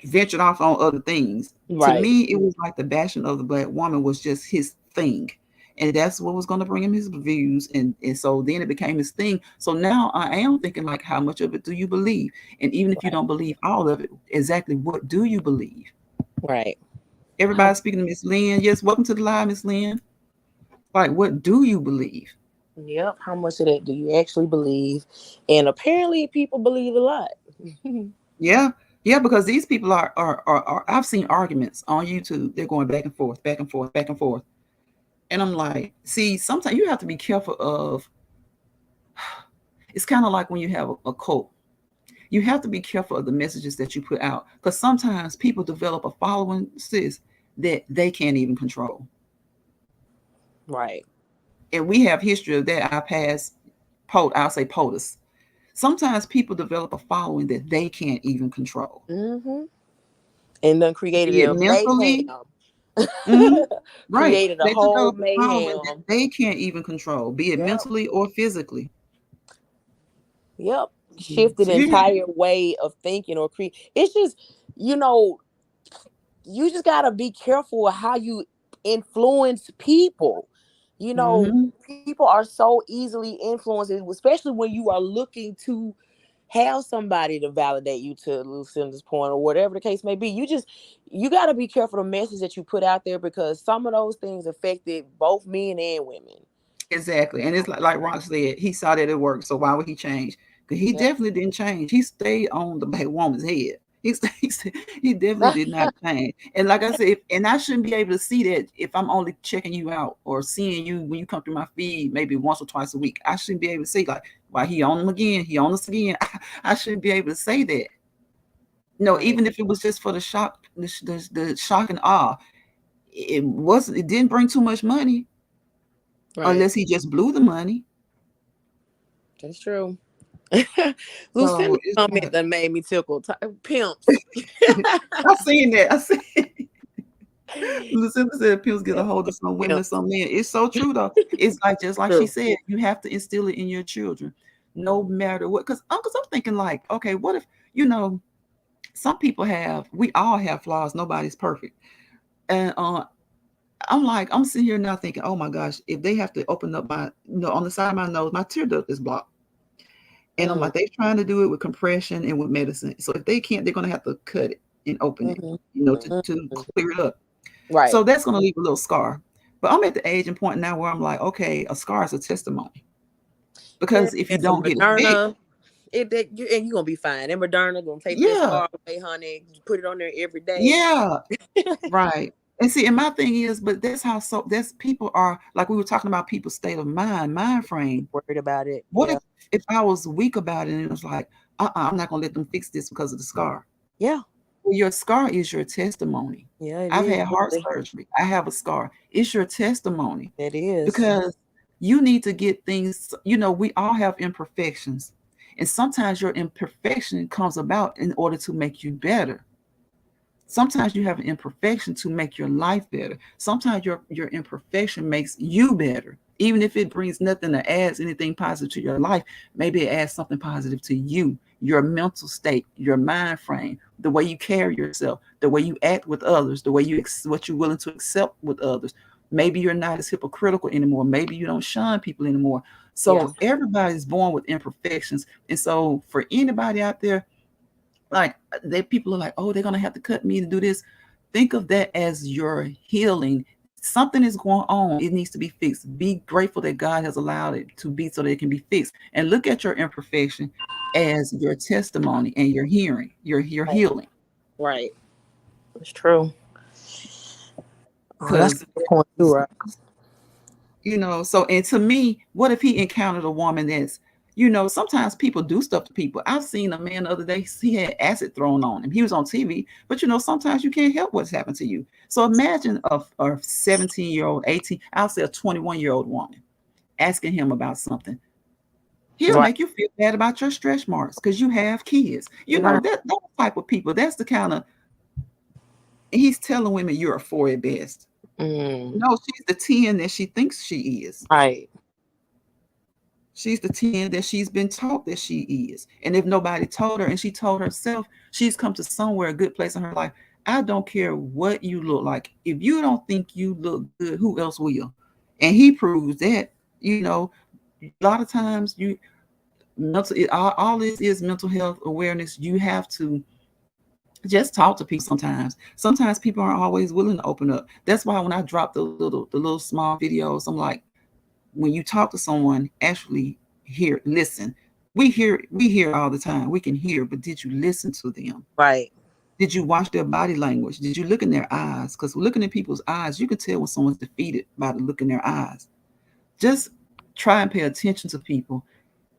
ventured off on other things. To Right, me, it was like the bashing of the black woman was just his thing. And that's what was going to bring him his views. And so then it became his thing. So now I am thinking, like, how much of it do you believe? And even if you right, don't believe all of it, exactly what do you believe? right. How, Everybody speaking to Miss Lynn. Yes, welcome to the live, Miss Lynn. Like, what do you believe? yep. How much of that do you actually believe? And apparently, people believe a lot. Yeah. Yeah, because these people are I've seen arguments on YouTube. They're going back and forth, back and forth, back and forth. And I'm like, see, sometimes you have to be careful of, it's kind of like when you have a cult. You have to be careful of the messages that you put out because sometimes people develop a following, sis, that they can't even control. Right. And we have history of that. Our past, I'll say POTUS. Sometimes people develop a following that they can't even control, Mm-hmm. And then created be it a mentally. mayhem. Hmm. Right. Created a They whole develop a following that mayhem. they can't even control, be it Yep. mentally or physically. Yep. Mhm. Shifted So you have, entire way of thinking or create. It's just, you know, you just gotta be careful of how you influence people. You know, hmm people are so easily influenced, especially when you are looking to have somebody to validate you, to Lucinda's point, or whatever the case may be. You got to be careful the message that you put out there, because some of those things affected both men and women. exactly. And it's like Rock said, he saw that it worked. So why would he change? Because he Yep. definitely didn't change. He stayed on the black woman's head. He definitely did not change. And like I said, and I shouldn't be able to see that if I'm only checking you out or seeing you when you come through my feed maybe once or twice a week. I shouldn't be able to see like, why he on him again? He on us again. I shouldn't be able to say that. No, Right. even if it was just for the shock, the shock and awe. It wasn't. It didn't bring too much money Right. unless he just blew the money. That's true. So Lucinda's it's comment like that made me tickle. Pimps. I seen that. I seen Lucinda said pills get a hold of some women and Pimps. some men. It's so true though. It's like just like she True. said, you have to instill it in your children, no matter what. Because uncles, I'm thinking like, okay, what if some people have, we all have flaws. Nobody's perfect, and I'm like, I'm sitting here now thinking, oh my gosh, if they have to open up my, on the side of my nose, my tear duct is blocked. And I'm Mm, like, they trying to do it with compression and with medicine. So if they can't, they're gonna have to cut it and open it, mhm, to mhm. clear it up. So Right. that's gonna leave a little scar. But I'm at the age and point now where I'm like, okay, a scar is a testimony. Yeah, Because if you and some don't get it fixed, Moderna. And you're gonna be fine. And Moderna gonna take that yeah, scar away, honey. You put it on there every day. yeah, right. And see, and my thing is, but that's how, so that's people are like, we were talking about people's state of mind frame. Worried about it. What Yeah. if I was weak about it and it was like, I'm not gonna let them fix this because of the scar. Yeah. Well, your scar is your testimony. Yeah, it I've is. had heart Really. surgery. I have a scar. It's your testimony It is. because you need to get things, we all have imperfections. And sometimes your imperfection comes about in order to make you better. Sometimes you have an imperfection to make your life better. Sometimes your imperfection makes you better. Even if it brings nothing or adds anything positive to your life, maybe it adds something positive to you, your mental state, your mind frame, the way you carry yourself, the way you act with others, the way what you're willing to accept with others. Maybe you're not as hypocritical anymore. Maybe you don't shun people anymore. Yeah. So everybody's born with imperfections. And so for anybody out there, like they people are like, oh, they're gonna have to cut me to do this. Think of that as your healing. Something is going on, it needs to be fixed. Be grateful that God has allowed it to be so that it can be fixed, and look at your imperfection as your testimony and your hearing, your Right. healing. Right. It's true. Oh, that's a Because good point too, right? so, and to me, what if he encountered a woman that's, sometimes people do stuff to people. I've seen a man the other day, he had acid thrown on him. He was on TV, but sometimes you can't help what's happened to you. So imagine a 17-year-old, 18, I'll say a 21-year-old woman asking him about something. He'll Right. make you feel bad about your stretch marks because you have kids. Right. That those type of people, that's the kind of, he's telling women you're a 4 at best. Mm, No, she's the 10 that she thinks she is. right. She's the 10 that she's been taught that she is. And if nobody told her and she told herself, she's come to somewhere, a good place in her life. I don't care what you look like. If you don't think you look good, who else will? And he proves that, a lot of times all this is mental health awareness. You have to just talk to people sometimes. Sometimes people aren't always willing to open up. That's why when I drop the little small videos, I'm like, when you talk to someone, actually listen. We hear all the time. We can hear, but did you listen to them? Right. Did you watch their body language? Did you look in their eyes? Because looking in people's eyes, you can tell when someone's defeated by the look in their eyes. Just try and pay attention to people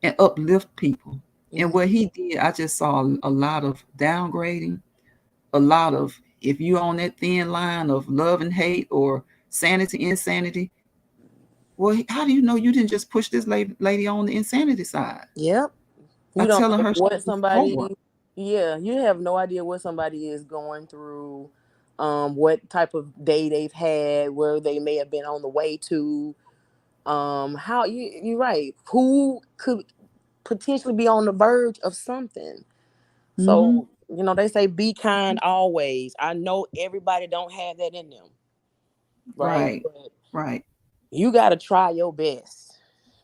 and uplift people. And Hmm. what he did, I just saw a lot of downgrading, a lot of, if you on that thin line of love and hate or sanity, insanity, Well, how do you know you didn't just push this lady on the insanity side Yep. by You don't telling know her she what was forward? somebody, yeah, you have no idea what somebody is going through, what type of day they've had, where they may have been on the way to, how you're right. Who could potentially be on the verge of something. Mm-hmm. So, they say be kind always. I know everybody don't have that in them, right? Right. But Right. you got to try your best,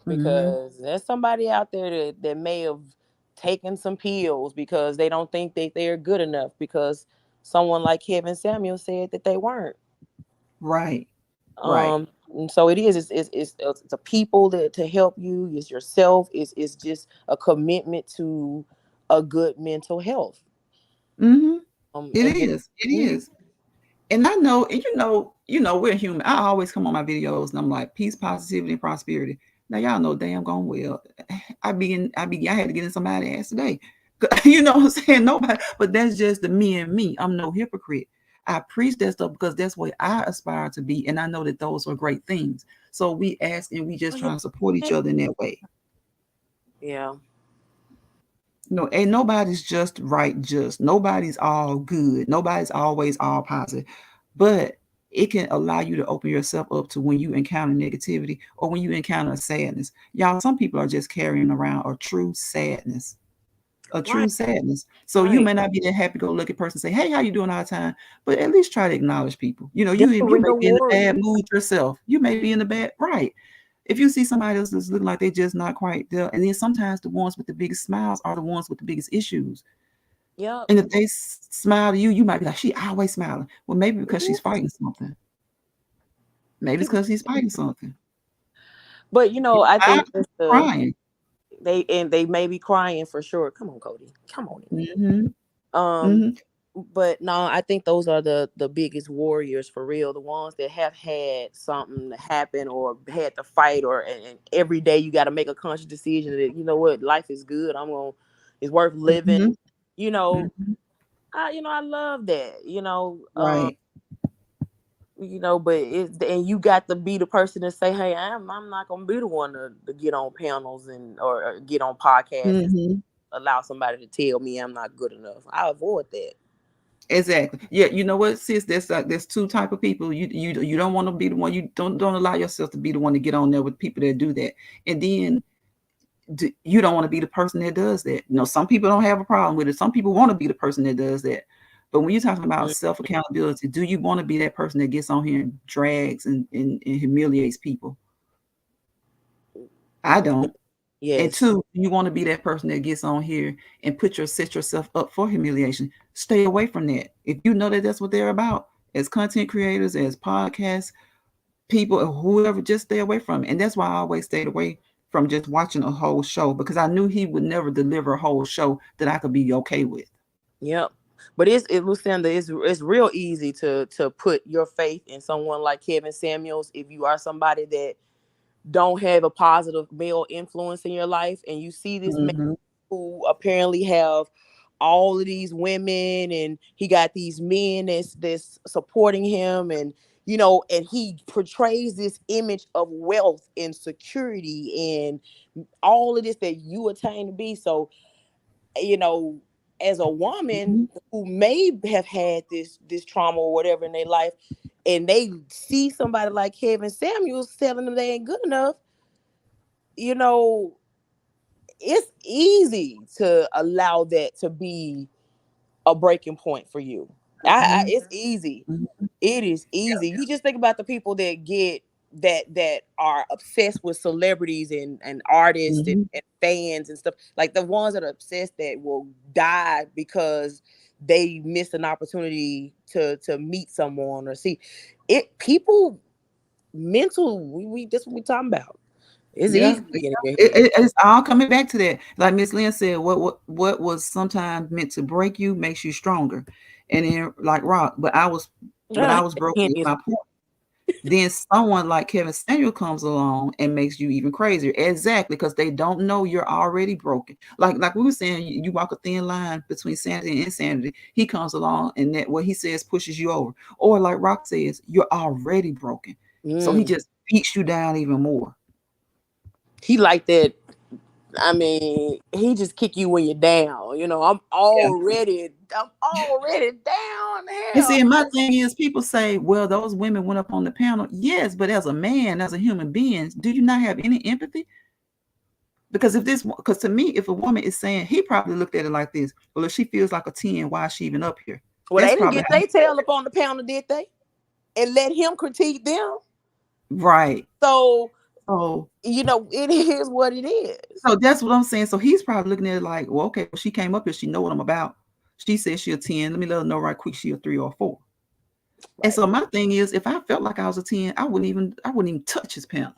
Mm-hmm. because there's somebody out there that may have taken some pills because they don't think that they're good enough, because someone like Kevin Samuel said that they weren't. Right. Right. And so it is. It's a people that to help you. It's yourself. It's just a commitment to a good mental health. Mm-hmm. It And is. It then is. And I know, and we're human. I always come on my videos and I'm like, peace, positivity, and prosperity. Now y'all know damn gone well. I had to get in somebody's ass today. You know what I'm saying? Nobody, but that's just the me and me. I'm no hypocrite. I preach that stuff because that's what I aspire to be. And I know that those are great things. So we ask and we just try to support each other in that way. yeah, No, ain't nobody's just right, just nobody's all good. Nobody's always all positive. But it can allow you to open yourself up to when you encounter negativity or when you encounter sadness. Y'all, some people are just carrying around a true sadness. A true right, sadness. So you right. may not be that happy go lucky person say, hey, how you doing all the time? But at least try to acknowledge people. Them You may real be in a warriors. bad mood yourself. You may be in a bad right. If you see somebody else that's looking like they're just not quite there, and then sometimes the ones with the biggest smiles are the ones with the biggest issues. Yep. And if they smile to you, you might be like, she always smiling. Well, maybe because she's Mhm. fighting something. Maybe it's People, because he's fighting something. but I I'm think that's crying. they may be crying for sure. Come on, Cody. Come on in here. Mm-hmm. Um, Mm-hmm. but no, I think those are the biggest warriors for real. The ones that have had something happen or had to fight, or and every day you got to make a conscious decision that what, life is good. It's worth living. Mm-hmm. You know, Mm-hmm. I love that. Right. But and you got to be the person to say, hey, I'm not gonna be the one to get on panels or get on podcasts and Mm-hmm. allow somebody to tell me I'm not good enough. I avoid that. Exactly. Yeah, you know what, sis? There's two type of people. You don't want to be the one. You don't allow yourself to be the one to get on there with people that do that. And then you don't want to be the person that does that. Some people don't have a problem with it. Some people want to be the person that does that. But when you're talking about Mm, self accountability, do you want to be that person that gets on here and drags and humiliates people? I don't. And yes. two, you want to be that person that gets on here and set yourself up for humiliation. Stay away from that. If you know that that's what they're about, as content creators, as podcast people, or whoever, just stay away from it. And that's why I always stayed away from just watching a whole show, because I knew he would never deliver a whole show that I could be okay with. Yep. But Lucinda, it's real easy to put your faith in someone like Kevin Samuels if you are somebody that don't have a positive male influence in your life, and you see this man Mm-hmm. who apparently have all of these women, and he got these men that's supporting him, and he portrays this image of wealth and security and all of this that you attain to be. So, you know, as a woman Mm-hmm. who may have had this trauma or whatever in their life, and they see somebody like Kevin Samuels telling them they ain't good enough, you know, it's easy to allow that to be a breaking point for you. It's easy. Mm-hmm. It is easy. You just think about the people that are obsessed with celebrities and artists Mm-hmm. and fans and stuff. Like the ones that are obsessed that will die because they missed an opportunity to meet someone or see it. People mental. We That's what we talking about. It's Yeah, easy to yeah. get in your head. It's all coming back to that. Like Miss Lynn said, what was sometimes meant to break you makes you stronger. And then like rock, but I was broken Hint in is my point. Then someone like Kevin Samuel comes along and makes you even crazier. Exactly, because they don't know you're already broken. Like we were saying, you walk a thin line between sanity and insanity. He comes along and that what he says pushes you over. Or like Rock says, you're already broken. So he mm, just beats you down even more. He like that. I mean, he just kick you when you're down. You know, I'm already down. And Hell, see, and my thing is, people say, well, those women went up on the panel. Yes, but as a man, as a human being, do you not have any empathy? Because to me, if a woman is saying, he probably looked at it like this, well, if she feels like a 10, why is she even up here? well, That's they didn't probably get how, their tail up on the panel, did they? And let him critique them. right. So So, it is what it is. so that's what I'm saying. So he's probably looking at it like, well, okay, well, she came up here, she know what I'm about. She said she a 10. Let me let her know right quick she a 3 or 4. And Right, so my thing is, if I felt like I was a 10, I wouldn't even touch his panel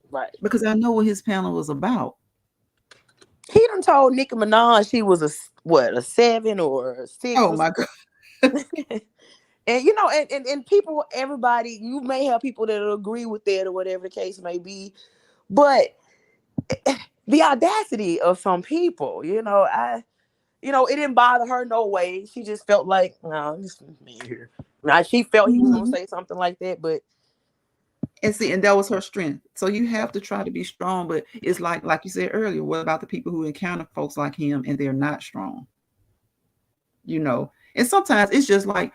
right. because I know what his panel was about. He done told Nicki Minaj she was a 7 or a 6 Oh or my God. something. And and people, everybody, you may have people that agree with that or whatever the case may be, but the audacity of some people, it didn't bother her no way. She just felt like, no, this man here. Now she felt he was gonna Mhm. say something like that, but And see, and that was her strength. So you have to try to be strong, but it's like you said earlier, what about the people who encounter folks like him and they're not strong? You know, and sometimes it's just like,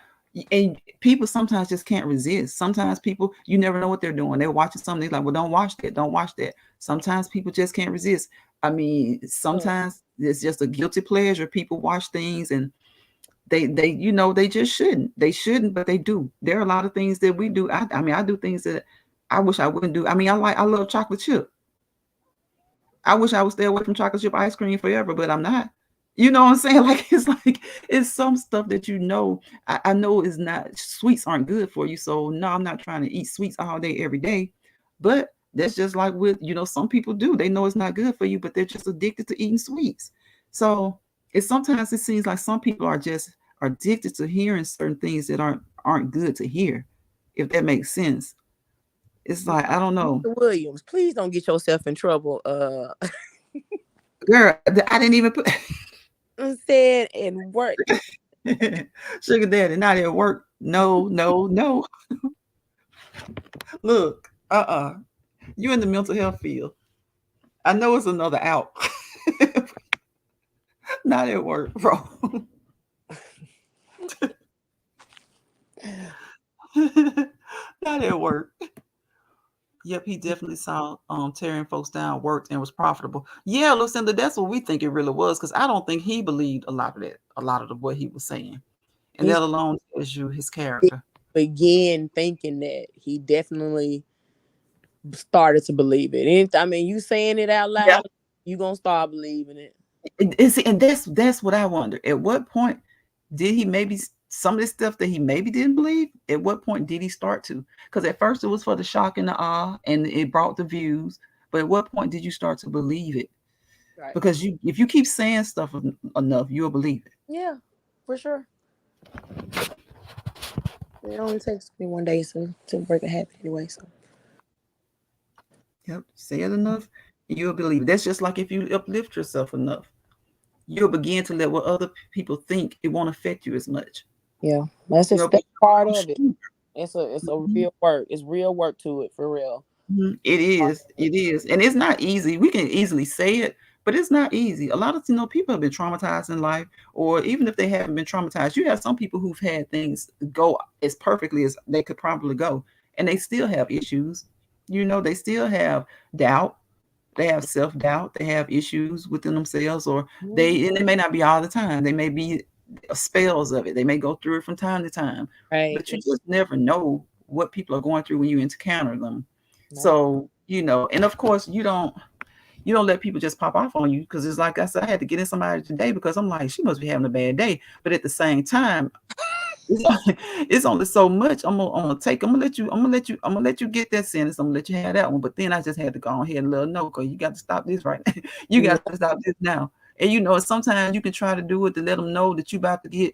and people sometimes just can't resist. Sometimes people, you never know what they're doing. They're watching something, they're like, well, don't watch that, don't watch that. Sometimes people just can't resist. I mean, mm, sometimes it's just a guilty pleasure. People watch things and they just shouldn't. They shouldn't, but they do. There are a lot of things that we do. I mean, I do things that I wish I wouldn't do. I mean, I love chocolate chip. I wish I would stay away from chocolate chip ice cream forever, but I'm not. You know what I'm saying? Like it's some stuff that I know is not, sweets aren't good for you. So no, I'm not trying to eat sweets all day every day. But that's just like with, some people do. They know it's not good for you, but they're just addicted to eating sweets. So sometimes it seems like some people are just addicted to hearing certain things that aren't good to hear, if that makes sense. It's like, I don't know. Mr. Williams, please don't get yourself in trouble. Girl, I didn't even put Said and work. sugar daddy not at work. No, no, no. Look, you in the mental health field. I know it's another out. Not at work, bro. Not at work. Yep, he definitely saw tearing folks down worked and was profitable. Yeah, Lucinda, that's what we think it really was, because I don't think he believed a lot of that, a lot of what he was saying. And He that alone tells you his character. began thinking that he definitely started to believe it. And I mean, you saying it out Yeah. loud, you gonna start believing it. And that's what I wonder. At what point did he maybe some of this stuff that he maybe didn't believe? At what point did he start to? Because at first it was for the shock and the awe, and it brought the views. But at what point did you start to believe it? Right. Because if you keep saying stuff enough, you'll believe it. Yeah, for sure. It only takes 21 days to break a habit anyway. So Yep, say it enough, you'll believe it. That's just like if you uplift yourself enough, you'll begin to let what other people think, it won't affect you as much. yeah, that's You'll just that's be part of it. stronger. It's a Mhm. real work. It's real work to it for real. Mhm. It is. It is. And it's not easy. We can easily say it, but it's not easy. A lot of people have been traumatized in life, or even if they haven't been traumatized, you have some people who've had things go as perfectly as they could probably go, and they still have issues. They still have doubt. They have self-doubt. They have issues within themselves, or Mhm. and it may not be all the time. They may be spells of it. They may go through it from time to time, Right. but you just never know what people are going through when you encounter them. Right. So, and of course you don't let people just pop off on you, because it's like I said, I had to get in somebody today because I'm like, she must be having a bad day. But at the same time, it's only so much I'm gonna take. I'm gonna let you get that sentence. I'm gonna let you have that one. But then I just had to go ahead and let her know, because you got to stop this right now. You got to stop this now. And sometimes you can try to do it to let them know that you about to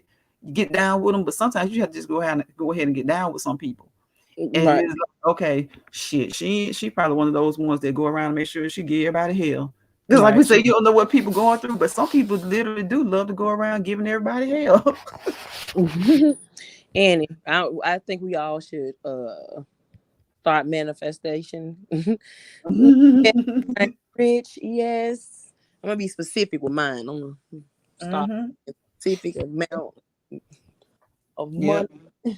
get down with them, but sometimes you have to just go ahead and get down with some people. And Right. it's like, okay, shit, she probably one of those ones that go around and make sure she give everybody hell. Just like Right. we say, you don't know what people going through, but some people literally do love to go around giving everybody hell. Annie, I think we all should start manifestation. Yeah, I'm rich, yes. I'm gonna be specific with mine. I'm gonna start Mm-hmm. a specific amount of Yep. money.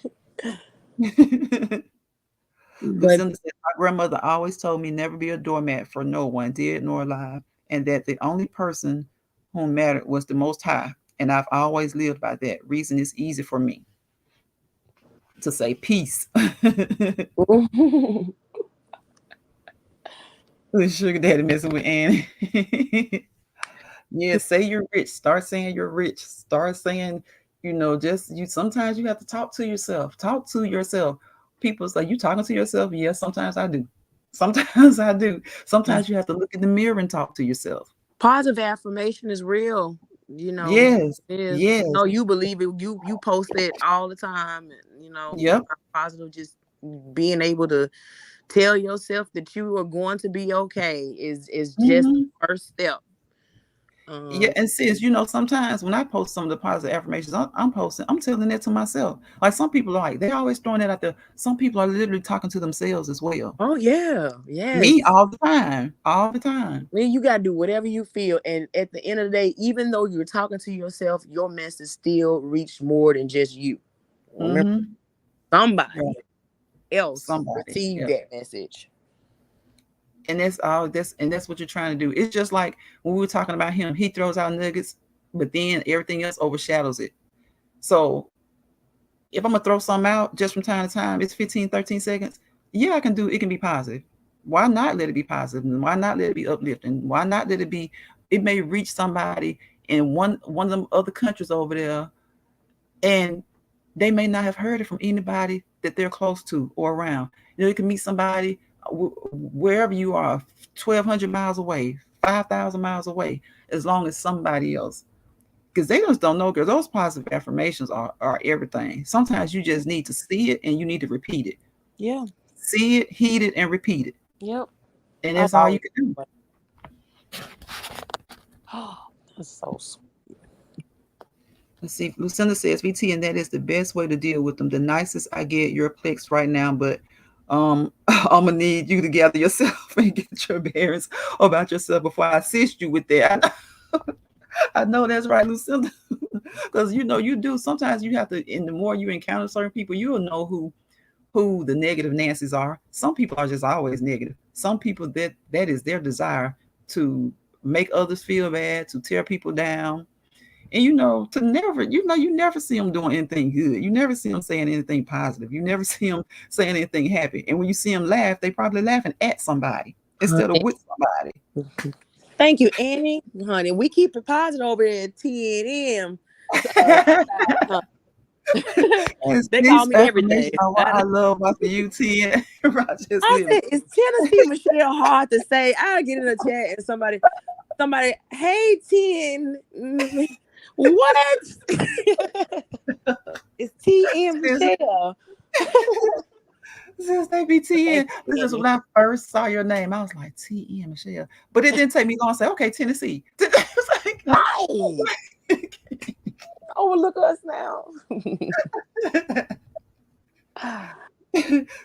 But Lucinda said, my grandmother always told me never be a doormat for no one, dead nor alive, and that the only person who mattered was the Most High. And I've always lived by that. Reason is easy for me to say peace. With Sugar Daddy messing with Annie. Yeah, say you're rich. Start saying you're rich. Start saying, just you. Sometimes you have to talk to yourself. Talk to yourself. People say, you talking to yourself? Yes, sometimes I do. Sometimes I do. Sometimes you have to look in the mirror and talk to yourself. positive affirmation is real. You know, Yes, it is. yes, No, you believe it. You post it all the time. And, yep. positive. Just being able to tell yourself that you are going to be okay is just Hmm. the first step. Yeah, Um. and sis, sometimes when I post some of the positive affirmations, I'm posting, I'm telling that to myself. Like some people are like, they're always throwing that out there. Some people are literally talking to themselves as well. Oh yeah. Me Yes. all the time, all the time. I mean, you gotta do whatever you feel, and at the end of the day, even though you're talking to yourself, your message still reached more than just you. Remember, Mm-hmm. somebody Right. else Somebody. received Yep. that message. And that's what you're trying to do. It's just like when we were talking about him, he throws out nuggets, but then everything else overshadows it. So if I'm gonna throw something out just from time to time, it's 15, 13 seconds. Yeah, I can do it can be positive. Why not let it be positive? And why not let it be uplifting? Why not let it be it may reach somebody in one of them other countries over there, and they may not have heard it from anybody that they're close to or around. You can meet somebody wherever you are, 1,200 miles away, 5,000 miles away, as long as somebody else. Because they just don't know, because those positive affirmations are everything. Sometimes you just need to see it and you need to repeat it. Yeah. See it, heed it, and repeat it. Yep. And I've that's all you always. can do. Oh, that's so sweet. Let's see. Lucinda says, VT, and that is the best way to deal with them. The nicest I get, your plex right now, but I'm gonna need you to gather yourself and get your bearings about yourself before I assist you with that. I know that's right, Lucinda. Because you do sometimes you have to, and the more you encounter certain people, you'll know who the negative Nancy's are. Some people are just always negative. Some people that is their desire to make others feel bad, to tear people down, and to never, you never see them doing anything good. You never see them saying anything positive. You never see them saying anything happy. And when you see them laugh, they probably laughing at somebody instead of Honey. with somebody. Thank you, Annie. Honey, we keep it positive over there at TNM. Huh? And They call this me every affirmation day. on what I love about the UT and Rochester I living. said, is Tennessee Michelle hard to say? I get in a chat and somebody, hey Ten, what? It's TN Since, Michelle. since they be Thank TN, you, this is Annie. when I first saw your name. I was like, TN Michelle. But it didn't take me long to say, okay, Tennessee. It's Right. Overlook us now.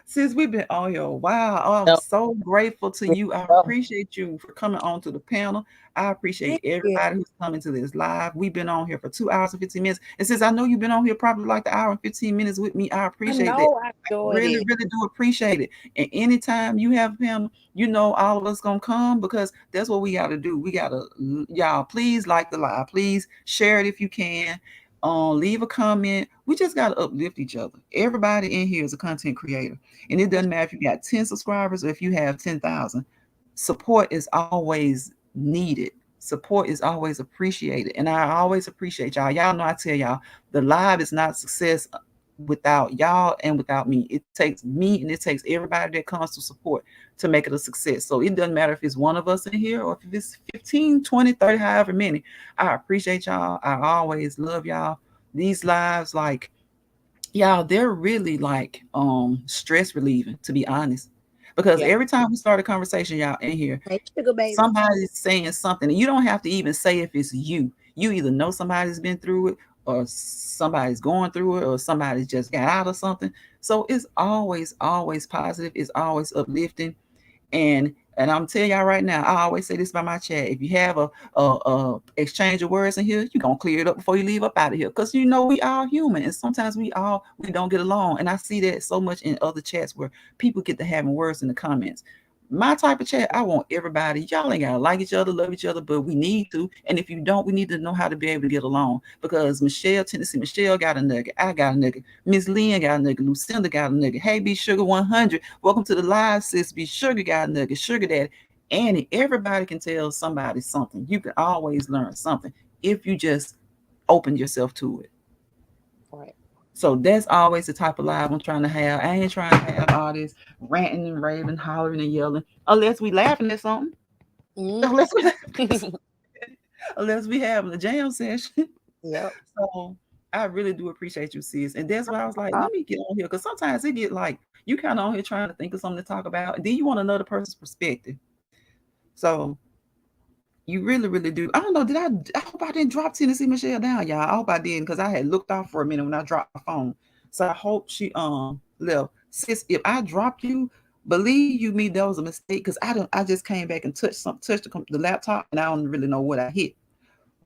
Since we've been on here, wow, oh, I'm No, so grateful to you. I no. appreciate you for coming on to the panel. I appreciate Thank you. everybody who's coming to this live. We've been on here for 2 hours and 15 minutes. And since I know you've been on here probably like the hour and 15 minutes with me, I I appreciate that. know I I enjoyed really, it. really do appreciate it. And anytime you have him, all of us gonna come because that's what we gotta do. We gotta, y'all, please like the live. Please share it if you can. Leave a comment. We just gotta uplift each other. Everybody in here is a content creator. And it doesn't matter if you got 10 subscribers or if you have 10,000. Support is always needed. Support is always appreciated. And I always appreciate y'all. Y'all know I tell y'all, the live is not success without y'all and without me. It takes me and it takes everybody that comes to support to make it a success. So it doesn't matter if it's one of us in here or if it's 15, 20, 30, however many. I appreciate y'all. I always love y'all. These lives, like, y'all, they're really like stress relieving, to be honest. Because Yeah. every time we start a conversation, y'all in here, Hey, sugar baby. somebody's saying something. And you don't have to even say if it's you. You either know somebody's been through it or somebody's going through it, or somebody's just got out of something. So it's always positive. It's always uplifting. And I'm telling y'all right now, I always say this by my chat. If you have a exchange of words in here, you're gonna clear it up before you leave up out of here. Cause you know we all human, and sometimes we don't get along. And I see that so much in other chats where people get to having words in the comments. My type of chat, I want everybody. Y'all ain't gotta like each other, love each other, but we need to. And if you don't, we need to know how to be able to get along. Because Michelle, Tennessee, Michelle got a nugget. I got a nugget. Miss Lynn got a nugget. Lucinda got a nugget. Hey, B Sugar 100. Welcome to the live, sis. Be Sugar got a nugget. Sugar Daddy. Annie, everybody can tell somebody something. You can always learn something if you just open yourself to it. Right. So that's always the type of live I'm trying to have. I ain't trying to have all this ranting and raving, hollering and yelling, unless we laughing at something. Mm. Unless we, unless we having a jam session. Yep. So I really do appreciate you, sis. And that's why I was like, let me get on here. Because sometimes it get like you kind of on here trying to think of something to talk about. And then you want another person's perspective. So you really, really do. I don't know. I hope I didn't drop Tennessee Michelle down, y'all. I hope I didn't because I had looked off for a minute when I dropped my phone. So I hope she left. Sis, if I dropped you, believe you me, that was a mistake because I just came back and touched the laptop and I don't really know what I hit.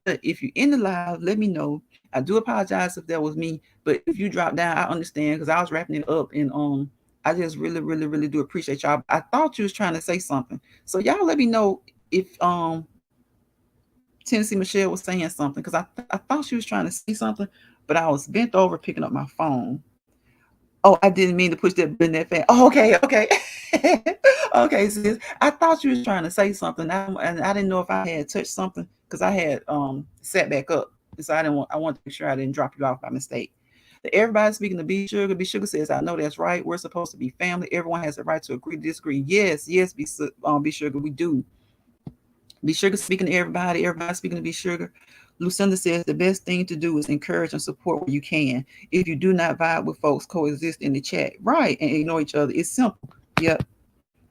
But if you're in the live, let me know. I do apologize if that was me, but if you drop down, I understand because I was wrapping it up and I just really, really, really do appreciate y'all. I thought you was trying to say something. So y'all let me know if Tennessee Michelle was saying something because I thought she was trying to say something, but I was bent over picking up my phone. Oh, I didn't mean to push that button that fast. Oh, okay, okay. Okay, sis. I thought you was trying to say something. And I didn't know if I had touched something because I had sat back up. So I wanted to make sure I didn't drop you off by mistake. Everybody speaking to B Sugar. B Sugar says, I know that's right. We're supposed to be family. Everyone has a right to agree to disagree. Yes, yes, B Sugar, we do. Be Sugar speaking to everybody. Everybody speaking to Be Sugar. Lucinda says the best thing to do is encourage and support where you can. If you do not vibe with folks, coexist in the chat. Right. And ignore each other. It's simple. Yep.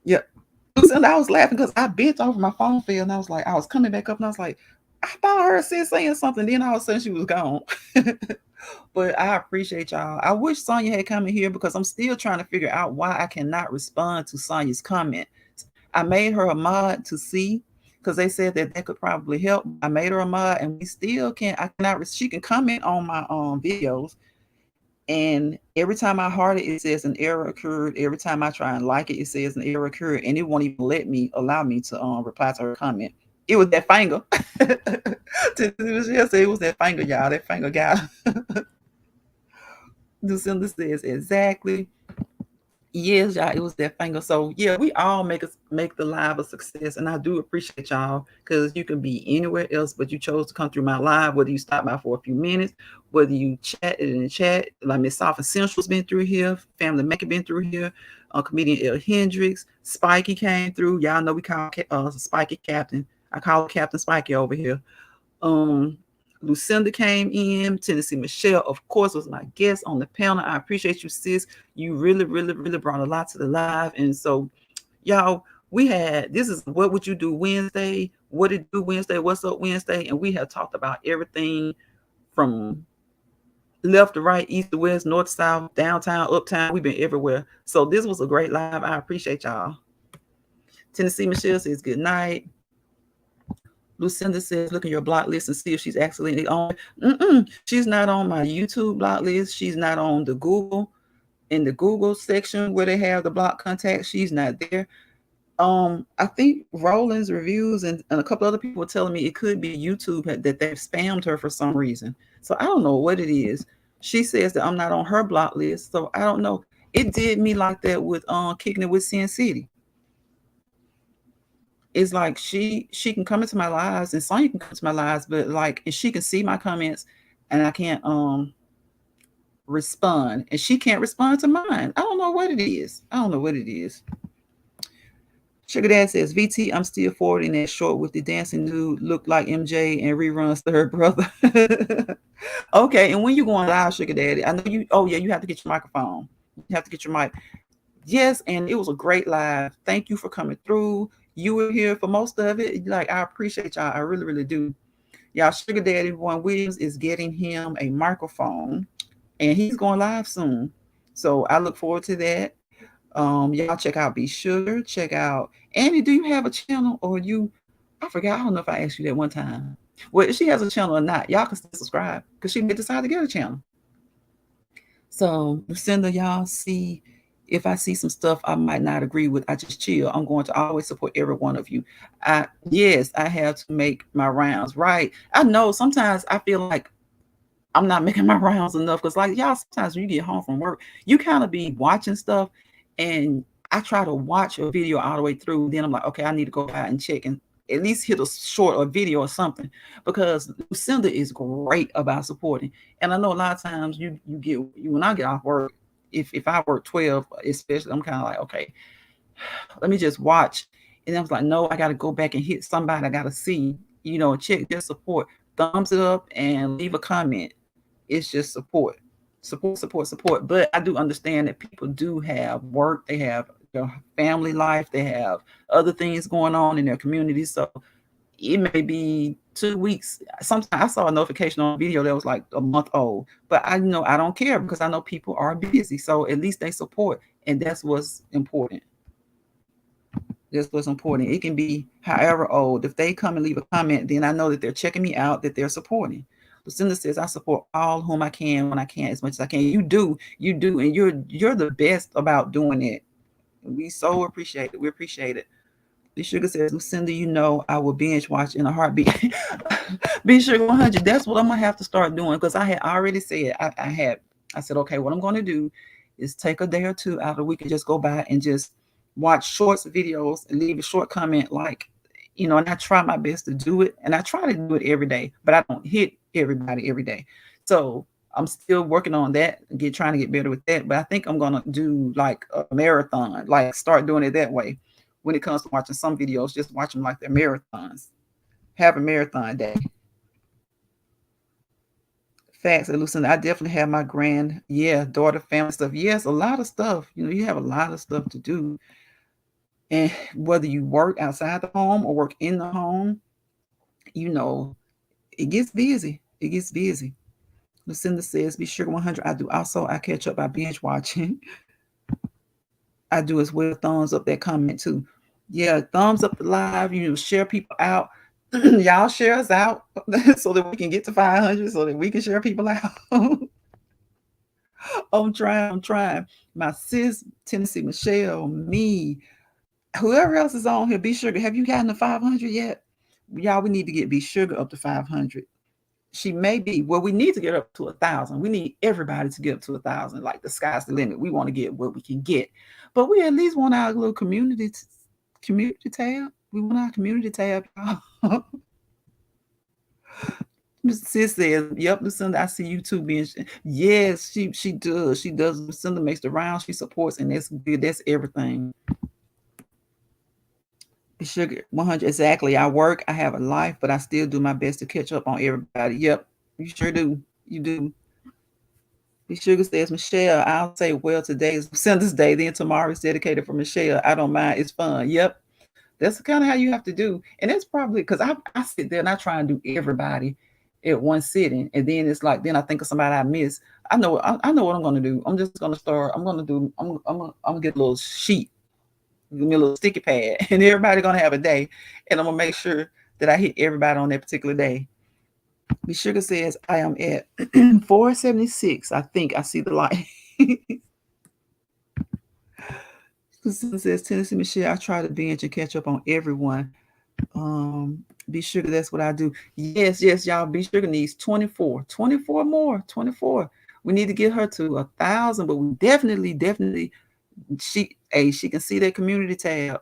Yep. Lucinda, I was laughing because I bent over my phone fell and I was like, I was coming back up and I was like, I thought I heard sis saying something. Then all of a sudden she was gone. But I appreciate y'all. I wish Sonya had come in here because I'm still trying to figure out why I cannot respond to Sonya's comment. I made her a mod to see because they said that could probably help. I made her a mod, and we still can't. I cannot. She can comment on my videos, and every time I heart it, it says an error occurred. Every time I try and like it, it says an error occurred, and it won't even allow me to reply to her comment. It was that finger. She said it was that finger, y'all. That finger got. Lucinda says exactly. Yes, y'all, it was that finger. So yeah, we all make the live a success, and I do appreciate y'all because you can be anywhere else, but you chose to come through my live. Whether you stop by for a few minutes, whether you chat in the chat, like Miss Soft Essentials been through here, Family Maker been through here, comedian L Hendricks, Spiky came through. Y'all know we call Spiky Captain. I call Captain Spiky over here. Um, Lucinda came in. Tennessee Michelle, of course, was my guest on the panel. I appreciate you, sis. You really, really, really brought a lot to the live. And so, y'all, we had this is what would you do Wednesday? What did do Wednesday? What's up Wednesday? And we have talked about everything from left to right, east to west, north to south, downtown, uptown. We've been everywhere. So this was a great live. I appreciate y'all. Tennessee Michelle says good night. Lucinda says, look in your block list and see if she's accidentally on. She's not on my YouTube block list. She's not on the Google, in the Google section where they have the block contacts. She's not there. I think Roland's reviews and a couple other people were telling me it could be YouTube that they've spammed her for some reason. So I don't know what it is. She says that I'm not on her block list. So I don't know. It did me like that with kicking it with Sin City. It's like she can come into my lives and Sonya can come to my lives, but like and she can see my comments and I can't respond and she can't respond to mine. I don't know what it is. I don't know what it is. Sugar Dad says, VT, I'm still forwarding that short with the dancing dude look like MJ and reruns third brother. Okay, and when you going live, Sugar Daddy, I know you oh yeah, you have to get your microphone. You have to get your mic. Yes, and it was a great live. Thank you for coming through. You were here for most of it. Like I appreciate y'all. I really, really do. Y'all, Sugar Daddy Warren Williams is getting him a microphone, and he's going live soon. So I look forward to that. Y'all check out B Sugar. Check out Annie. Do you have a channel or you? I forgot. I don't know if I asked you that one time. Well, if she has a channel or not, y'all can still subscribe because she may decide to get a channel. So Lucinda, y'all see if I see some stuff I might not agree with, I just chill. I'm going to always support every one of you. Yes, I have to make my rounds. Right. I know sometimes I feel like I'm not making my rounds enough because, like, y'all, sometimes when you get home from work, you kind of be watching stuff, and I try to watch a video all the way through. Then I'm like, okay, I need to go out and check and at least hit a short or video or something because Lucinda is great about supporting. And I know a lot of times you get when I get off work, if I work 12, especially, I'm kind of like, okay, let me just watch. And I was like, no, I got to go back and hit somebody. I got to see, check their support, thumbs it up, and leave a comment. It's just support, support, support, support. But I do understand that people do have work, they have their family life, they have other things going on in their community. So it may be 2 weeks. Sometimes I saw a notification on a video that was like a month old, but I know I don't care because I know people are busy. So at least they support, and that's what's important. That's what's important. It can be however old. If they come and leave a comment, then I know that they're checking me out, that they're supporting. Lucinda says, I support all whom I can when I can, as much as I can. You do, and you're the best about doing it. We so appreciate it. We appreciate it. B Sugar says, Lucinda, I will binge watch in a heartbeat. B Sugar 100. That's what I'm gonna have to start doing because I had already said I said, okay, what I'm gonna do is take a day or two out of the week and just go by and just watch shorts videos and leave a short comment, like, and I try my best to do it, and I try to do it every day, but I don't hit everybody every day. So I'm still working on that, trying to get better with that. But I think I'm gonna do like a marathon, like start doing it that way. When it comes to watching some videos, just watch them like they're marathons. Have a marathon day. Facts, and Lucinda, I definitely have my daughter, family stuff. Yes, a lot of stuff. You have a lot of stuff to do. And whether you work outside the home or work in the home, you know, it gets busy. It gets busy. Lucinda says, be sure 100. I do also. I catch up by binge watching. I do as well. Thumbs up that comment too. Yeah, thumbs up the live. Share people out. Y'all share us out so that we can get to 500 so that we can share people out. I'm trying. I'm trying. My sis, Tennessee Michelle, me, whoever else is on here, Be Sugar. Have you gotten to 500 yet? Y'all, we need to get Be Sugar up to 500. She may be. Well, we need to get up to 1,000. We need everybody to get up to 1,000. Like the sky's the limit. We want to get what we can get, but we at least want our little community tab. We want our community tab, y'all. Mr. Sis says, "Yep, Lucinda, I see you too being." Yes, she does. She does. Lucinda makes the rounds. She supports, and that's good. That's everything. Sugar 100 exactly. I work. I have a life, but I still do my best to catch up on everybody. Yep, you sure do. You do. The Sugar says, Michelle, I'll say, well, today is Lucinda's day. Then tomorrow is dedicated for Michelle. I don't mind. It's fun. Yep. That's kind of how you have to do. And that's probably because I sit there and I try and do everybody at one sitting. And then it's like, then I think of somebody I miss. I know what I'm going to do. I'm just going to start. I'm going to get a little sheet, give me a little sticky pad, and everybody going to have a day. And I'm going to make sure that I hit everybody on that particular day. Miss Sugar says, I am at 476. I think I see the light. Susan says, Tennessee Michelle, I try to binge and catch up on everyone. Be Sugar, that's what I do. Yes, yes, y'all. Be Sugar needs 24 more, 24. We need to get her to 1,000, but we definitely, she can see that community tab.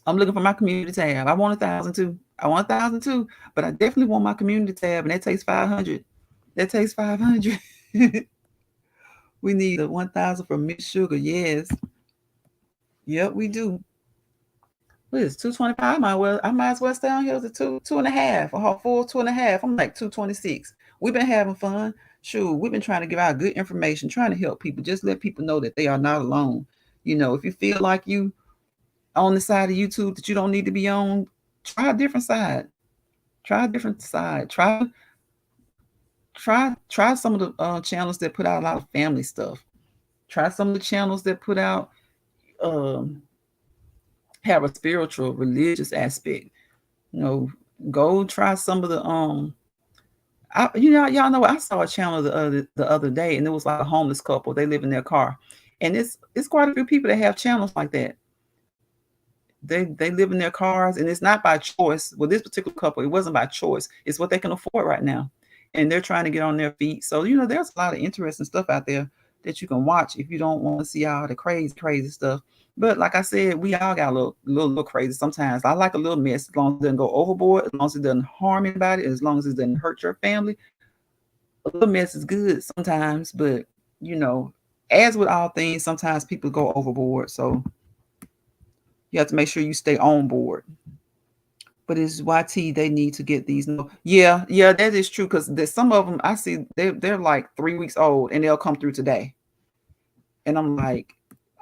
I'm looking for my community tab. I want 1,000 too. I want 1,000 too, but I definitely want my community tab, and that takes 500. That takes 500. We need a 1,000 for Miss Sugar. Yes. Yep, we do. What is 225? I might as well stay on here to two and a half, or full 2.5. I'm like 226. We've been having fun. Sure, we've been trying to give out good information, trying to help people. Just let people know that they are not alone. If you feel like you on the side of YouTube that you don't need to be on, try a different side. Try a different side. Try some of the channels that put out a lot of family stuff. Try some of the channels that put out um, have a spiritual, religious aspect. You know, go try some of the y'all know I saw a channel the other day, and it was like a homeless couple. They live in their car, and it's quite a few people that have channels like that. They live in their cars, and it's not by choice. With this particular couple, it wasn't by choice. It's what they can afford right now, and they're trying to get on their feet. So there's a lot of interesting stuff out there that you can watch if you don't want to see all the crazy stuff. But like I said, we all got a little crazy sometimes. I like a little mess as long as it doesn't go overboard, as long as it doesn't harm anybody, as long as it doesn't hurt your family. A little mess is good sometimes, but you know, as with all things, sometimes people go overboard. So you have to make sure you stay on board. But it's YT. They need to get these. No, yeah, that is true. Because there's some of them I see they're like 3 weeks old and they'll come through today, and I'm like,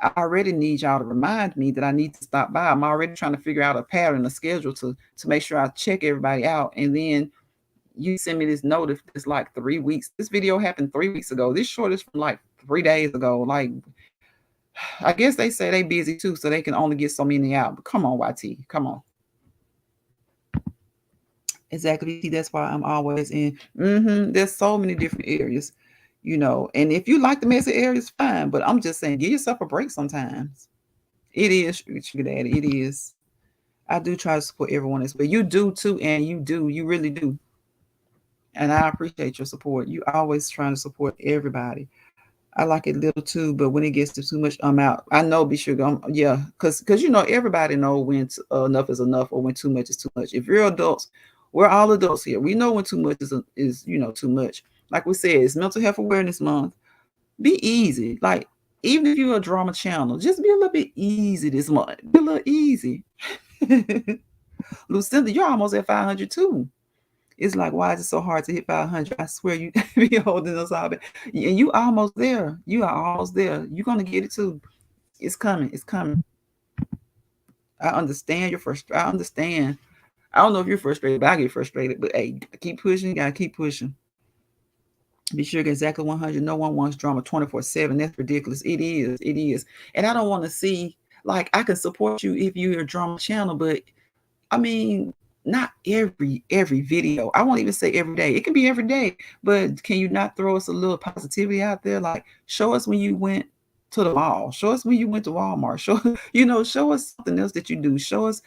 I already need y'all to remind me that I need to stop by. I'm already trying to figure out a pattern, a schedule to make sure I check everybody out, and then you send me this note if it's like 3 weeks. This video happened 3 weeks ago. This short is from like 3 days ago. Like, I guess they say they busy too, so they can only get so many out. But come on, YT, come on. Exactly. See, that's why I'm always in. There's so many different areas, And if you like the messy areas, fine. But I'm just saying, give yourself a break sometimes. It is, sugar daddy. It is. I do try to support everyone as well. You do too, and you do. You really do. And I appreciate your support. You always trying to support everybody. I like it little too, but when it gets to too much, I'm out. I know, be sure, yeah, because everybody know when enough is enough or when too much is too much. If you're adults, we're all adults here. We know when too much is too much. Like we said, it's Mental Health Awareness Month. Be easy. Like, even if you're a drama channel, just be a little bit easy this month. Be a little easy. Lucinda, you're almost at 500 too. It's like, why is it so hard to hit 500? I swear you be holding us all back. And you almost there. You are almost there. You're going to get it too. It's coming. It's coming. I understand your frustration. I understand. I don't know if you're frustrated, but I get frustrated. But hey, keep pushing. You got to keep pushing. Be sure to get exactly 100. No one wants drama 24/7. That's ridiculous. It is. It is. And I don't want to see, like, I can support you if you're a drama channel, but I mean, not every video. I won't even say every day. It can be every day, but can you not throw us a little positivity out there? Like, show us when you went to the mall. Show us when you went to Walmart. Show us something else that you do. Show us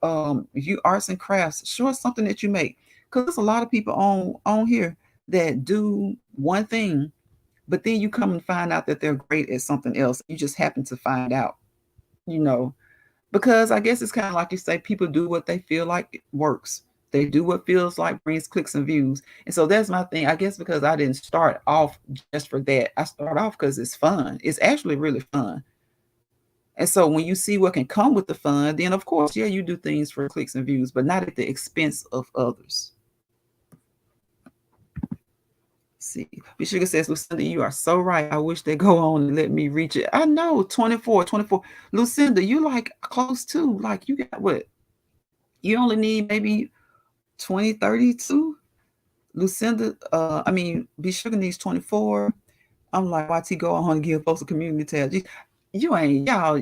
if you arts and crafts. Show us something that you make. Because there's a lot of people on here that do one thing, but then you come and find out that they're great at something else. You just happen to find out, you know because I guess it's kind of like you say, people do what they feel like it works. They do what feels like brings clicks and views. And so that's my thing. I guess because I didn't start off just for that. I start off because it's fun. It's actually really fun. And so when you see what can come with the fun, then of course, yeah, you do things for clicks and views, but not at the expense of others. See, Sugar says, Lucinda, you are so right. I wish they go on and let me reach it. I know, 24. Lucinda, you like close to, like you got what? You only need maybe 20, 32. Lucinda, Be Sugar needs 24. I'm like, YT, go on and give folks a community tab. You ain't, y'all,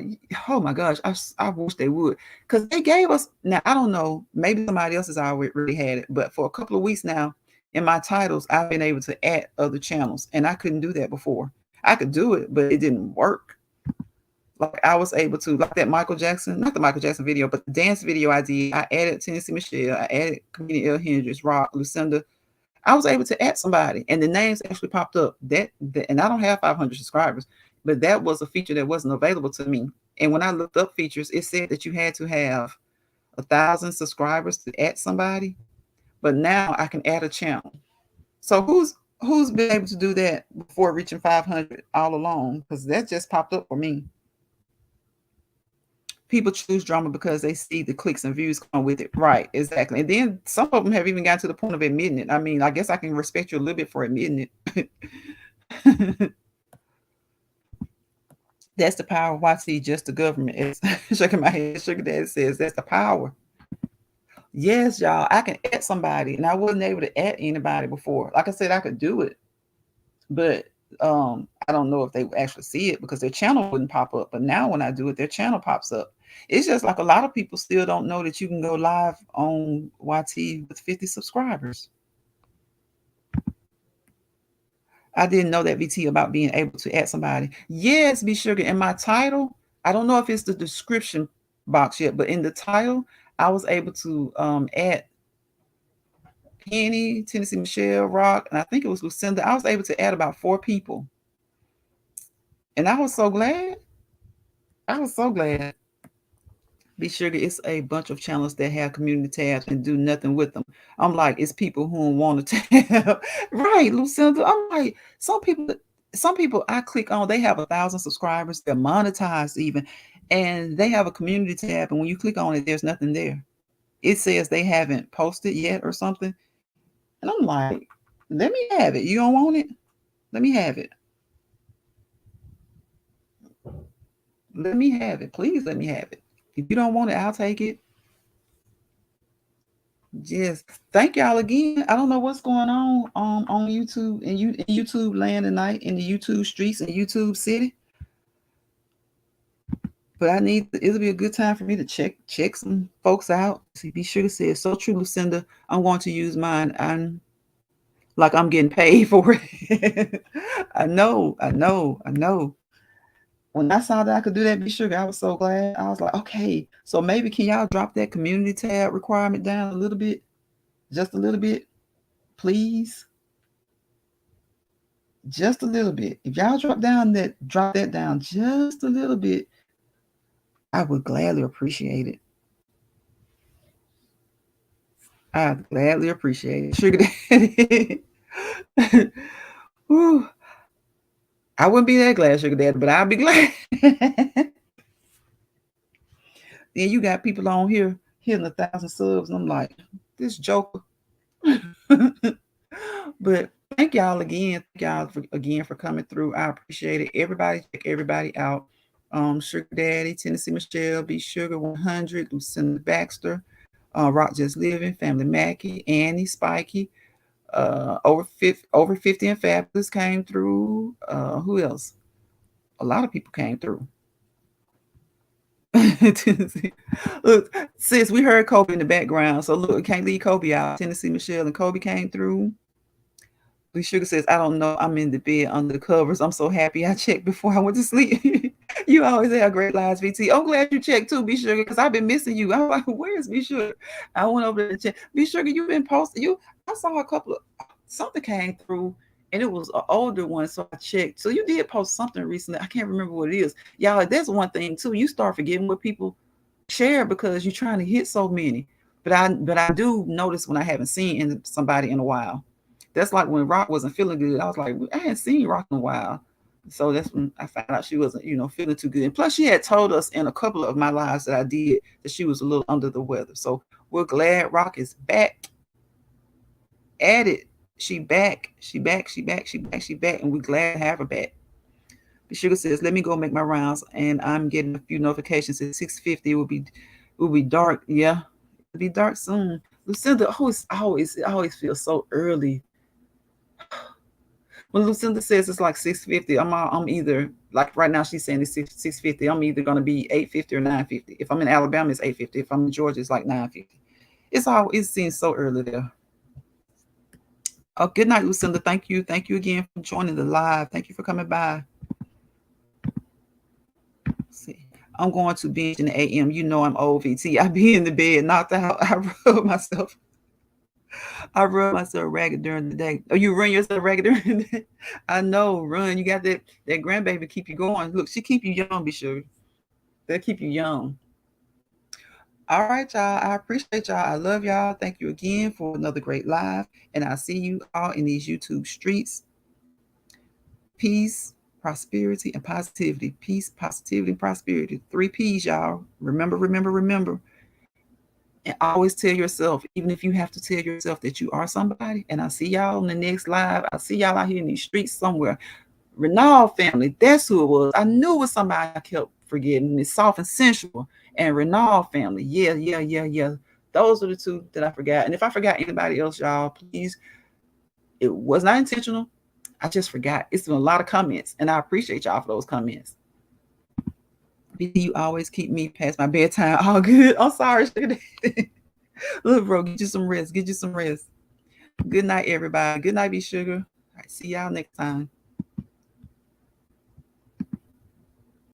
oh my gosh, I wish they would. Because they gave us, now I don't know, maybe somebody else has already had it, but for a couple of weeks now, in my titles, I've been able to add other channels, and I couldn't do that before. I could do it, but it didn't work. Like I was able to, like that Michael Jackson, not the Michael Jackson video, but the dance video I did. I added Tennessee Michelle, I added comedian L. Hendricks, Rock, Lucinda. I was able to add somebody, and the names actually popped up. And I don't have 500 subscribers, but that was a feature that wasn't available to me. And when I looked up features, it said that you had to have 1,000 subscribers to add somebody. But now I can add a channel. So who's been able to do that before reaching 500 all along? Because that just popped up for me. People choose drama because they see the clicks and views come with it. Right, exactly. And then some of them have even gotten to the point of admitting it. I mean, I guess I can respect you a little bit for admitting it. That's the power of YT, just the government. It's shaking my head. Sugar Daddy says that's the power. Yes, y'all. I can add somebody, and I wasn't able to add anybody before. Like I said, I could do it, but I don't know if they would actually see it because their channel wouldn't pop up. But now when I do it, their channel pops up. It's just like a lot of people still don't know that you can go live on YT with 50 subscribers. I didn't know that, VT, about being able to add somebody. Yes, be sugar. In my title, I don't know if it's the description box yet, but in the title, I was able to add Penny, Tennessee Michelle, Rock, and I think it was Lucinda. I was able to add about 4 people. And I was so glad. I was so glad. Be sure that it's a bunch of channels that have community tabs and do nothing with them. I'm like, it's people who want to tab. Right, Lucinda. I'm like, some people I click on, they have 1,000 subscribers, they're monetized even, and they have a community tab, and when you click on it, there's nothing there. It says they haven't posted yet or something. And I'm like, let me have it. You don't want it? Let me have it. Let me have it. Please let me have it. If you don't want it, I'll take it. Yes. Thank y'all again. I don't know what's going on YouTube and you in YouTube land tonight in the YouTube streets in YouTube city. But I need it'll be a good time for me to check some folks out. See, be sure to say it's so true, Lucinda. I'm going to use mine. I'm like I'm getting paid for it. I know. When I saw that I could do that, be sure I was so glad. I was like, okay, so maybe can y'all drop that community tab requirement down a little bit, just a little bit, please, just a little bit. If y'all drop that down just a little bit, I would gladly appreciate it. I'd gladly appreciate it. Sugar daddy. Whew. I wouldn't be that glad, sugar daddy, but I'll be glad. Then you got people on here hitting 1,000 subs, and I'm like, this joker. But thank y'all again. Thank y'all again for coming through. I appreciate it. Everybody, check everybody out. Sugar Daddy, Tennessee Michelle, B Sugar 100, Lucinda Baxter, Rock Just Living, Family Mackey, Annie, Spiky, over 50 and Fabulous came through. Who else? A lot of people came through. Tennessee. Look, sis, we heard Kobe in the background, so look, we can't leave Kobe out. Tennessee Michelle and Kobe came through. Lee Sugar says, I don't know. I'm in the bed under the covers. I'm so happy I checked before I went to sleep. You always have great lives, VT. I'm glad you checked too, B Sugar, because I've been missing you. I'm like, where's B Sugar? I went over there to check. B Sugar, you've been posting. I saw a couple of something came through, and it was an older one, so I checked. So you did post something recently. I can't remember what it is. Y'all, that's one thing too. You start forgetting what people share because you're trying to hit so many. But I do notice when I haven't seen somebody in a while. That's like when Rock wasn't feeling good. I was like, I hadn't seen Rock in a while. So that's when I found out she wasn't, feeling too good. And plus, she had told us in a couple of my lives that I did that she was a little under the weather. So we're glad Rock is back at it. She back. She back. She back. She back. She back. And we're glad to have her back. The Sugar says, let me go make my rounds. And I'm getting a few notifications at 6:50. It will be dark. Yeah. It'll be dark soon. Lucinda always feels so early. When Lucinda says it's like 6:50, I'm either like right now she's saying it's 6:50. I'm either gonna be 8:50 or 9:50. If I'm in Alabama, it's 8:50. If I'm in Georgia, it's like 9:50. It seems so early there. Oh, good night, Lucinda. Thank you again for joining the live. Thank you for coming by. Let's see, I'm going to binge in the AM. You know I'm old, VT. I be in the bed, knocked out. Rub myself. I rub myself ragged during the day. Oh, you run yourself ragged during the day? I know, run. You got that grandbaby keep you going. Look, she keep you young, be sure. They'll keep you young. All right, y'all. I appreciate y'all. I love y'all. Thank you again for another great live. And I'll see you all in these YouTube streets. Peace, prosperity, and positivity. Peace, positivity, and prosperity. 3 P's, y'all. Remember. And always tell yourself, even if you have to tell yourself that you are somebody. And I'll see y'all on the next live. I'll see y'all out here in these streets somewhere. Renal family, that's who it was. I knew it was somebody I kept forgetting. It's soft and sensual. And Renal family, yeah. Those are the two that I forgot. And if I forgot anybody else, y'all, please, it was not intentional. I just forgot. It's been a lot of comments, and I appreciate y'all for those comments. BD, you always keep me past my bedtime. All good. I'm sorry, sugar daddy. Look, bro, get you some rest. Get you some rest. Good night, everybody. Good night, be sugar. All right, see y'all next time.